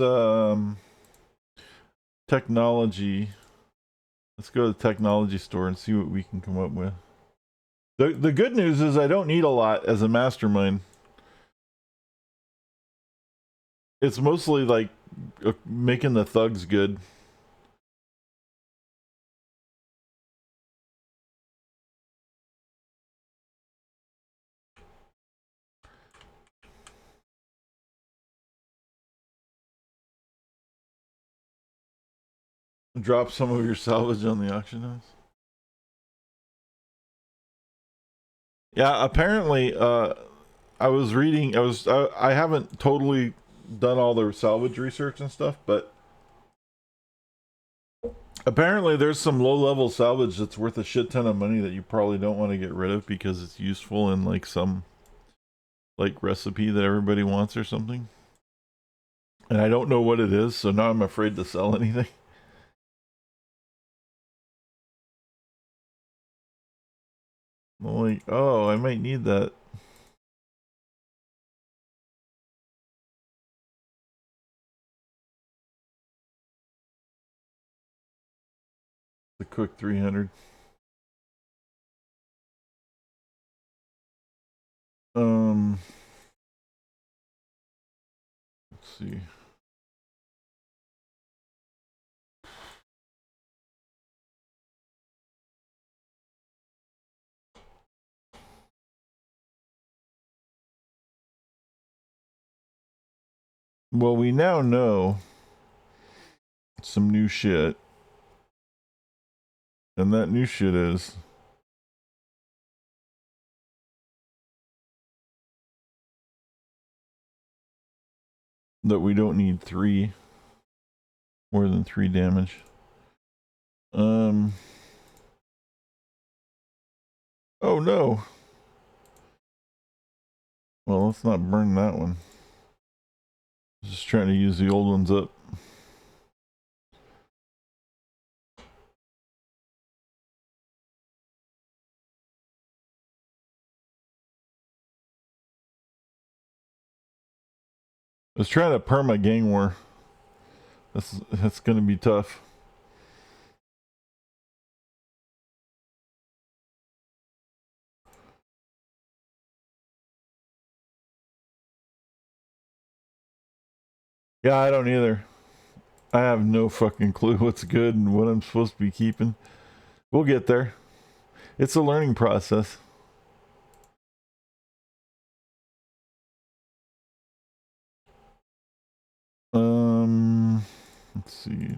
technology? Let's go to the technology store and see what we can come up with. The good news is I don't need a lot as a mastermind. It's mostly like making the thugs good. Drop some of your salvage on the auction house. Yeah, apparently, I was reading. I haven't totally done all the salvage research and stuff, but apparently there's some low-level salvage that's worth a shit ton of money that you probably don't want to get rid of because it's useful in like some like recipe that everybody wants or something. And I don't know what it is, so now I'm afraid to sell anything. I'm like, oh, I might need that. The quick 300. Let's see. Well, we now know some new shit. And that new shit is that we don't need more than 3 damage. Oh no. Well, let's not burn that one. Just trying to use the old ones up. I was trying to perma gang war. That's gonna be tough. Yeah, I don't either. I have no fucking clue what's good and what I'm supposed to be keeping. We'll get there. It's a learning process. Let's see.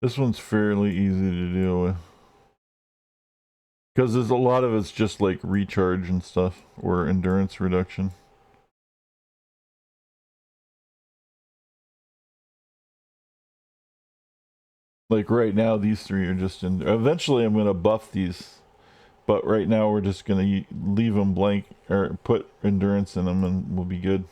This one's fairly easy to deal with. Because there's a lot of it's just like recharge and stuff, or endurance reduction. Like right now, these three are just in. Eventually, I'm going to buff these. But right now, we're just going to leave them blank, or put endurance in them, and we'll be good.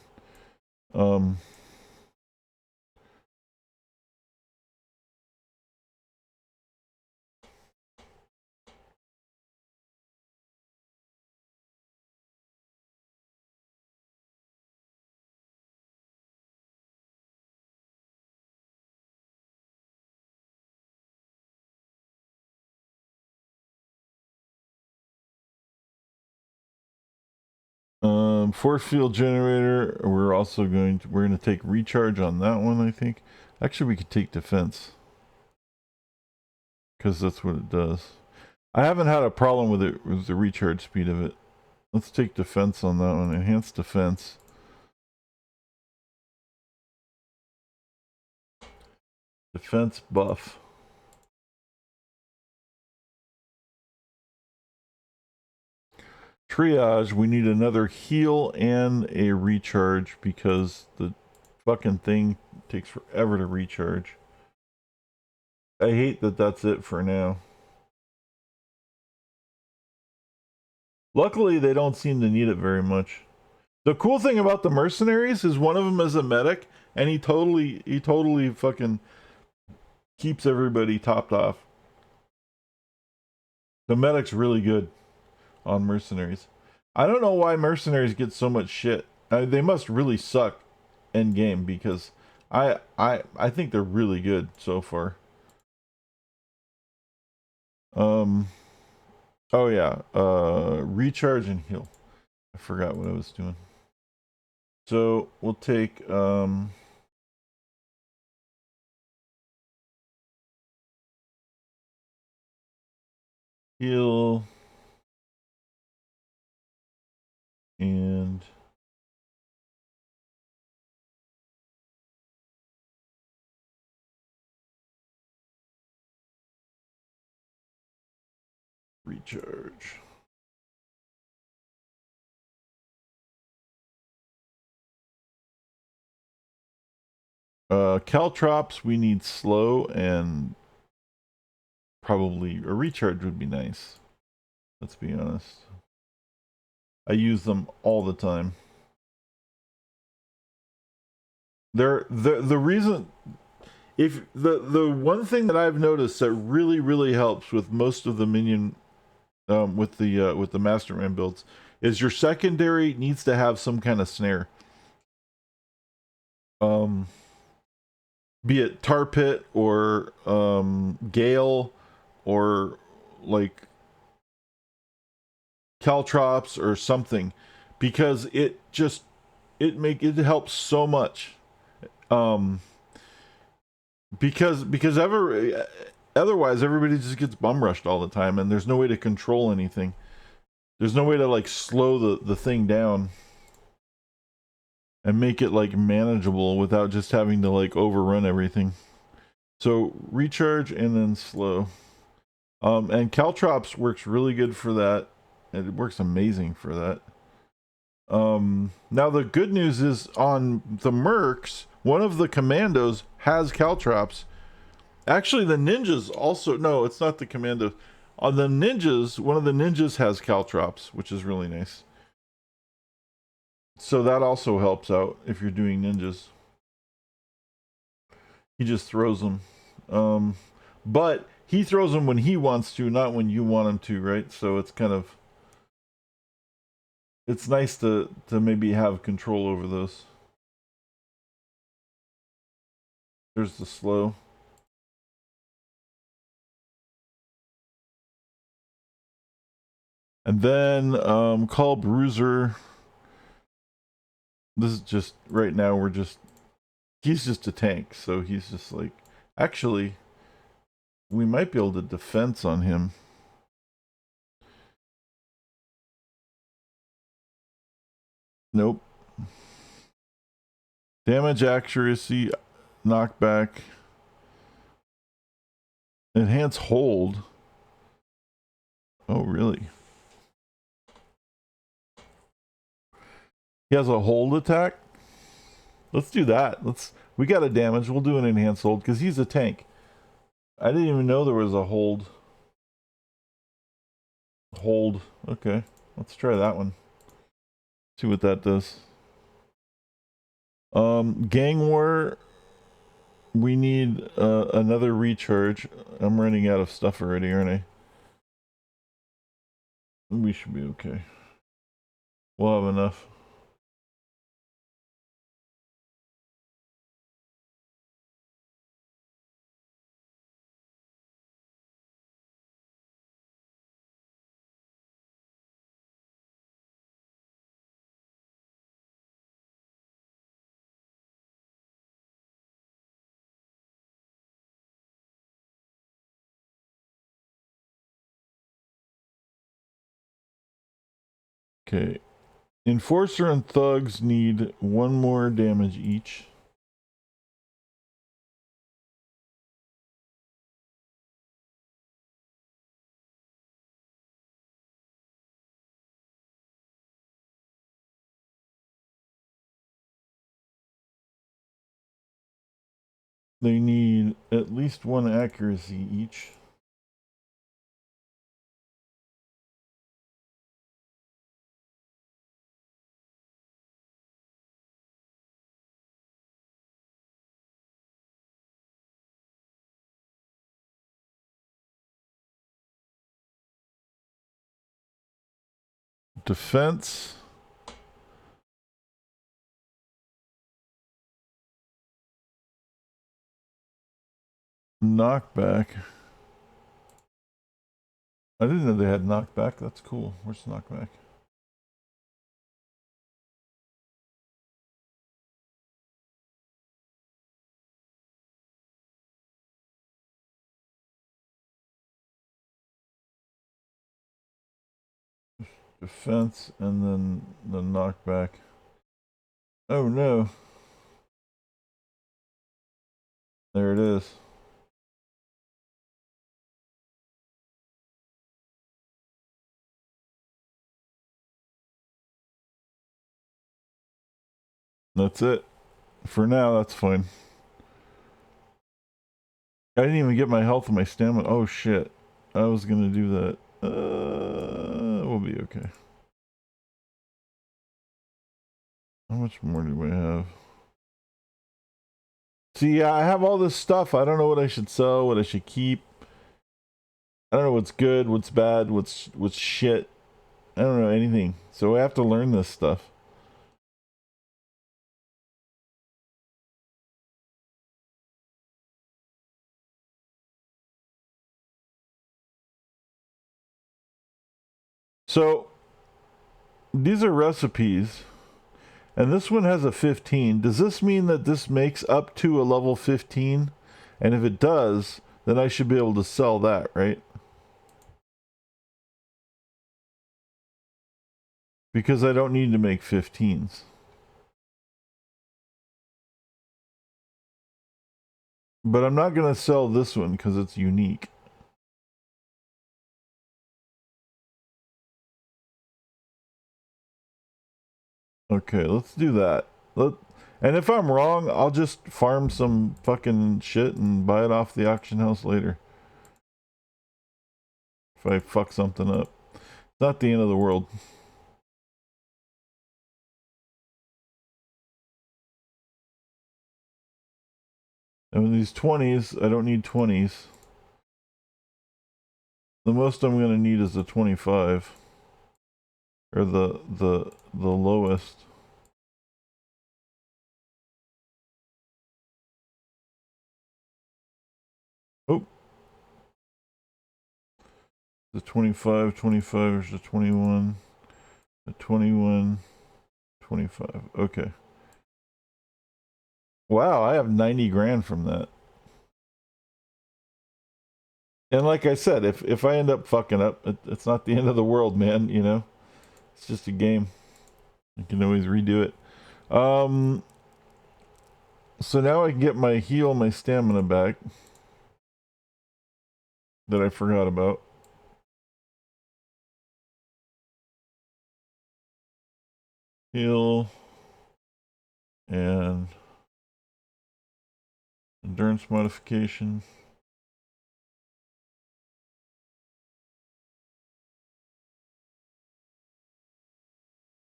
Force field generator. We're going to take recharge on that one. I think. Actually, we could take defense because that's what it does. I haven't had a problem with it with the recharge speed of it. Let's take defense on that one. Enhanced defense. Defense buff. Triage, we need another heal and a recharge because the fucking thing takes forever to recharge. I hate that that's it for now. Luckily, they don't seem to need it very much. The cool thing about the mercenaries is one of them is a medic, and he totally fucking keeps everybody topped off. The medic's really good on mercenaries. I don't know why mercenaries get so much shit. They must really suck end game because I think they're really good so far. Oh yeah, recharge and heal. I forgot what I was doing. So we'll take heal and recharge. Caltrops, we need slow and probably a recharge would be nice. Let's be honest. I use them all the time. They're the reason if the one thing that I've noticed that really helps with most of the minion with the masterman builds is your secondary needs to have some kind of snare. Be it tar pit or gale or like caltrops or something, because it helps so much. Because otherwise everybody just gets bum rushed all the time, and there's no way to control anything. There's no way to like slow the thing down and make it like manageable without just having to like overrun everything. So recharge and then slow. And Caltrops works really good for that. And it works amazing for that. Now the good news is on the Mercs, one of the commandos has Caltrops. Actually, the ninjas also, no, it's not the commando. On the ninjas, one of the ninjas has Caltrops, which is really nice. So that also helps out if you're doing ninjas. He just throws them. But he throws them when he wants to, not when you want him to, right? So it's kind of, it's nice to maybe have control over those. There's the slow. And then call Bruiser. This is just right now we're just, he's just a tank, so he's just like, actually we might be able to defense on him. Nope. Damage accuracy, knockback, enhance hold. Oh really? He has a hold attack. Let's do that. We got a damage. We'll do an enhanced hold because he's a tank. I didn't even know there was a hold. Hold. Okay. Let's try that one. See what that does. Gang war. We need another recharge. I'm running out of stuff already, aren't I? We should be okay. We'll have enough. Okay. Enforcer and thugs need one more damage each. They need at least one accuracy each. Defense. Knockback. I didn't know they had knockback. That's cool. Where's knockback? Defense and then the knockback. Oh no. There it is. That's it. For now, that's fine. I didn't even get my health and my stamina. Oh shit. I was gonna do that. We'll be okay. How much more do I have? See, I have all this stuff. I don't know what I should sell, what I should keep. I don't know what's good, what's bad, what's shit. I don't know anything. So I have to learn this stuff. So these are recipes, and this one has a 15. Does this mean that this makes up to a level 15? And if it does, then I should be able to sell that, right? Because I don't need to make 15s. But I'm not going to sell this one because it's unique. Okay, let's do that. And if I'm wrong, I'll just farm some fucking shit and buy it off the auction house later. If I fuck something up. Not the end of the world. And with these 20s, I don't need 20s. The most I'm going to need is a 25. Or the lowest. Oh. The 25, 25 is the 21. The 21, 25. Okay. Wow, I have 90 grand from that. And like I said, if I end up fucking up, it's not the end of the world, man, you know? It's just a game. I can always redo it. So now I can get my heal, my stamina back. That I forgot about. Heal. And endurance modification.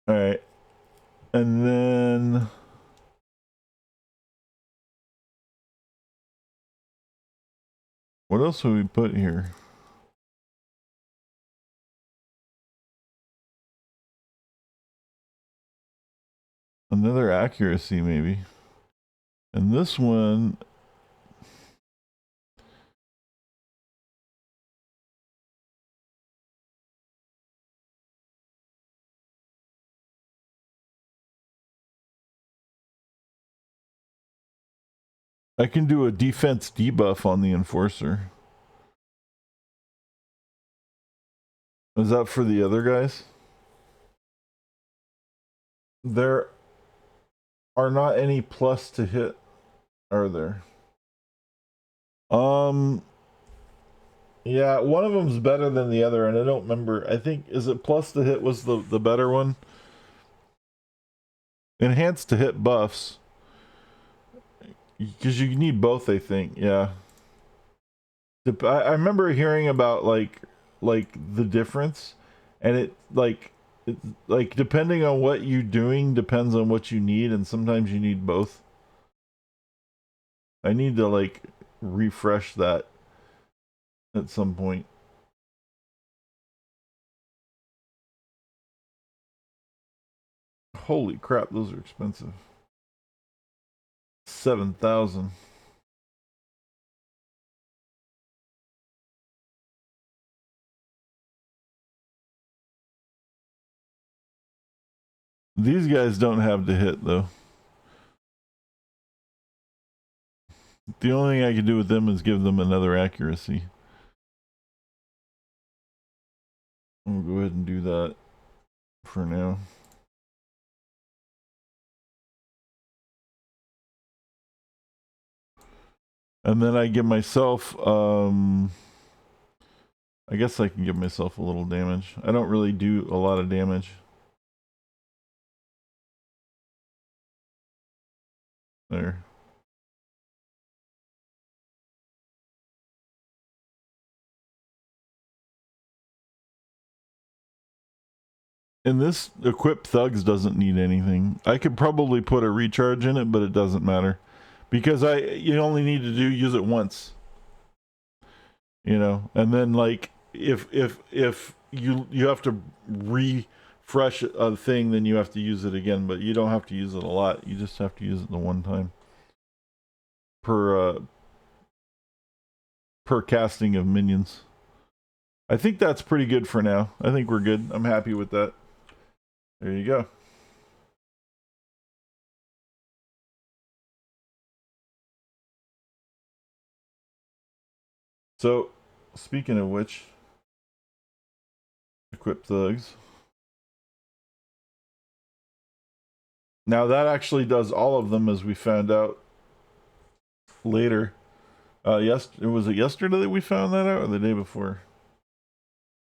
Alright. And then what else would we put here? Another accuracy, maybe. And this one. I can do a defense debuff on the enforcer. Is that for the other guys? There are not any plus to hit, are there? Yeah, one of them's better than the other, and I don't remember. I think, is it plus to hit was the better one? Enhanced to hit buffs. Because you need both, I think, yeah. I remember hearing about like the difference, and it like depending on what you're doing depends on what you need, and sometimes you need both. I need to like refresh that at some point. Holy crap, those are expensive. 7,000. These guys don't have to hit though. The only thing I can do with them is give them another accuracy. We'll go ahead and do that for now. And then I give myself, I guess I can give myself a little damage. I don't really do a lot of damage. There. And this equip thugs doesn't need anything. I could probably put a recharge in it, but it doesn't matter. Because you only need to use it once. You know, and then like if you have to refresh a thing, then you have to use it again, but you don't have to use it a lot. You just have to use it the one time per casting of minions. I think that's pretty good for now. I think we're good. I'm happy with that. There you go. So, speaking of which, equip thugs. Now that actually does all of them, as we found out later. Yes, was it yesterday that we found that out, or the day before?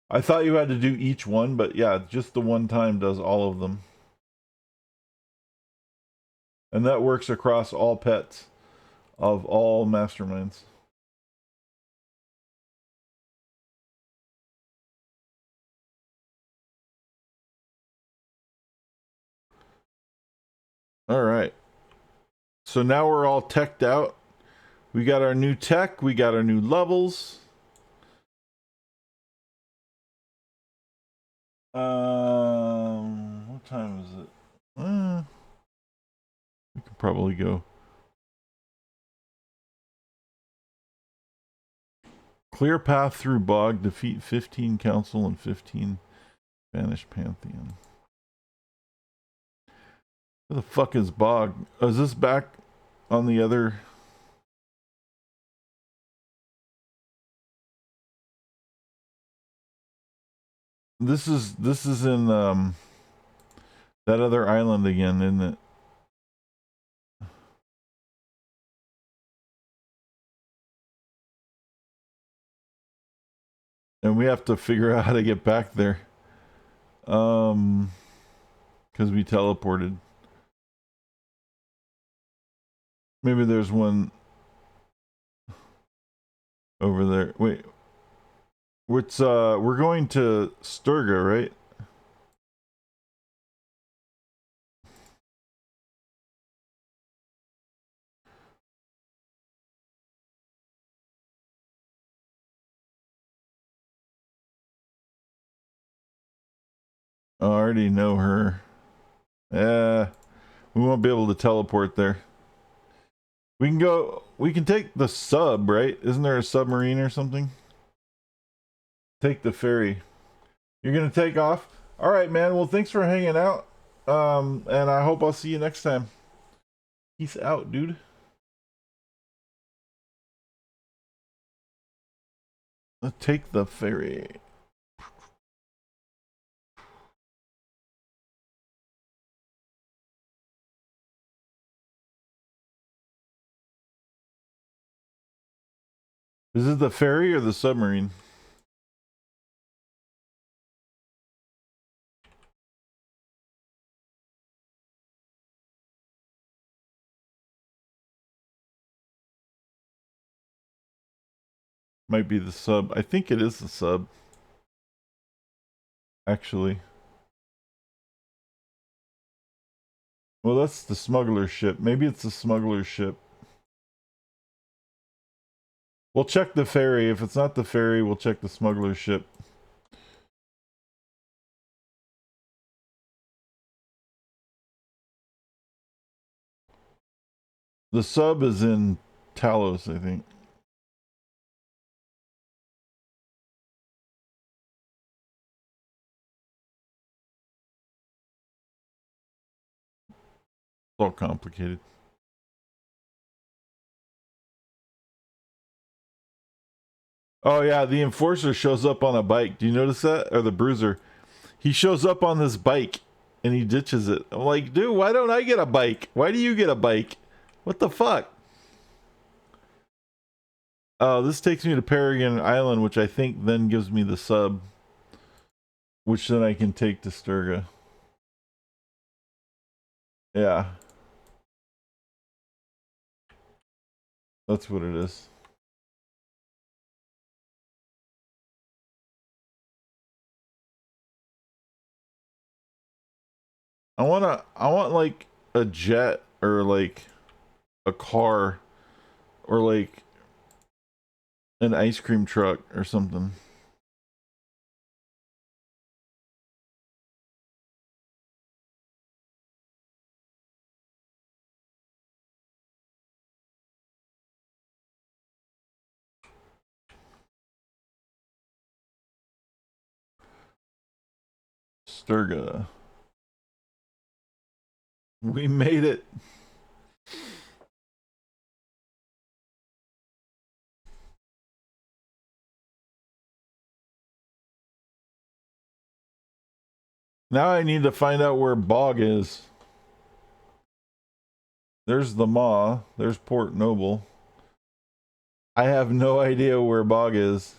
I thought you had to do each one, but yeah, just the one time does all of them. And that works across all pets of all masterminds. All right. So now we're all teched out. We got our new tech. We got our new levels. What time is it? We could probably go. Clear path through bog. Defeat 15 council and 15 banished pantheon. Where the fuck is bog? Oh, is this back on the other? This is in that other island again, isn't it? And we have to figure out how to get back there. Because we teleported. Maybe there's one over there. Wait. We're going to Sturga, right? Oh, I already know her. Yeah, we won't be able to teleport there. We can go. We can take the sub, right? Isn't there a submarine or something? Take the ferry. You're gonna take off. All right, man. Well, thanks for hanging out. And I hope I'll see you next time. Peace out, dude. Let's take the ferry. Is it the ferry or the submarine? Might be the sub. I think it is the sub. Actually. Well, that's the smuggler ship. Maybe it's the smuggler ship. We'll check the ferry. If it's not the ferry, we'll check the smuggler ship. The sub is in Talos, I think. It's all complicated. Oh yeah, the enforcer shows up on a bike. Do you notice that? Or the bruiser. He shows up on this bike and he ditches it. I'm like, dude, why don't I get a bike? Why do you get a bike? What the fuck? Oh, this takes me to Paragon Island, which I think then gives me the sub. Which then I can take to Sturga. Yeah. That's what it is. I want like a jet or like a car or like an ice cream truck or something. Sturga. We made it. Now I need to find out where Bog is. There's the Maw. There's Port Noble. I have no idea where Bog is.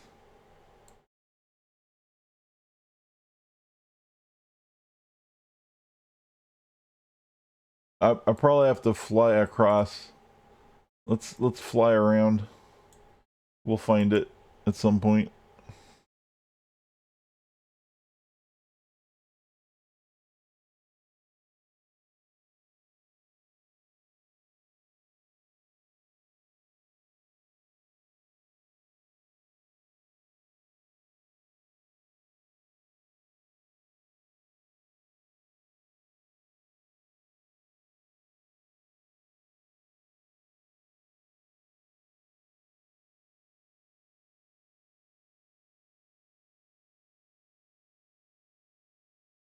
I probably have to fly across. Let's fly around. We'll find it at some point.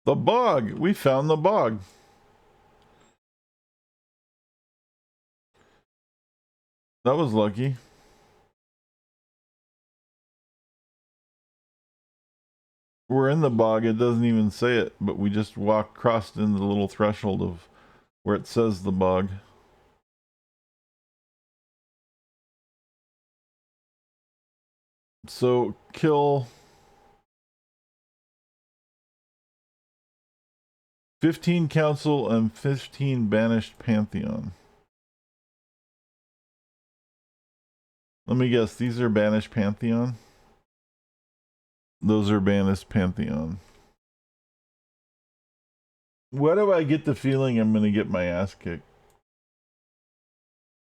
The Bog! We found the Bog. That was lucky. We're in the Bog. It doesn't even say it, but we just crossed into the little threshold of where it says the Bog. So kill 15 council and 15 banished pantheon. Let me guess, these are banished pantheon? Those are banished pantheon. Why do I get the feeling I'm gonna get my ass kicked?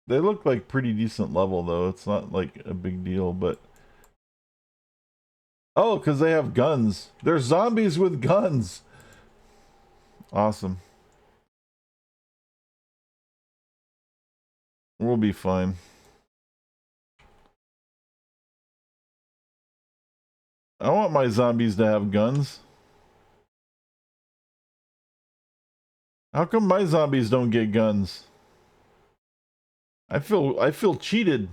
They look like pretty decent level though. It's not like a big deal, but oh, because they have guns. They're zombies with guns. Awesome. We'll be fine. I want my zombies to have guns. How come my zombies don't get guns? I feel cheated.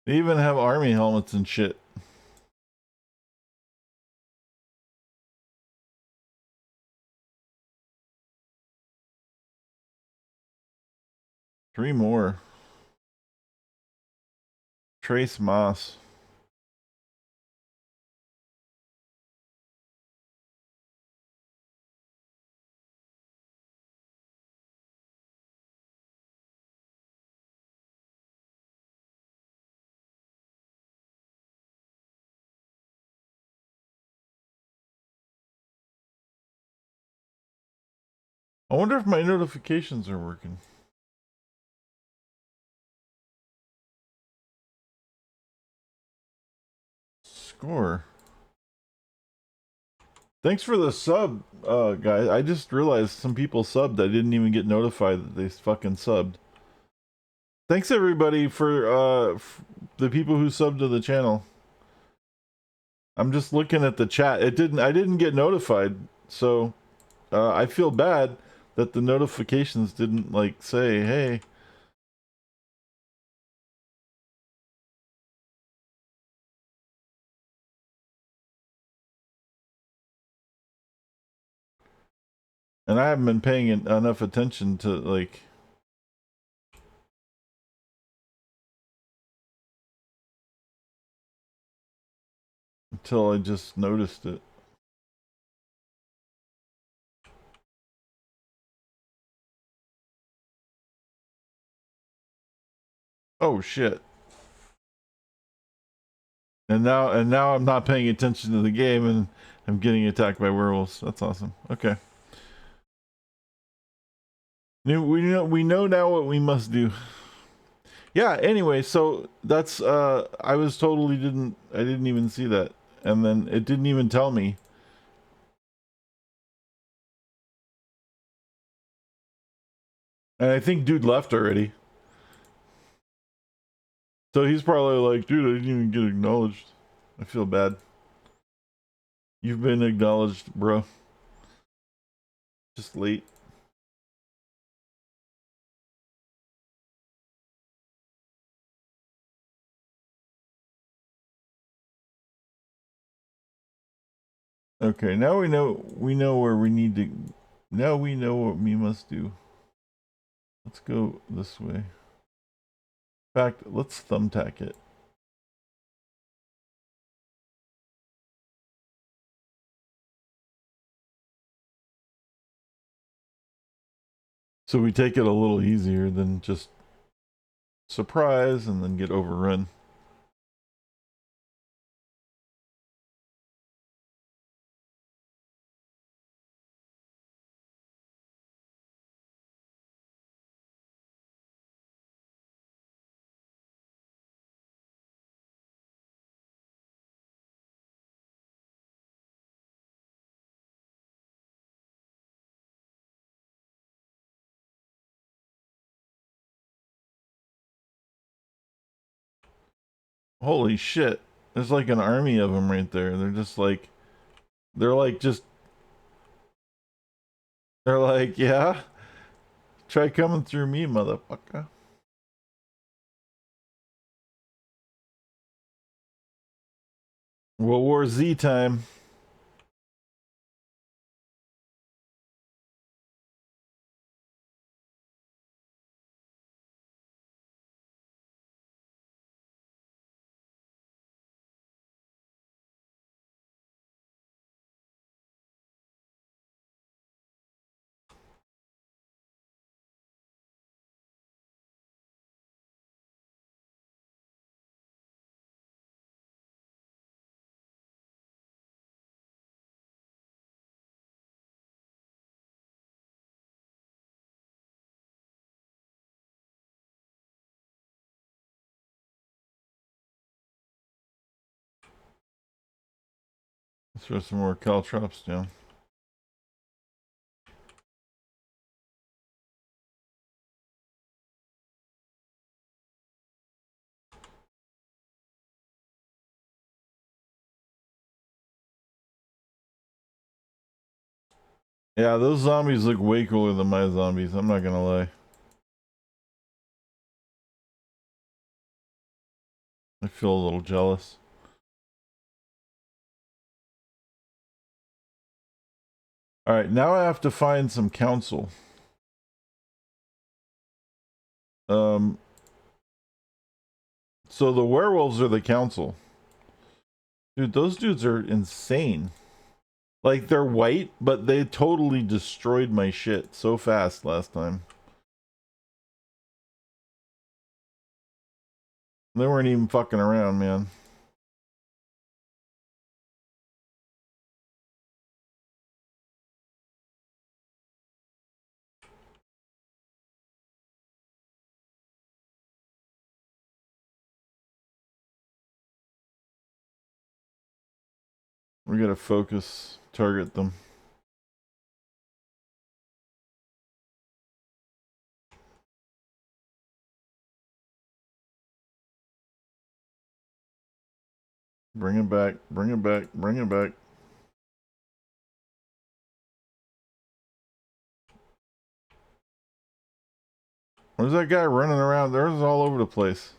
They even have army helmets and shit. Three more. Trace Moss. I wonder if my notifications are working. Score. Thanks for the sub, guys. I just realized some people subbed. I didn't even get notified that they fucking subbed. Thanks everybody for the people who subbed to the channel. I'm just looking at the chat. I didn't get notified, so I feel bad that the notifications didn't like say, hey. And I haven't been paying enough attention to like. Until I just noticed it. Oh shit. And now I'm not paying attention to the game and I'm getting attacked by werewolves. That's awesome. Okay. We know now what we must do. Yeah, anyway, so that's I was totally I didn't even see that. And then it didn't even tell me. And I think dude left already. So he's probably like, dude, I didn't even get acknowledged. I feel bad. You've been acknowledged, bro. Just late. Okay, now we know where we need to. Now we know what we must do. Let's go this way. In fact, let's thumbtack it. So we take it a little easier than just surprise and then get overrun. Holy shit. There's like an army of them right there. They're like just, they're like, yeah, try coming through me, motherfucker. World War Z time. Let's throw some more caltrops down. Yeah, those zombies look way cooler than my zombies. I'm not gonna lie. I feel a little jealous. Alright, now I have to find some council. So the werewolves are the council. Dude, those dudes are insane. Like, they're white, but they totally destroyed my shit so fast last time. They weren't even fucking around, man. We gotta focus, target them. Bring it back, bring it back, bring it back. Where's that guy running around? There's all over the place.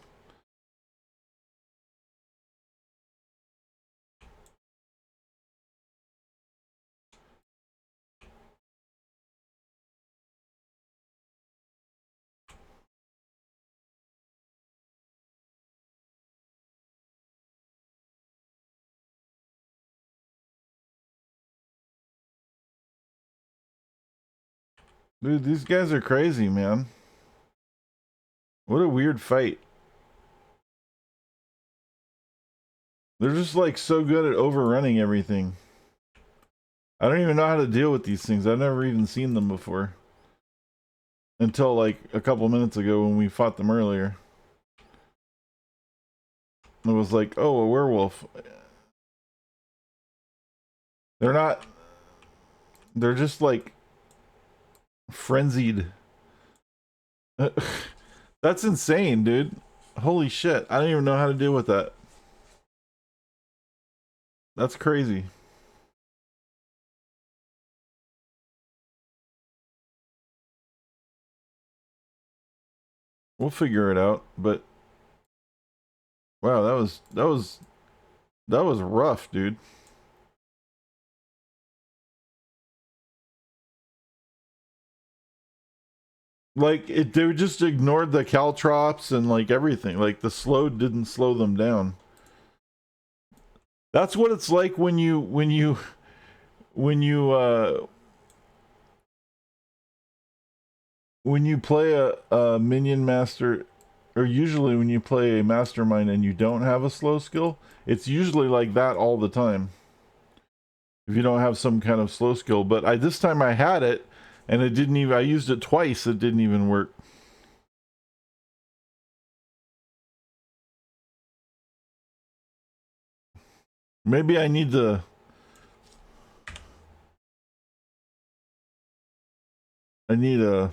Dude, these guys are crazy, man. What a weird fight. They're just like so good at overrunning everything. I don't even know how to deal with these things. I've never even seen them before. until like a couple minutes ago when we fought them earlier. It was like, oh, a werewolf. They're not. They're just like frenzied. That's insane, dude. Holy shit. I don't even know how to deal with that. That's crazy. We'll figure it out, but wow, that was rough, dude. Like they just ignored the caltrops and like everything. Like the slow didn't slow them down. That's what it's like when you play a minion master, or usually when you play a mastermind and you don't have a slow skill, it's usually like that all the time. If you don't have some kind of slow skill, but this time I had it, and it didn't even. I used it twice. It didn't even work. Maybe I need to. I need a.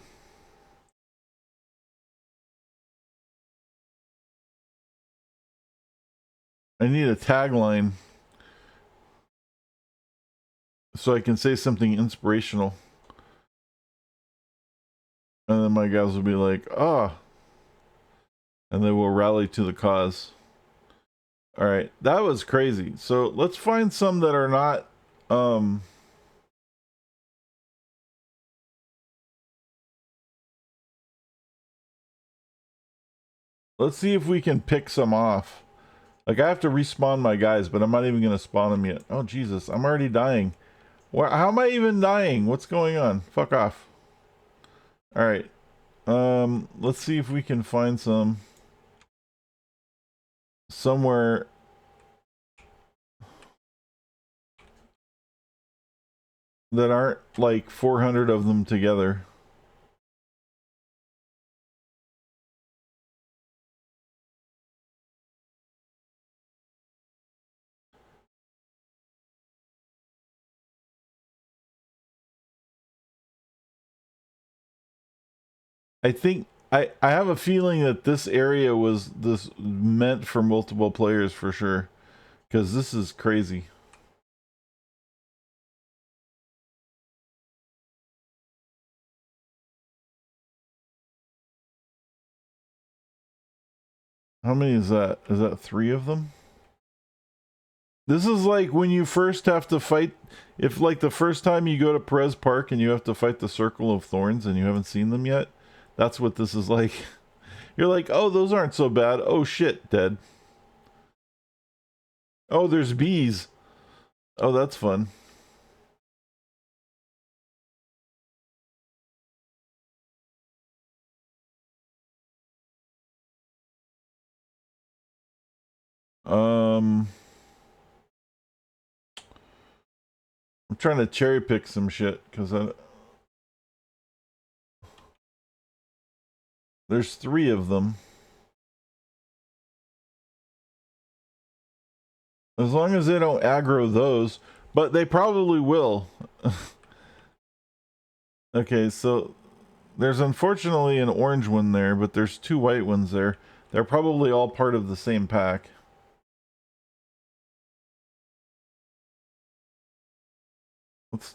I need a tagline so I can say something inspirational, and then my guys will be like, "Ah," and they will rally to the cause. All right, that was crazy. So let's find some that are not. Let's see if we can pick some off. Like I have to respawn my guys, but I'm not even gonna spawn them yet. Oh Jesus, I'm already dying. How am I even dying? What's going on? Fuck off. All right. Let's see if we can find some somewhere that aren't like 400 of them together. I think I have a feeling that this area was this meant for multiple players for sure, because this is crazy. How many is that? Is that 3 of them? This is like when you first have to fight. If like the first time you go to Perez Park and you have to fight the Circle of Thorns and you haven't seen them yet, that's what this is like. You're like, oh, those aren't so bad. Oh shit, dead. Oh, there's bees. Oh, that's fun. Um, I'm trying to cherry pick some shit because there's 3 of them. As long as they don't aggro those, but they probably will. Okay, so there's unfortunately an orange one there, but there's 2 white ones there. They're probably all part of the same pack. Let's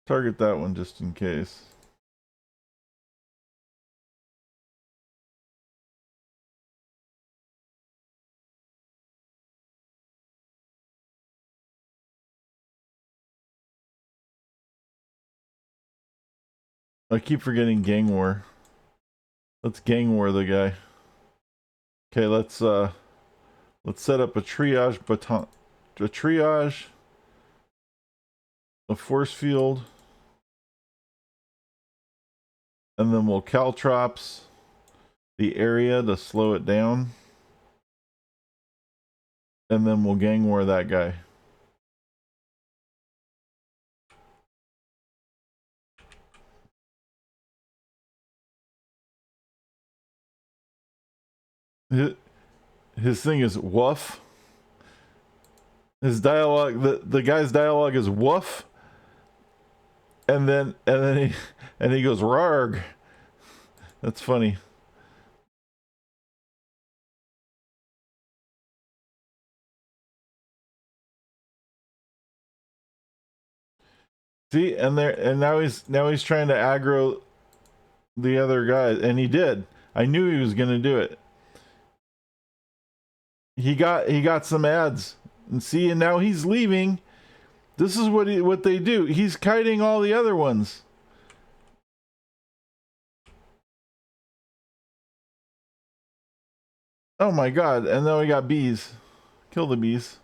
target that one just in case. I keep forgetting gang war. Let's gang war the guy. Okay, let's set up a triage baton, a triage, a force field, and then we'll caltrops the area to slow it down, and then we'll gang war that guy. his thing is woof. His dialogue, the guy's dialogue is woof, and he goes rarg. That's funny. See, and now he's trying to aggro the other guy, and he did. I knew he was gonna do it. He got some ads, and see, and now he's leaving. This is what they do. He's kiting all the other ones. Oh my god! And now we got bees. Kill the bees.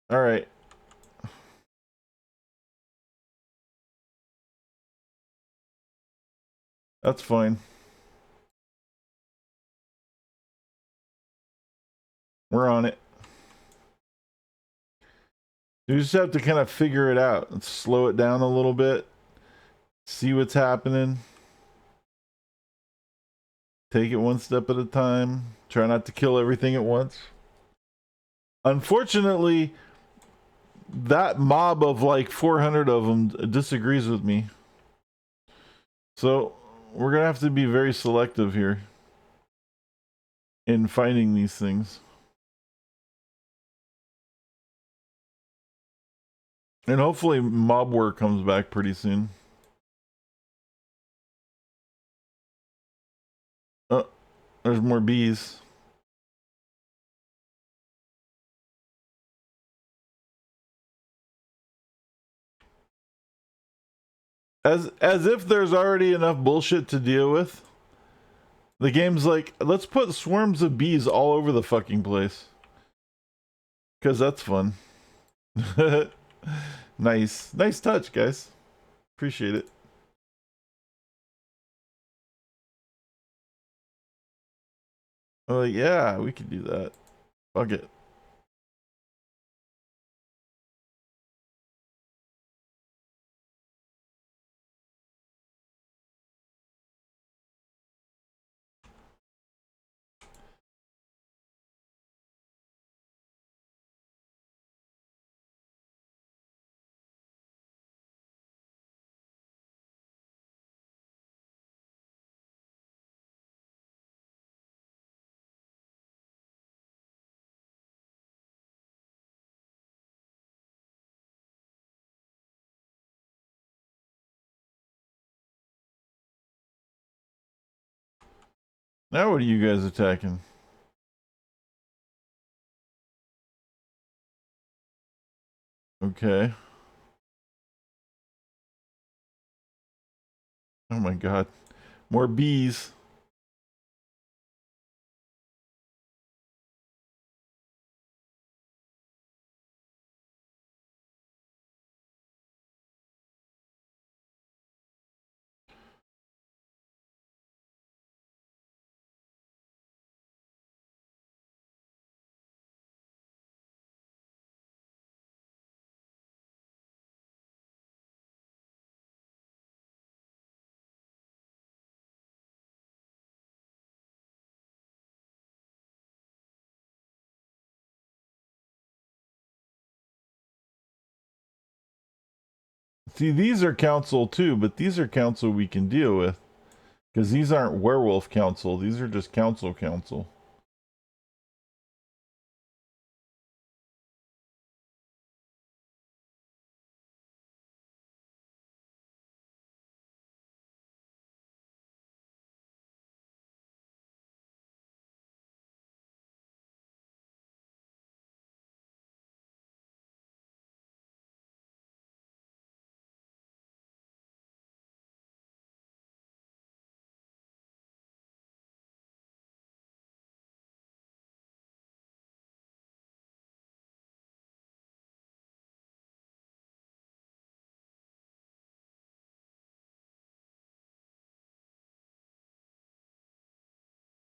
All right. That's fine. We're on it. You just have to kind of figure it out and slow it down a little bit. See what's happening. Take it one step at a time. Try not to kill everything at once. Unfortunately, that mob of like 400 of them disagrees with me. So we're going to have to be very selective here in finding these things. And hopefully mob work comes back pretty soon. Oh, there's more bees. As if there's already enough bullshit to deal with. The game's like, let's put swarms of bees all over the fucking place. Because that's fun. Nice touch, guys. Appreciate it. Oh yeah, we could do that. Fuck it. Now what are you guys attacking? Okay. Oh my god. More bees. See, these are council too, but these are council we can deal with. Because these aren't werewolf council, these are just council.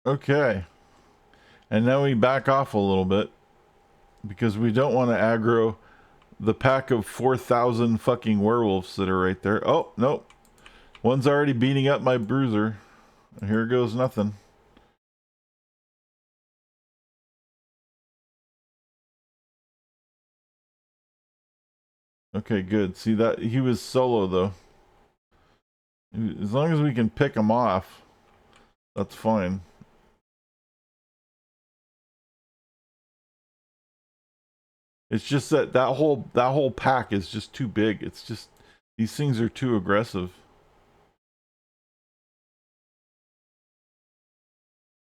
Okay. And now we back off a little bit. Because we don't want to aggro the pack of 4,000 fucking werewolves that are right there. Oh, nope. One's already beating up my bruiser. Here goes nothing. Okay, good. See that he was solo though. As long as we can pick him off, that's fine. It's just that that whole pack is just too big. It's just these things are too aggressive.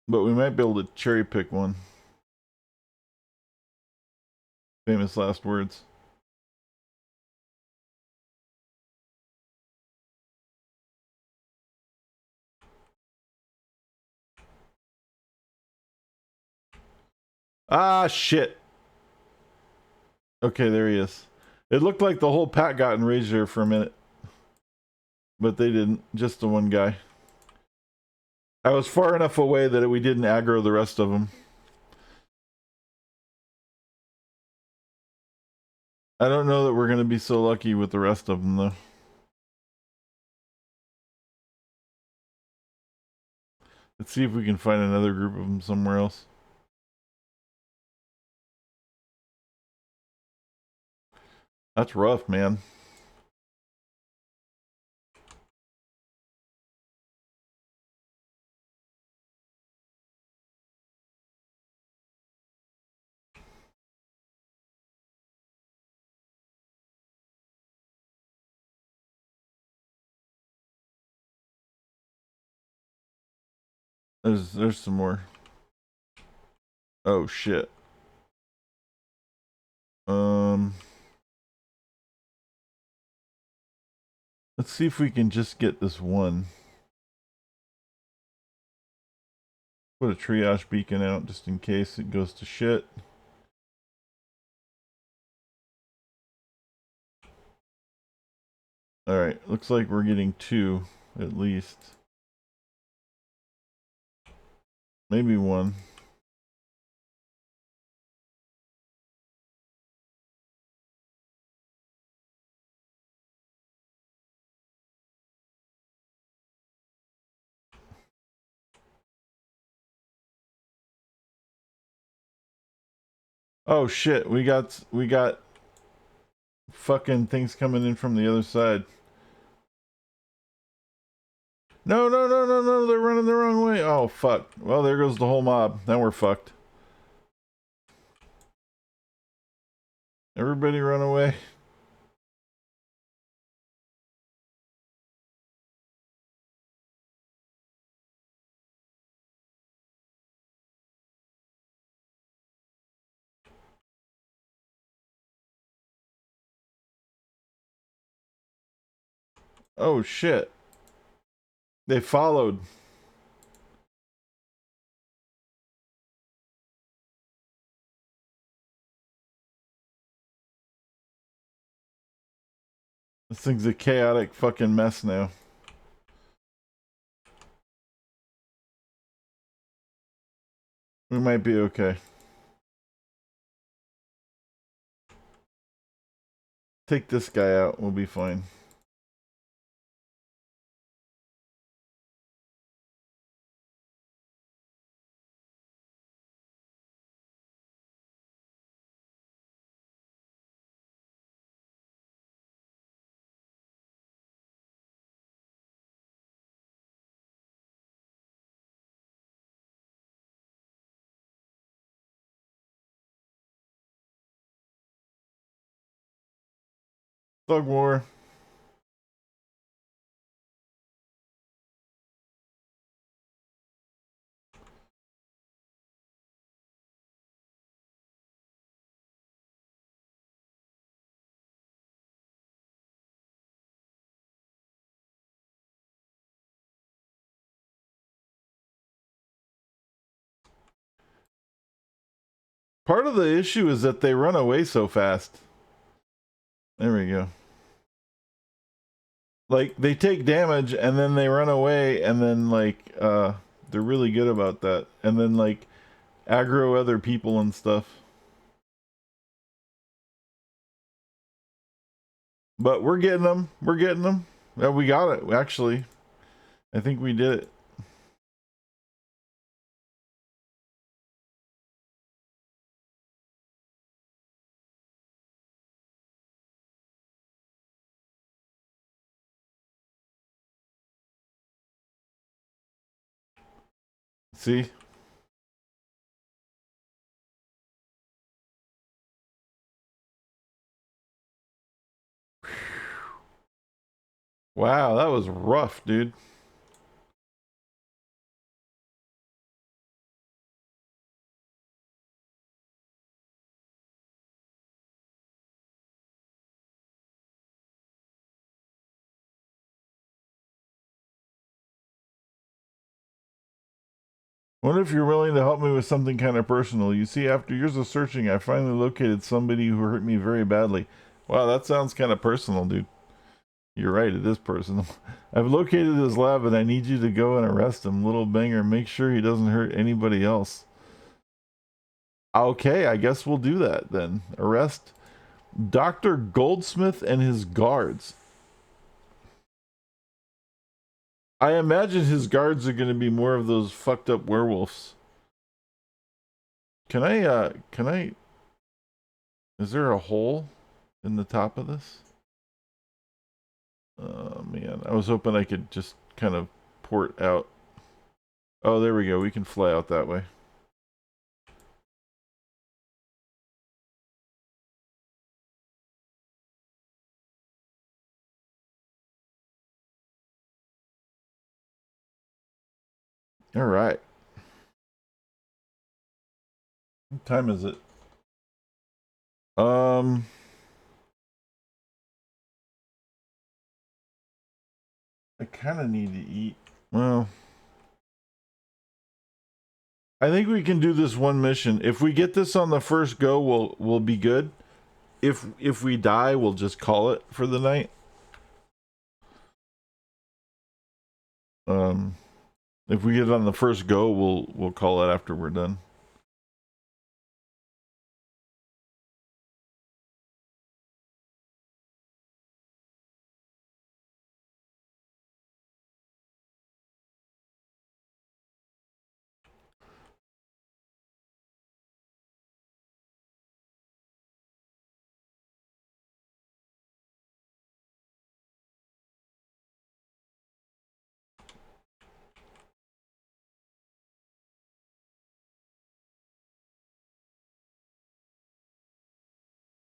But we might be able to cherry pick one. Famous last words. Ah, shit. Okay, there he is. It looked like the whole pack got enraged there for a minute. But they didn't. Just the one guy. I was far enough away that we didn't aggro the rest of them. I don't know that we're going to be so lucky with the rest of them, though. Let's see if we can find another group of them somewhere else. That's rough, man. There's some more. Oh shit. Um let's see if we can just get this one. Put a triage beacon out just in case it goes to shit. Alright, looks like we're getting 2 at least. Maybe 1. Oh shit, we got fucking things coming in from the other side. No, no, no, no, no, they're running the wrong way. Oh fuck. Well, there goes the whole mob. Now we're fucked. Everybody run away. Oh shit. They followed. This thing's a chaotic fucking mess now. We might be okay. Take this guy out, we'll be fine. Thug war. Part of the issue is that they run away so fast. There we go. Like, they take damage and then they run away and then, like, they're really good about that. And then, like, aggro other people and stuff. But we're getting them. We're getting them. Yeah, we got it, actually. I think we did it. See? Wow, that was rough, dude. Wonder if you're willing to help me with something kind of personal. You see, after years of searching, I finally located somebody who hurt me very badly. Wow, that sounds kind of personal, dude. You're right, it is personal. I've located his lab and I need you to go and arrest him. Little banger, make sure he doesn't hurt anybody else. Okay, I guess we'll do that then. Arrest Dr. Goldsmith and his guards. I imagine his guards are going to be more of those fucked up werewolves. Can I, is there a hole in the top of this? Oh man, I was hoping I could just kind of port out. Oh, there we go. We can fly out that way. All right. What time is it? I kind of need to eat. Well, I think we can do this one mission. If we get this on the first go, we'll be good. If we die, we'll just call it for the night. If we get it on the first go, we'll call it after we're done.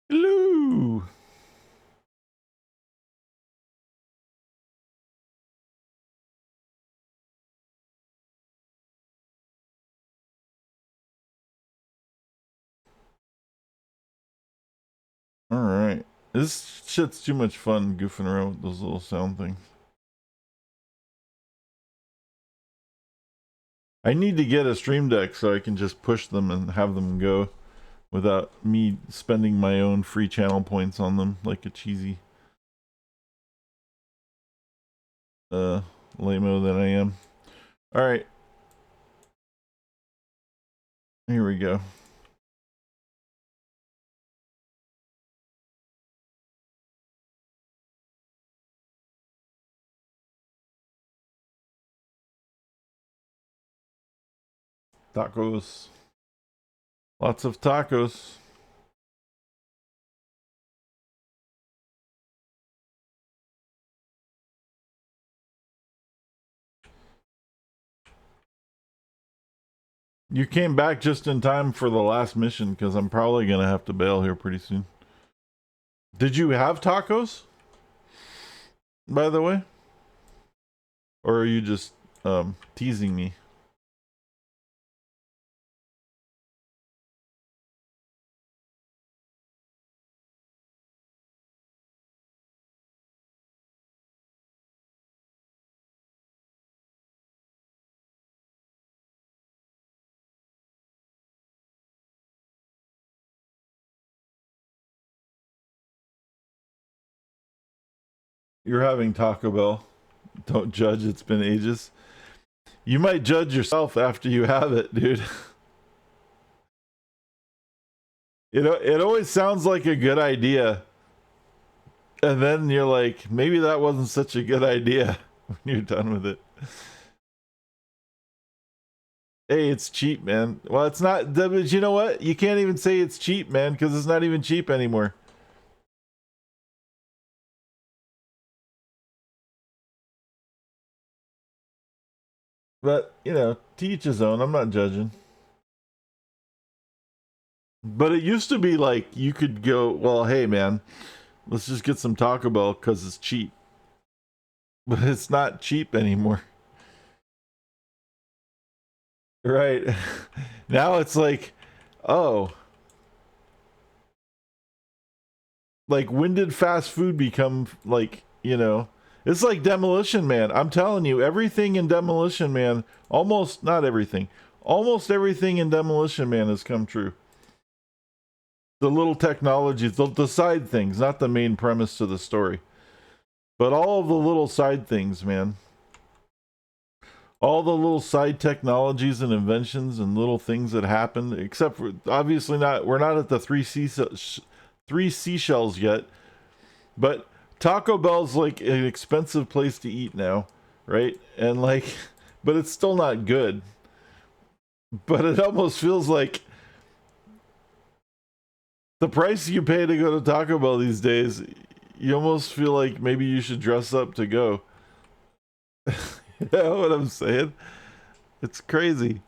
Hello. All right. This shit's too much fun goofing around with those little sound things. I need to get a stream deck so I can just push them and have them go without me spending my own free channel points on them like a cheesy lame-o that I am. All right. Here we go. Tacos. Lots of tacos. You came back just in time for the last mission because I'm probably going to have to bail here pretty soon. Did you have tacos? By the way? Or are you just teasing me? You're having Taco Bell. Don't judge, it's been ages. You might judge yourself after you have it, dude. It always sounds like a good idea. And then you're like, maybe that wasn't such a good idea when you're done with it. Hey, it's cheap, man. Well, it's not, but you know what? You can't even say it's cheap, man, because it's not even cheap anymore. But, you know, to each his own. I'm not judging. But it used to be like you could go, well, hey, man, let's just get some Taco Bell because it's cheap. But it's not cheap anymore. Right. Now it's like, oh, like when did fast food become like, you know, it's like Demolition Man. I'm telling you, everything in Demolition Man, almost not everything, almost everything in Demolition Man has come true. The little technologies, the side things, not the main premise to the story, but all of the little side things, man. All the little side technologies and inventions and little things that happened, except for obviously not, we're not at the three seashells yet, but Taco Bell's like an expensive place to eat now, right? And like, but it's still not good. But it almost feels like the price you pay to go to Taco Bell these days, you almost feel like maybe you should dress up to go. You know what I'm saying? It's crazy.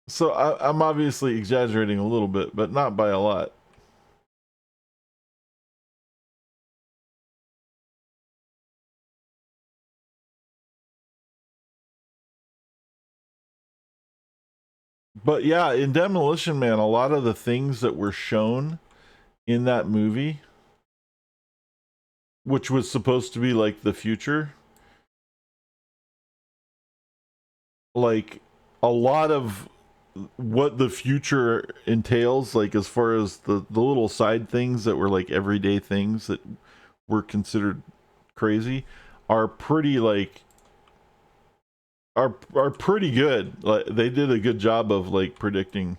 So I'm obviously exaggerating a little bit, but not by a lot. But yeah, in Demolition Man, a lot of the things that were shown in that movie, which was supposed to be like the future, like a lot of what the future entails, like as far as the little side things that were like everyday things that were considered crazy, are pretty like are pretty good. Like they did a good job of like predicting,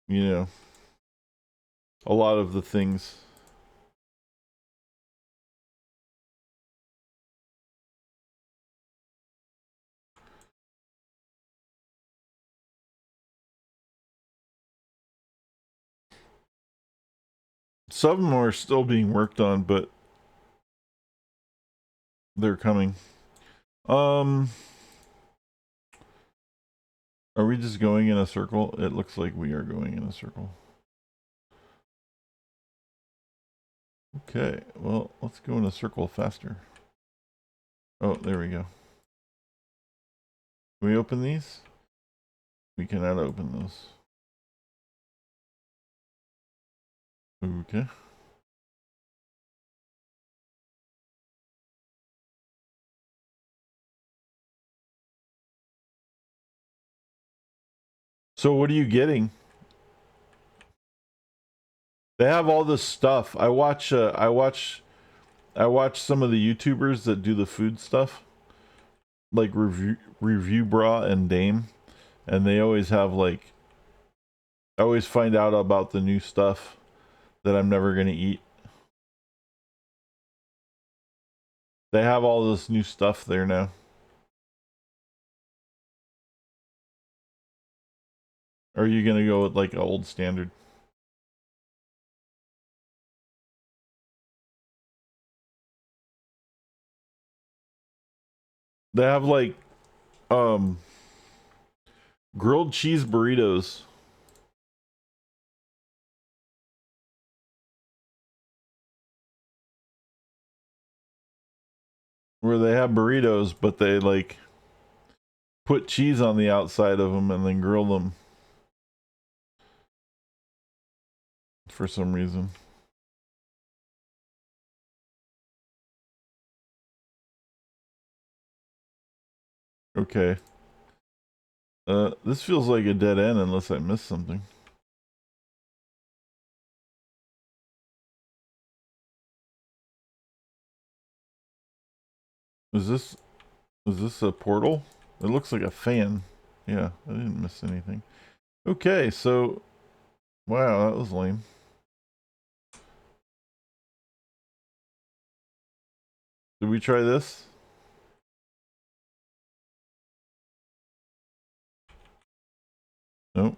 you know, a lot of the things. Some of them are still being worked on, but they're coming. Um, are we just going in a circle? It looks like we are going in a circle. Okay, well, let's go in a circle faster. Oh, there we go. Can we open these? We cannot open those. Okay. So what are you getting? They have all this stuff. I watch some of the YouTubers that do the food stuff, like review bra and Dame, and they always have like I always find out about the new stuff that I'm never gonna eat. They have all this new stuff there now. Or are you gonna go with like an old standard? They have like um grilled cheese burritos where they have burritos, but they like put cheese on the outside of them and then grill them for some reason. Okay. This feels like a dead end unless I missed something. Is this is this a portal? It looks like a fan. Yeah, I didn't miss anything. Okay, so wow, that was lame. Did we try this? Nope.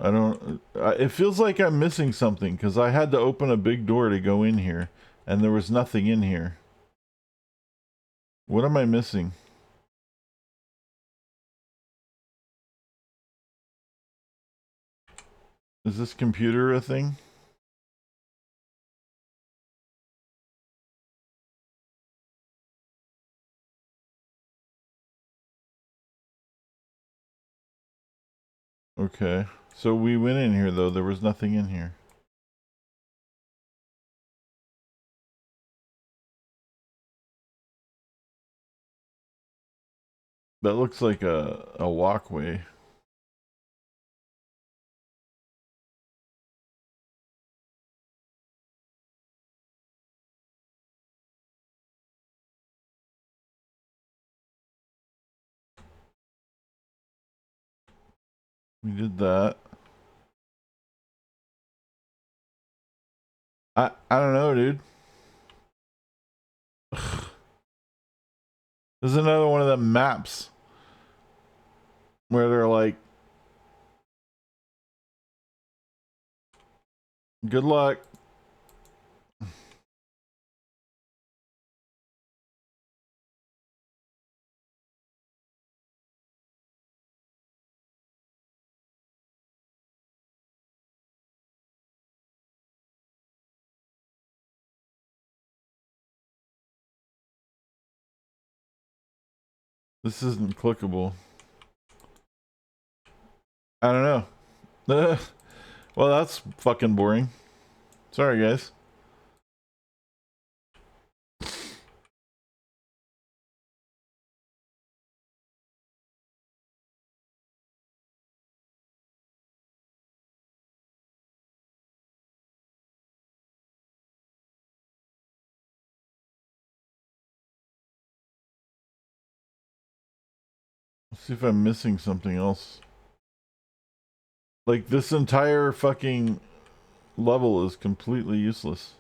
I don't. It feels like I'm missing something because I had to open a big door to go in here, and there was nothing in here. What am I missing? Is this computer a thing? Okay. So we went in here though. There was nothing in here. That looks like a walkway. We did that. I don't know, dude. There's another one of them maps where they're like, good luck. This isn't clickable. I don't know. Well, that's fucking boring. Sorry, guys. Let's see if I'm missing something else. Like, this entire fucking level is completely useless.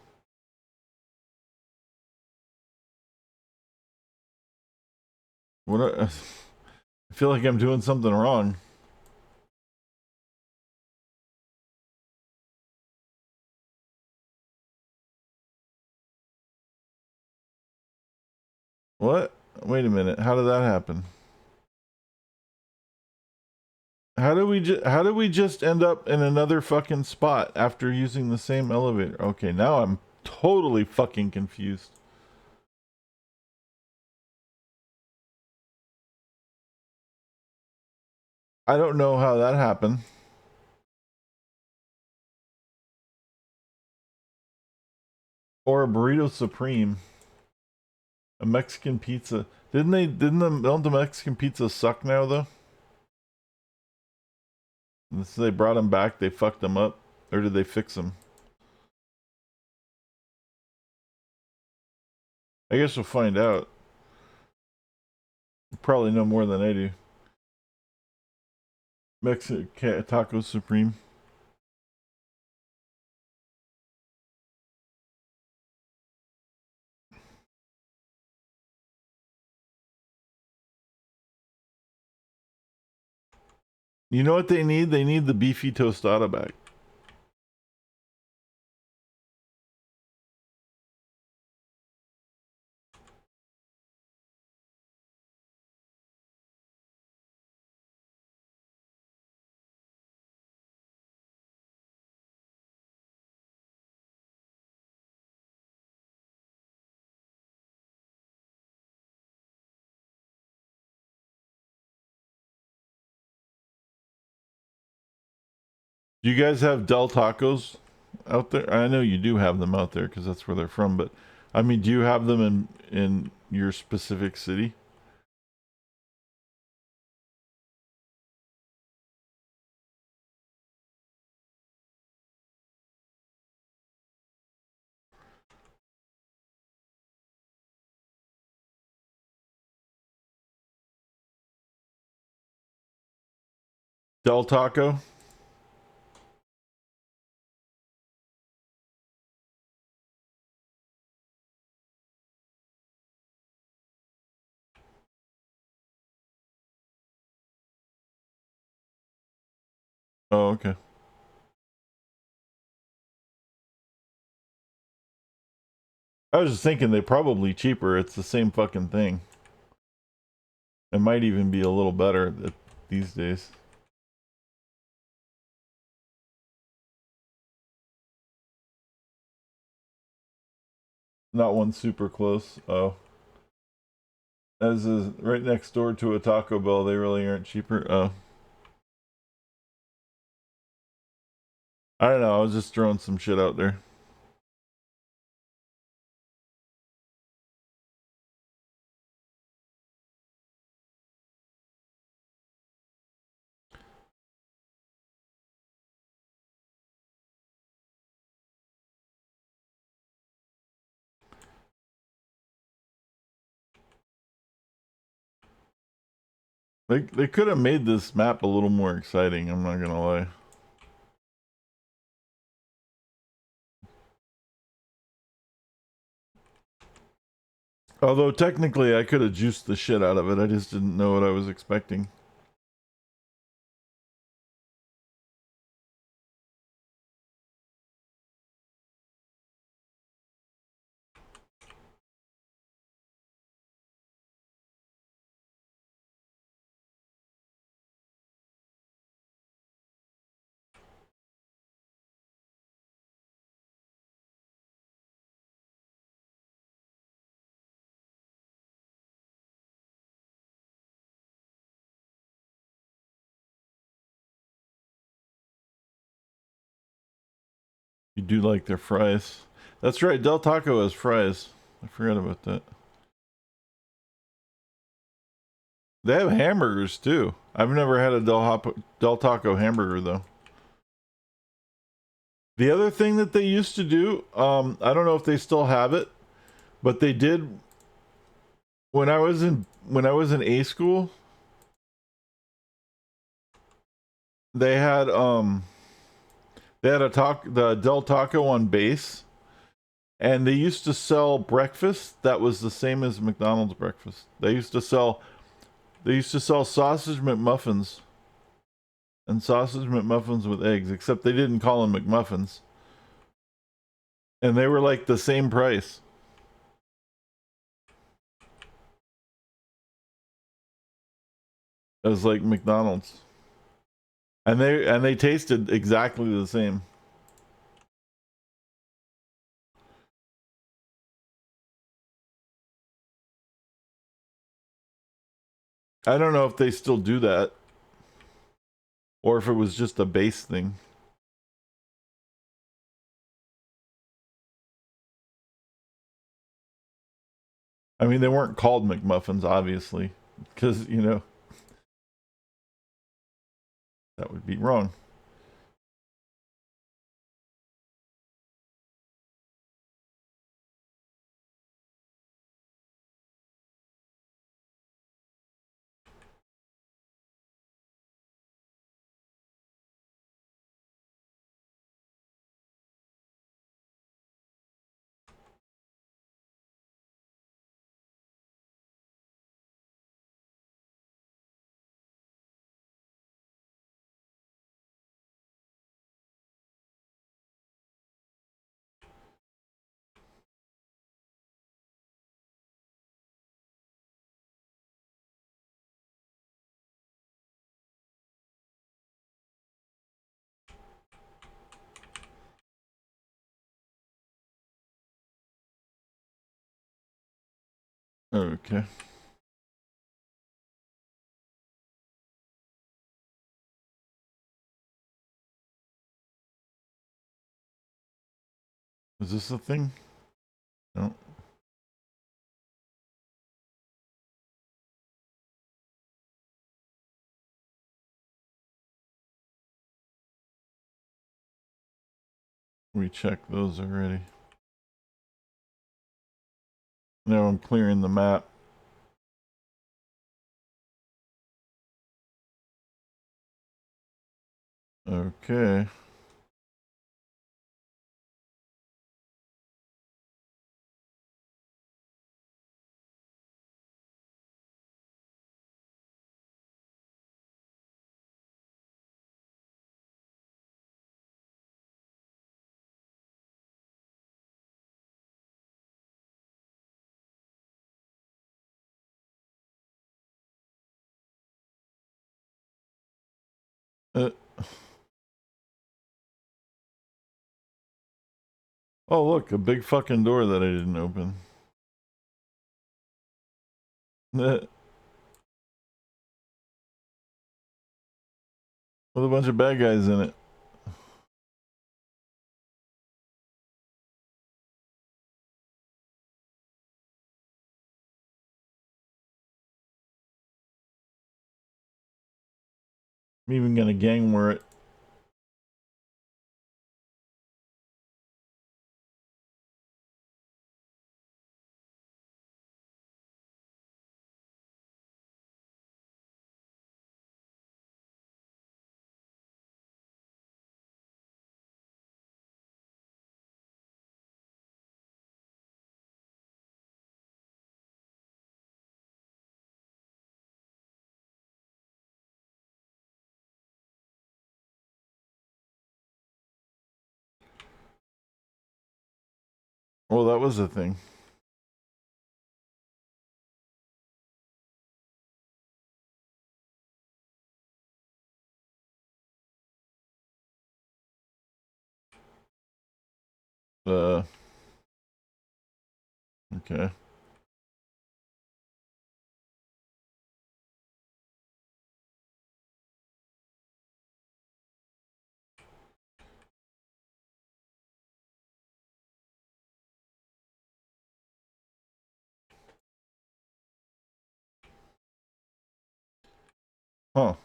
What? I feel like I'm doing something wrong. What? Wait a minute. How did that happen? How did we just end up in another fucking spot after using the same elevator? Okay, now I'm totally fucking confused. I don't know how that happened. Or a burrito supreme. A Mexican pizza. Don't the Mexican pizza suck now though? So they brought them back, they fucked them up, or did they fix them? I guess we'll find out. You probably know more than I do. Mexican taco supreme. You know what they need? They need the beefy tostada back. Do you guys have Del Tacos out there? I know you do have them out there because that's where they're from, but I mean, do you have them in your specific city? Del Taco? Oh, okay. I was just thinking they're probably cheaper. It's the same fucking thing. It might even be a little better these days. Not one super close. Oh. As is right next door to a Taco Bell, they really aren't cheaper. Oh. I don't know. I was just throwing some shit out there. They could have made this map a little more exciting, I'm not gonna lie. Although technically I could have juiced the shit out of it, I just didn't know what I was expecting. You do like their fries. That's right, Del Taco has fries. I forgot about that. They have hamburgers too. I've never had a Del Taco hamburger though. The other thing that they used to do, I don't know if they still have it, but they did when I was in A school. They had the Del Taco on base, and they used to sell breakfast that was the same as McDonald's breakfast. They used to sell sausage McMuffins and sausage McMuffins with eggs, except they didn't call them McMuffins. And they were like the same price as like McDonald's. And they tasted exactly the same. I don't know if they still do that or if it was just a base thing. I mean, they weren't called McMuffins, obviously, because, that would be wrong. Okay. Is this a thing? No. We checked those already. Now I'm clearing the map. Okay. Oh, look, a big fucking door that I didn't open. With a bunch of bad guys in it. I'm even gonna gang war it. Well, that was the thing. Okay. Huh.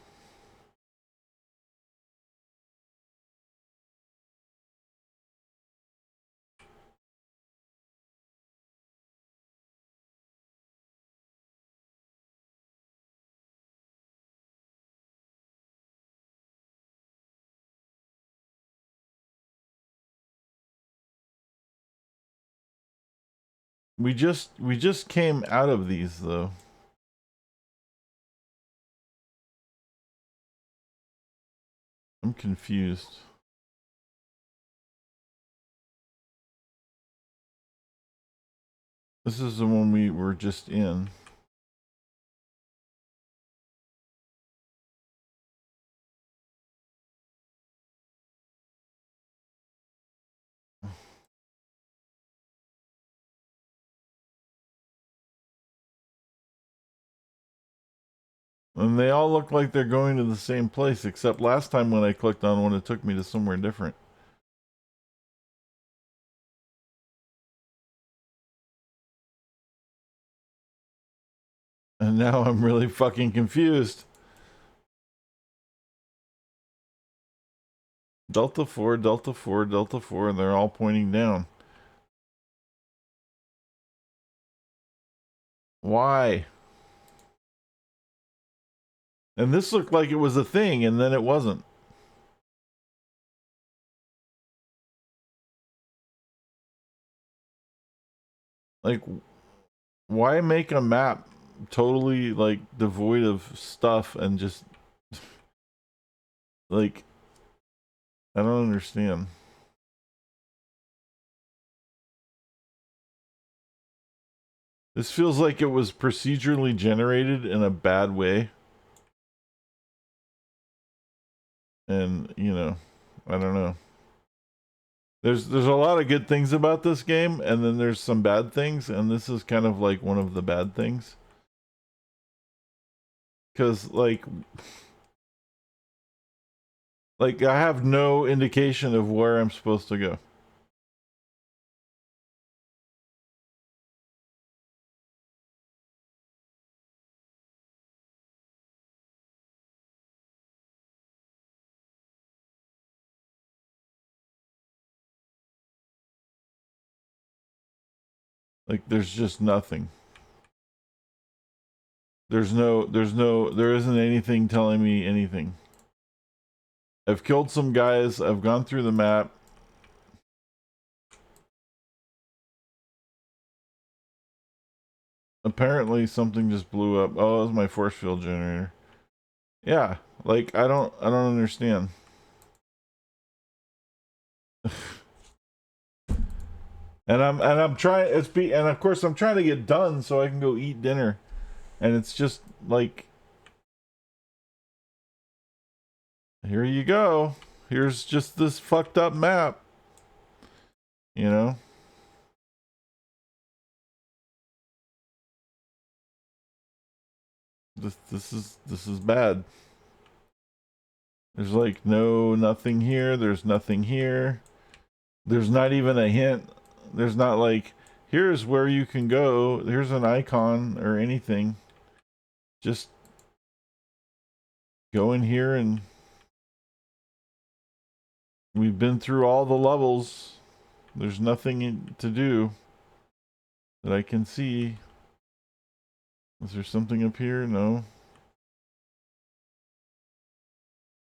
We just came out of these though. I'm confused. This is the one we were just in. And they all look like they're going to the same place, except last time when I clicked on one, it took me to somewhere different. And now I'm really fucking confused. Delta 4, Delta 4, Delta 4, and they're all pointing down. Why? And this looked like it was a thing, and then it wasn't. Like, why make a map totally, like, devoid of stuff and just... Like, I don't understand. This feels like it was procedurally generated in a bad way. And, you know, I don't know. There's a lot of good things about this game, and then there's some bad things, and this is kind of like one of the bad things. Because, like I have no indication of where I'm supposed to go. Like, there's just nothing. There isn't anything telling me anything. I've killed some guys, I've gone through the map. Apparently something just blew up. Oh, it was my force field generator. Yeah, like I don't understand. And I'm trying and of course I'm trying to get done so I can go eat dinner. And it's just like here you go. Here's just this fucked up map. You know? This is bad. There's like nothing here. There's nothing here. There's not even a hint. There's not like, here's where you can go. Here's an icon or anything. Just go in here and we've been through all the levels. There's nothing to do that I can see. Is there something up here? No.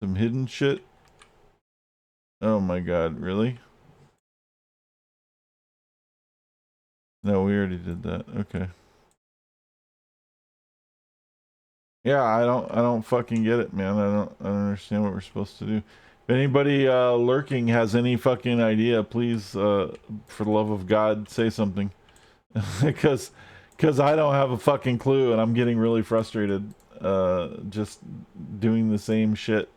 Some hidden shit? Oh my god, really? No, we already did that. Okay. Yeah, I don't fucking get it, man. I don't understand what we're supposed to do. If anybody lurking has any fucking idea, please for the love of God, say something. because I don't have a fucking clue and I'm getting really frustrated just doing the same shit,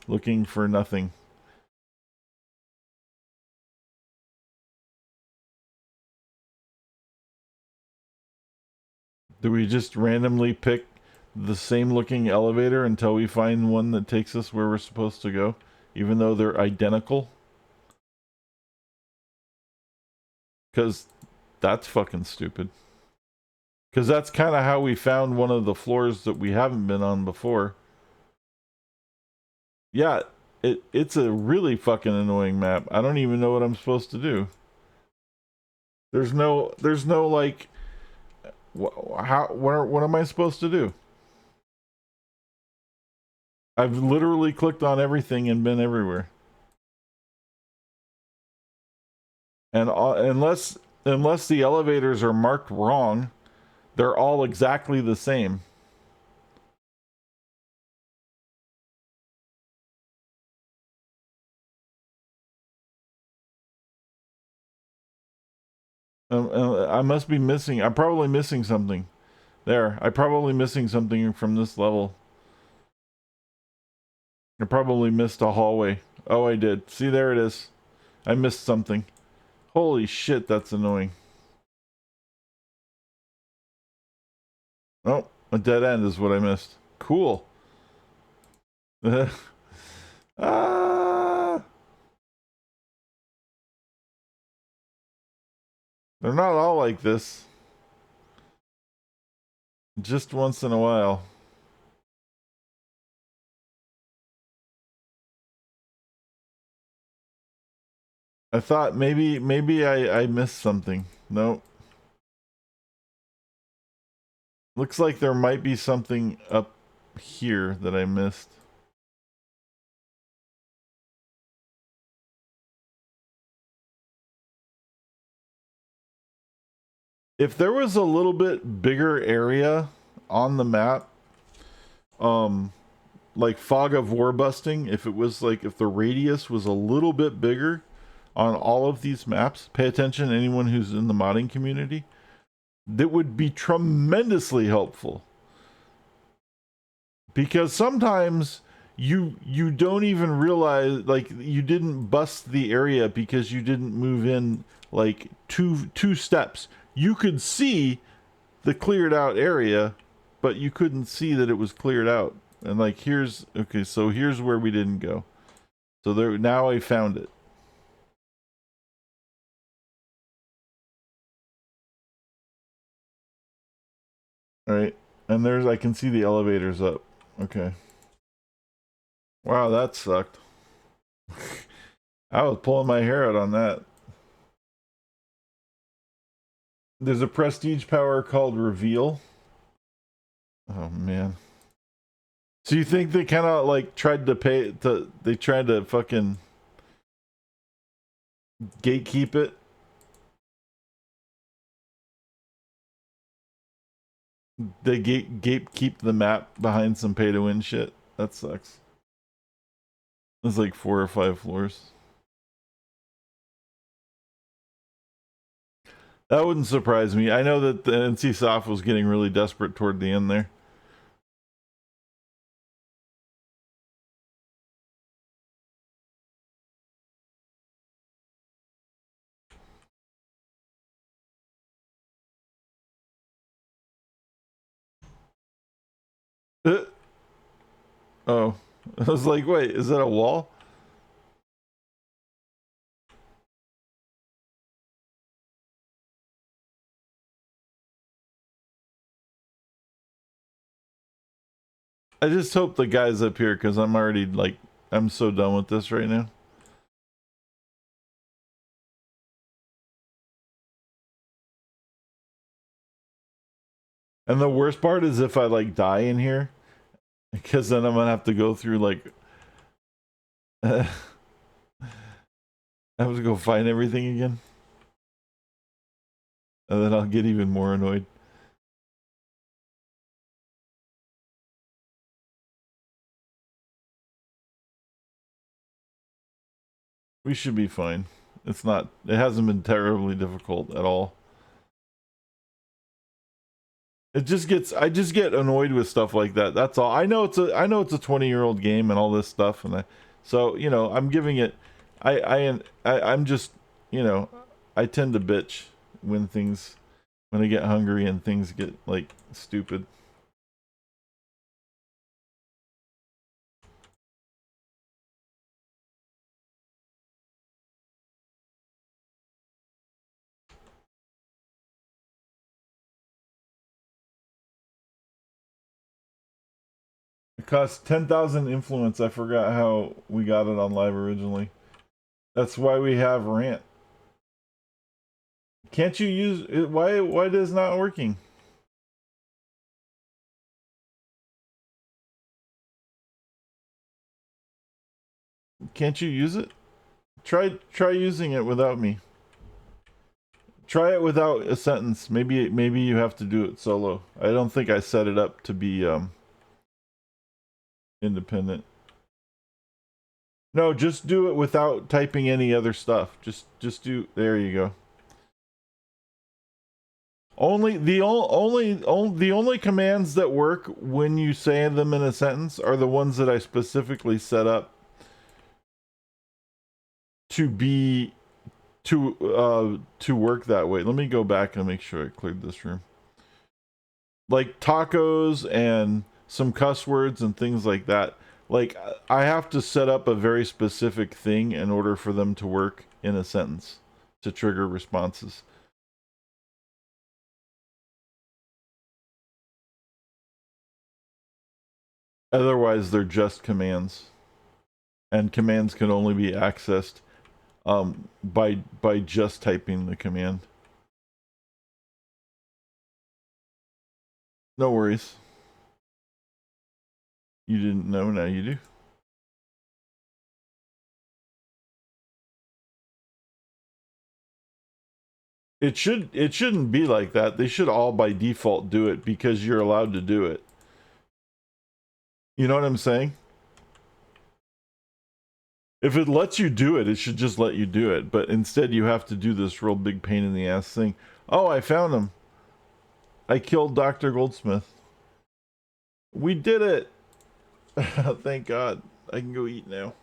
looking for nothing. Do we just randomly pick the same looking elevator until we find one that takes us where we're supposed to go, even though they're identical? Because that's fucking stupid. Because that's kind of how we found one of the floors that we haven't been on before. Yeah, it's a really fucking annoying map. I don't even know what I'm supposed to do. There's no like, what am I supposed to do? I've literally clicked on everything and been everywhere. And unless the elevators are marked wrong, they're all exactly the same. I must be missing. I'm probably missing something. I'm probably missing something from this level. I probably missed a hallway. Oh, I did. See, there it is. I missed something. Holy shit, that's annoying. Oh, a dead end is what I missed. Cool. Ah! They're not all like this. Just once in a while. I thought maybe I missed something. Nope. Looks like there might be something up here that I missed. If there was a little bit bigger area on the map, like fog of war busting, if it was like, if the radius was a little bit bigger on all of these maps, pay attention, anyone who's in the modding community, that would be tremendously helpful. Because sometimes you don't even realize, like, you didn't bust the area because you didn't move in like two steps. You could see the cleared out area, but you couldn't see that it was cleared out. And like, here's okay, so here's where we didn't go. So there, now I found it. All right, and there's, I can see the elevators up. Okay. Wow, that sucked. I was pulling my hair out on that. There's a prestige power called Reveal. Oh man. So you think they kind of like tried to they tried to fucking gatekeep it? They gatekeep the map behind some pay to win shit. That sucks. There's like 4 or 5 floors. That wouldn't surprise me. I know that the NC Soft was getting really desperate toward the end there. Oh, I was like, wait, is that a wall? I just hope the guy's up here because I'm already like, I'm so done with this right now. And the worst part is if I like die in here, because then I'm gonna have to go through like, I have to go find everything again, and then I'll get even more annoyed. We should be fine. It's not. It hasn't been terribly difficult at all. It just gets. I just get annoyed with stuff like that. That's all. I know it's a. I know it's a 20-year-old game and all this stuff, and so you know, I'm giving it. I'm just, you know, I tend to bitch when when I get hungry and things get like stupid. It costs 10,000 influence. I forgot how we got it on live originally. That's why we have rant. Can't you use it? Why is it not working? Can't you use it? Try using it without me. Try it without a sentence. Maybe you have to do it solo. I don't think I set it up to be independent. No, just do it without typing any other stuff. Just do. There you go. The only commands that work when you say them in a sentence are the ones that I specifically set up to be to work that way. Let me go back and make sure I cleared this room. Like tacos and some cuss words and things like that. Like I have to set up a very specific thing in order for them to work in a sentence to trigger responses. Otherwise, they're just commands, and commands can only be accessed by just typing the command. No worries. You didn't know, now you do. It shouldn't be like that. They should all by default do it because you're allowed to do it. You know what I'm saying? If it lets you do it, it should just let you do it. But instead, you have to do this real big pain in the ass thing. Oh, I found him. I killed Dr. Goldsmith. We did it. Thank God. I can go eat now.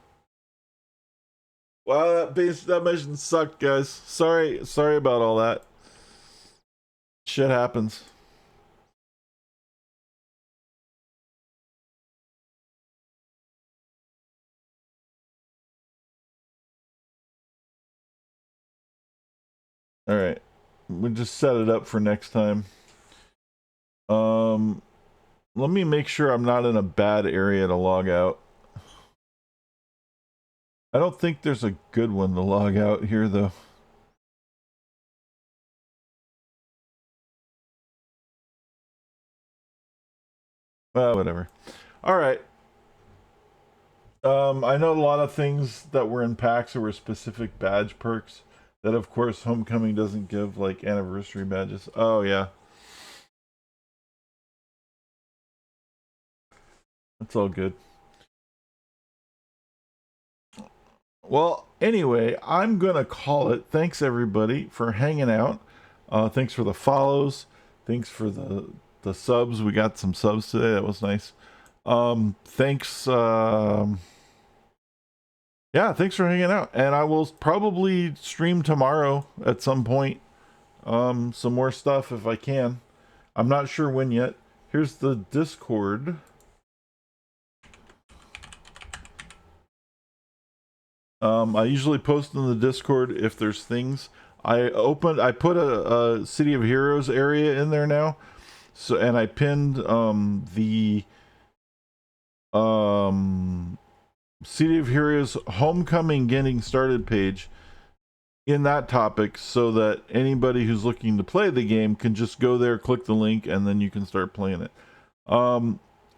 Wow, that mission sucked, guys. Sorry about all that. Shit happens. All right, we'll just set it up for next time. Let me make sure I'm not in a bad area to log out. I don't think there's a good one to log out here, though. Whatever. All right. I know a lot of things that were in packs were specific badge perks that, of course, Homecoming doesn't give, like anniversary badges. Oh, yeah. That's all good. Well, anyway, I'm going to call it. Thanks, everybody, for hanging out. Thanks for the follows. Thanks for the subs. We got some subs today. That was nice. Thanks. Yeah, thanks for hanging out. And I will probably stream tomorrow at some point. Some more stuff if I can. I'm not sure when yet. Here's the Discord. I usually post in the Discord if there's things. I put a City of Heroes area in there now. So, and I pinned the City of Heroes Homecoming Getting Started page in that topic, so that anybody who's looking to play the game can just go there, click the link, and then you can start playing it.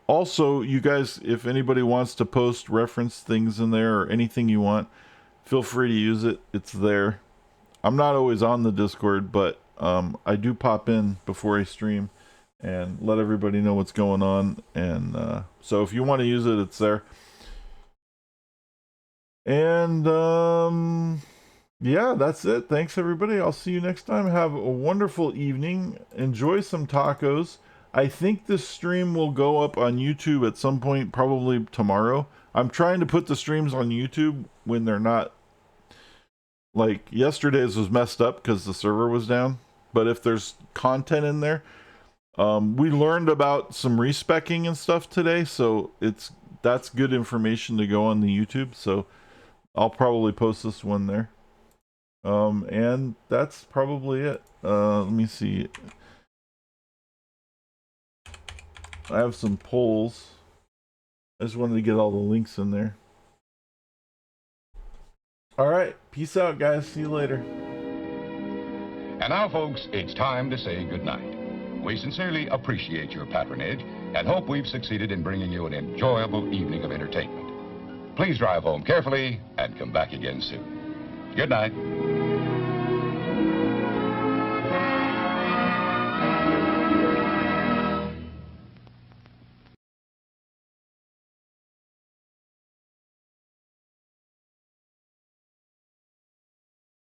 Also, you guys, if anybody wants to post reference things in there or anything you want, feel free to use it. It's there. I'm not always on the Discord, but I do pop in before I stream and let everybody know what's going on. And so if you want to use it, it's there. And yeah, that's it. Thanks, everybody. I'll see you next time. Have a wonderful evening. Enjoy some tacos. I think this stream will go up on YouTube at some point, probably tomorrow. I'm trying to put the streams on YouTube when they're not, like yesterday's was messed up because the server was down. But if there's content in there, we learned about some respecking and stuff today, so that's good information to go on the YouTube. So I'll probably post this one there. And that's probably it. Let me see. I have some polls. I just wanted to get all the links in there. All right. Peace out, guys. See you later. And now, folks, it's time to say goodnight. We sincerely appreciate your patronage and hope we've succeeded in bringing you an enjoyable evening of entertainment. Please drive home carefully and come back again soon. Good night.